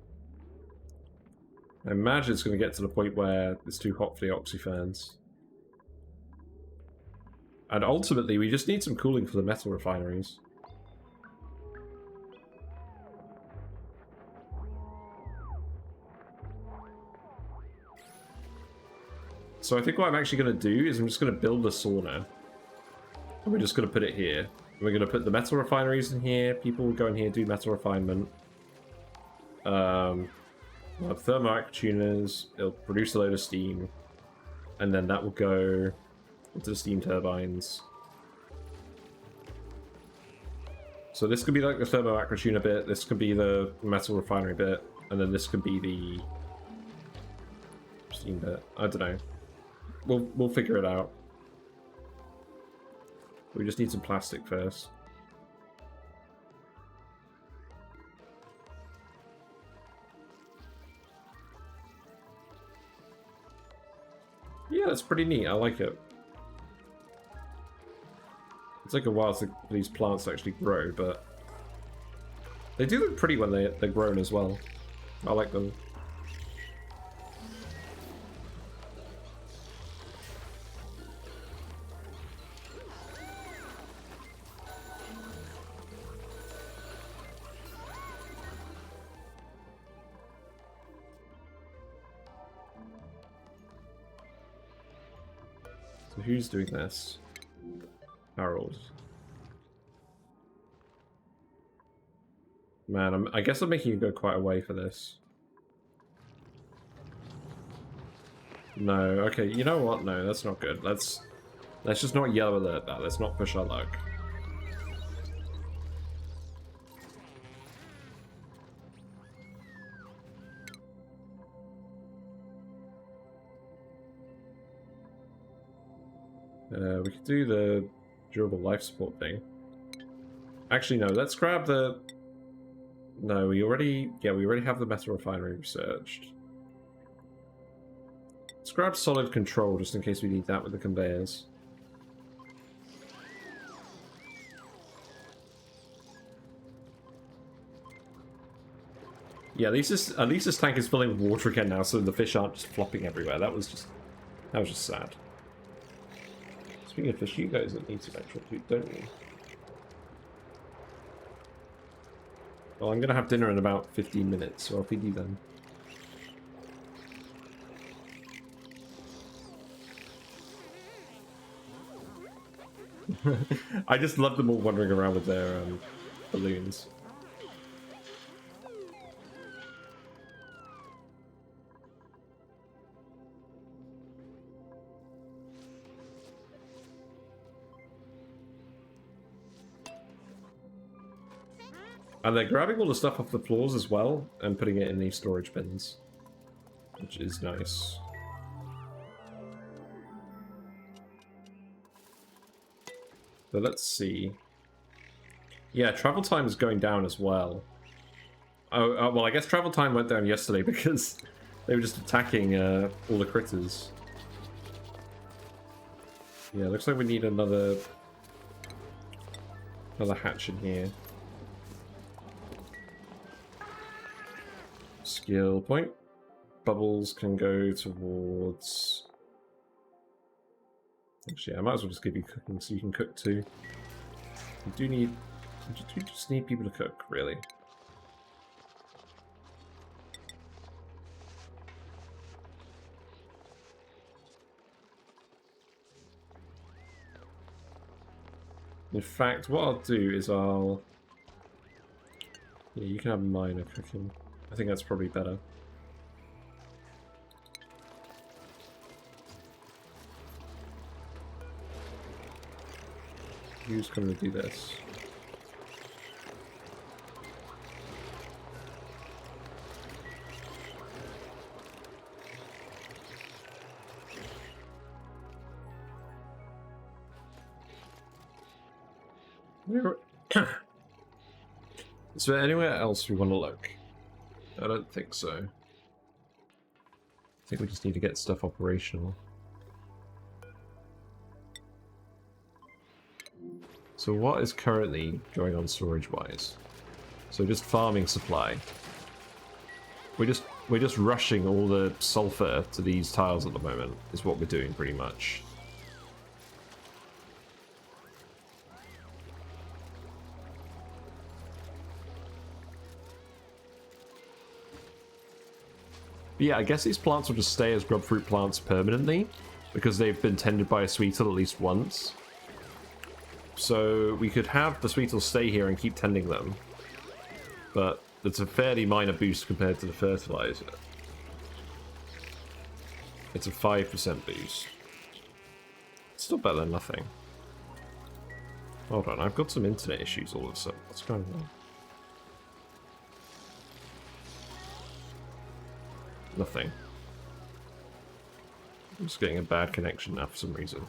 I imagine it's going to get to the point where it's too hot for the oxyfans. And ultimately, we just need some cooling for the metal refineries. So I think what I'm actually going to do is I'm just going to build a sauna. And we're just going to put it here. We're going to put the metal refineries in here. People will go in here, do metal refinement. We'll have thermoaquatuners. Tuners. It'll produce a load of steam. And then that will go into the steam turbines. So this could be like the thermoaquatuner bit. This could be the metal refinery bit. And then this could be the steam bit. I don't know. We'll figure it out. We just need some plastic first. Yeah, that's pretty neat. I like it. It's like a while for these plants to actually grow, but they do look pretty when they're grown as well. I like them. So who's doing this? Harold. Man, I guess I'm making you go quite a way for this. No, okay, you know what? No, that's not good. Let's just not yell alert that. Let's not push our luck. We could do the durable life support thing. Actually, no, let's grab the... No, we already have the metal refinery researched. Let's grab solid control just in case we need that with the conveyors. Yeah, at least this tank is filling with water again now, so the fish aren't just flopping everywhere. That was just sad. Speaking of fish, you guys need some extra food, don't you? Well, I'm gonna have dinner in about 15 minutes, so I'll feed you then. I just love them all wandering around with their balloons. And they're grabbing all the stuff off the floors as well and putting it in these storage bins, which is nice. So let's see. Yeah, travel time is going down as well. Oh, well, I guess travel time went down yesterday because they were just attacking all the critters. Yeah, looks like we need another hatch in here. Skill point. Bubbles can go towards... Actually, I might as well just give you cooking so you can cook too. You just need people to cook, really. In fact, what I'll do is Yeah, you can have minor cooking. I think that's probably better. Who's coming to do this? Is there anywhere else we want to look? I don't think so. I think we just need to get stuff operational. So what is currently going on storage-wise? So just farming supply. We're just rushing all the sulfur to these tiles at the moment, is what we're doing pretty much. But yeah, I guess these plants will just stay as grub fruit plants permanently, because they've been tended by a sweetle at least once. So we could have the sweetles stay here and keep tending them, but it's a fairly minor boost compared to the fertilizer. It's a 5% boost. It's still better than nothing. Hold on, I've got some internet issues all of a sudden. What's going on? Nothing. I'm just getting a bad connection now for some reason.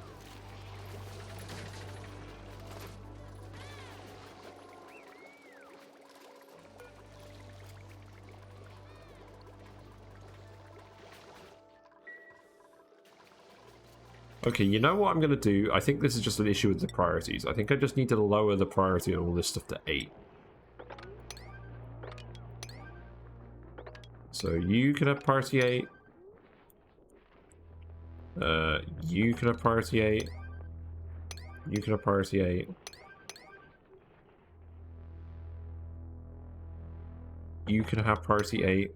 Okay, you know what I'm going to do? I think this is just an issue with the priorities. I think I just need to lower the priority on all this stuff to 8. So you can have priority 8. You can have priority 8. You can have priority 8. You can have priority 8.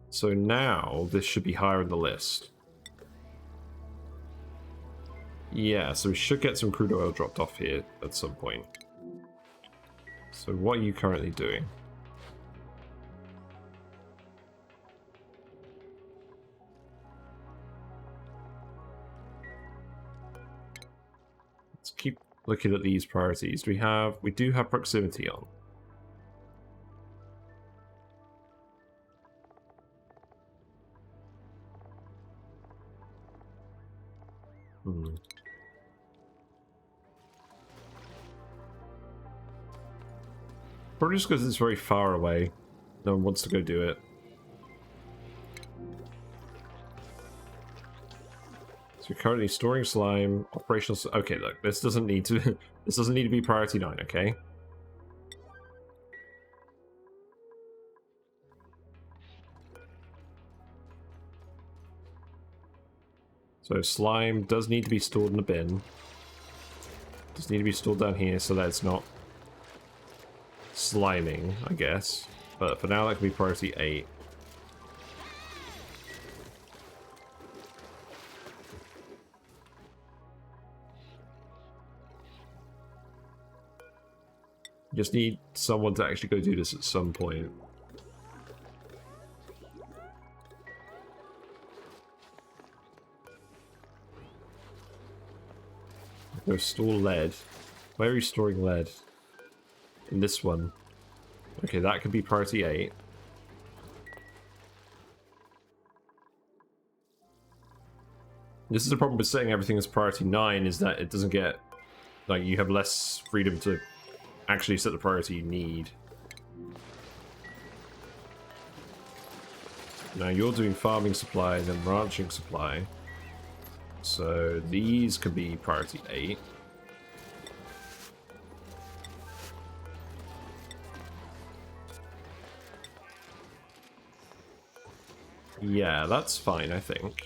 So now this should be higher in the list. Yeah, so we should get some crude oil dropped off here at some point. So what are you currently doing? Let's keep looking at these priorities. We do have proximity on. Probably just because it's very far away. No one wants to go do it. So we're currently storing slime, operational. Okay, look, this doesn't need to. This doesn't need to be priority 9. Okay. So slime does need to be stored in a bin. Does need to be stored down here so that it's not sliming, I guess. But for now, that can be priority 8. Just need someone to actually go do this at some point. Go store lead. Where are you storing lead? In this one. Okay, that could be priority 8. This is the problem with setting everything as priority 9, is that it doesn't get... Like, you have less freedom to actually set the priority you need. Now you're doing farming supply and then ranching supply. So these could be priority 8. Yeah, that's fine, I think.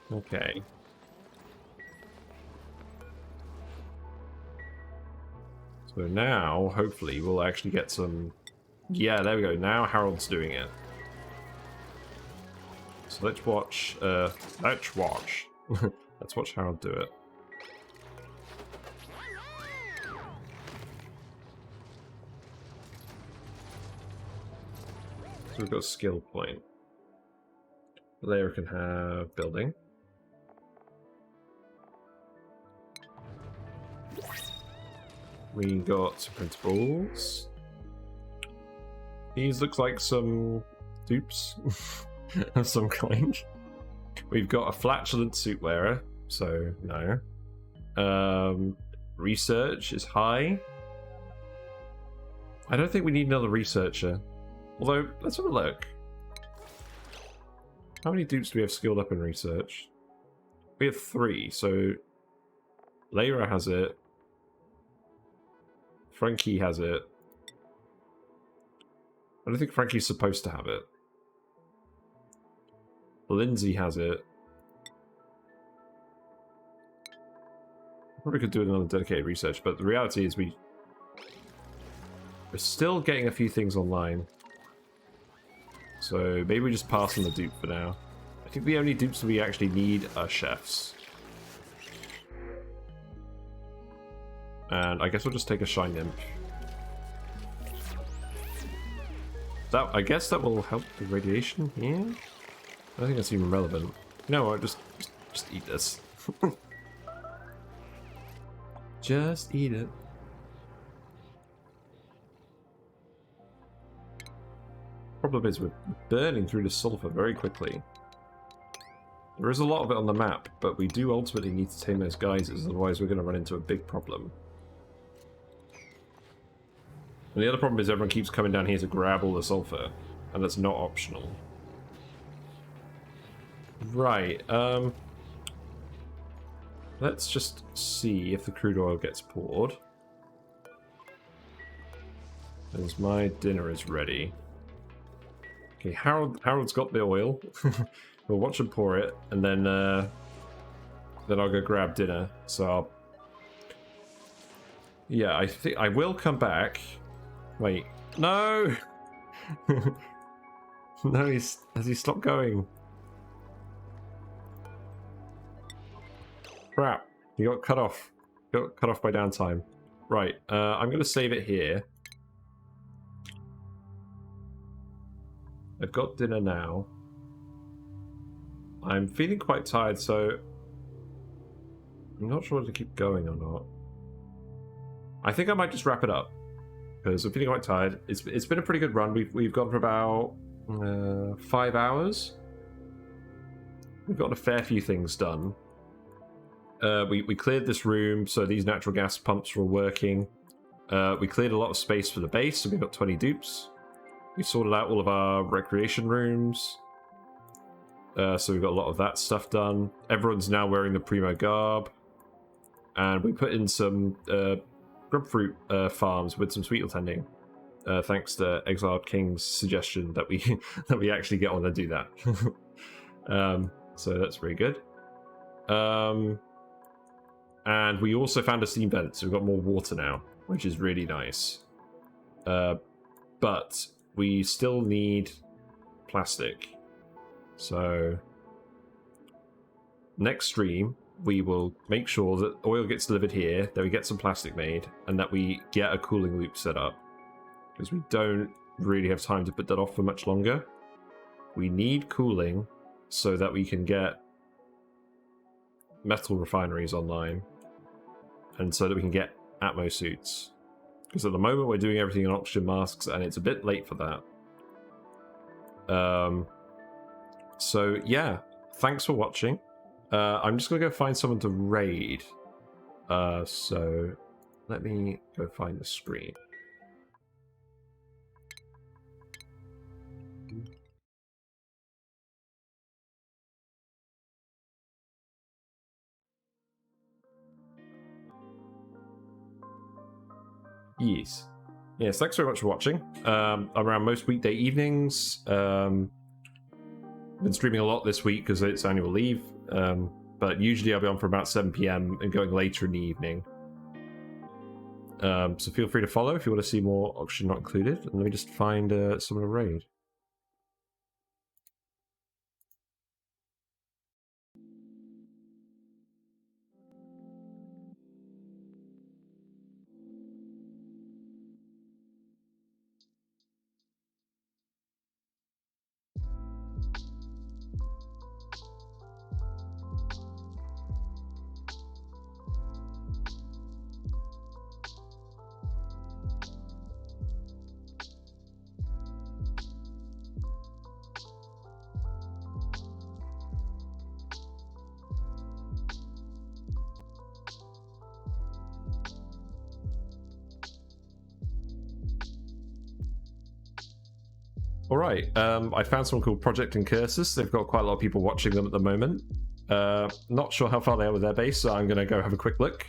Okay. So now, hopefully, we'll actually get some... Yeah, there we go. Now Harold's doing it. So let's watch... let's watch. Let's watch Harold do it. So we've got a skill point. Layer can have building. We got some printables. These look like some dupes. of some kind. We've got a flatulent suit wearer, so no. Research is high. I don't think we need another researcher. Although, let's have a look. How many dupes do we have skilled up in research? We have 3, so Lyra has it. Frankie has it. I don't think Frankie's supposed to have it. Lindsay has it. Probably could do another dedicated research, but the reality is we're still getting a few things online. So maybe we just pass on the dupe for now. I think the only dupes we actually need are chefs. And I guess we'll just take a shine nymph. That, I guess that will help the radiation here? I don't think that's even relevant. No, I'll just eat this. Just eat it. Problem is we're burning through the sulfur very quickly. There is a lot of it on the map, but we do ultimately need to tame those geysers, otherwise we're going to run into a big problem. And the other problem is everyone keeps coming down here to grab all the sulfur, and that's not optional. Right, let's just see if the crude oil gets poured. Because my dinner is ready. Okay, Harold's got the oil. We'll watch him pour it, and then I'll go grab dinner. So yeah, I think I will come back. Wait, no! No, has he stopped going? Crap, he got cut off. Got cut off by downtime. Right, I'm going to save it here. I've got dinner now. I'm feeling quite tired, so I'm not sure whether to keep going or not. I think I might just wrap it up because I'm feeling quite tired. It's been a pretty good run. We've gone for about 5 hours. We've got a fair few things done. We cleared this room, so these natural gas pumps were working. We cleared a lot of space for the base, so we got 20 dupes. We sorted out all of our recreation rooms. So we've got a lot of that stuff done. Everyone's now wearing the Primo garb. And we put in some grubfruit farms with some sweet tending. Thanks to Exiled King's suggestion that we that we actually get on and do that. So that's very good. And we also found a steam vent, so we've got more water now, which is really nice. But we still need plastic. So next stream, we will make sure that oil gets delivered here, that we get some plastic made, and that we get a cooling loop set up. Because we don't really have time to put that off for much longer. We need cooling so that we can get metal refineries online. And so that we can get Atmo suits. Because at the moment we're doing everything in oxygen masks, and it's a bit late for that. So yeah, thanks for watching. I'm just going to go find someone to raid. So let me go find the screen. Yes. Yes, thanks very much for watching. I'm around most weekday evenings. Been streaming a lot this week because it's annual leave. But usually I'll be on for about 7 PM and going later in the evening. So feel free to follow if you want to see more Oxygen Not Included. And let me just find someone to raid. Alright, I found someone called Project Incursus. They've got quite a lot of people watching them at the moment. Not sure how far they are with their base, so I'm going to go have a quick look.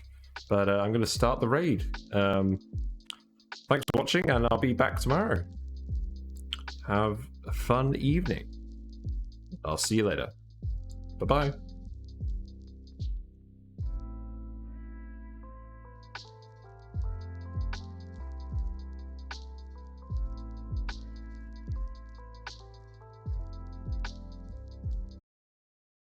But I'm going to start the raid. Thanks for watching, and I'll be back tomorrow. Have a fun evening. I'll see you later. Bye-bye.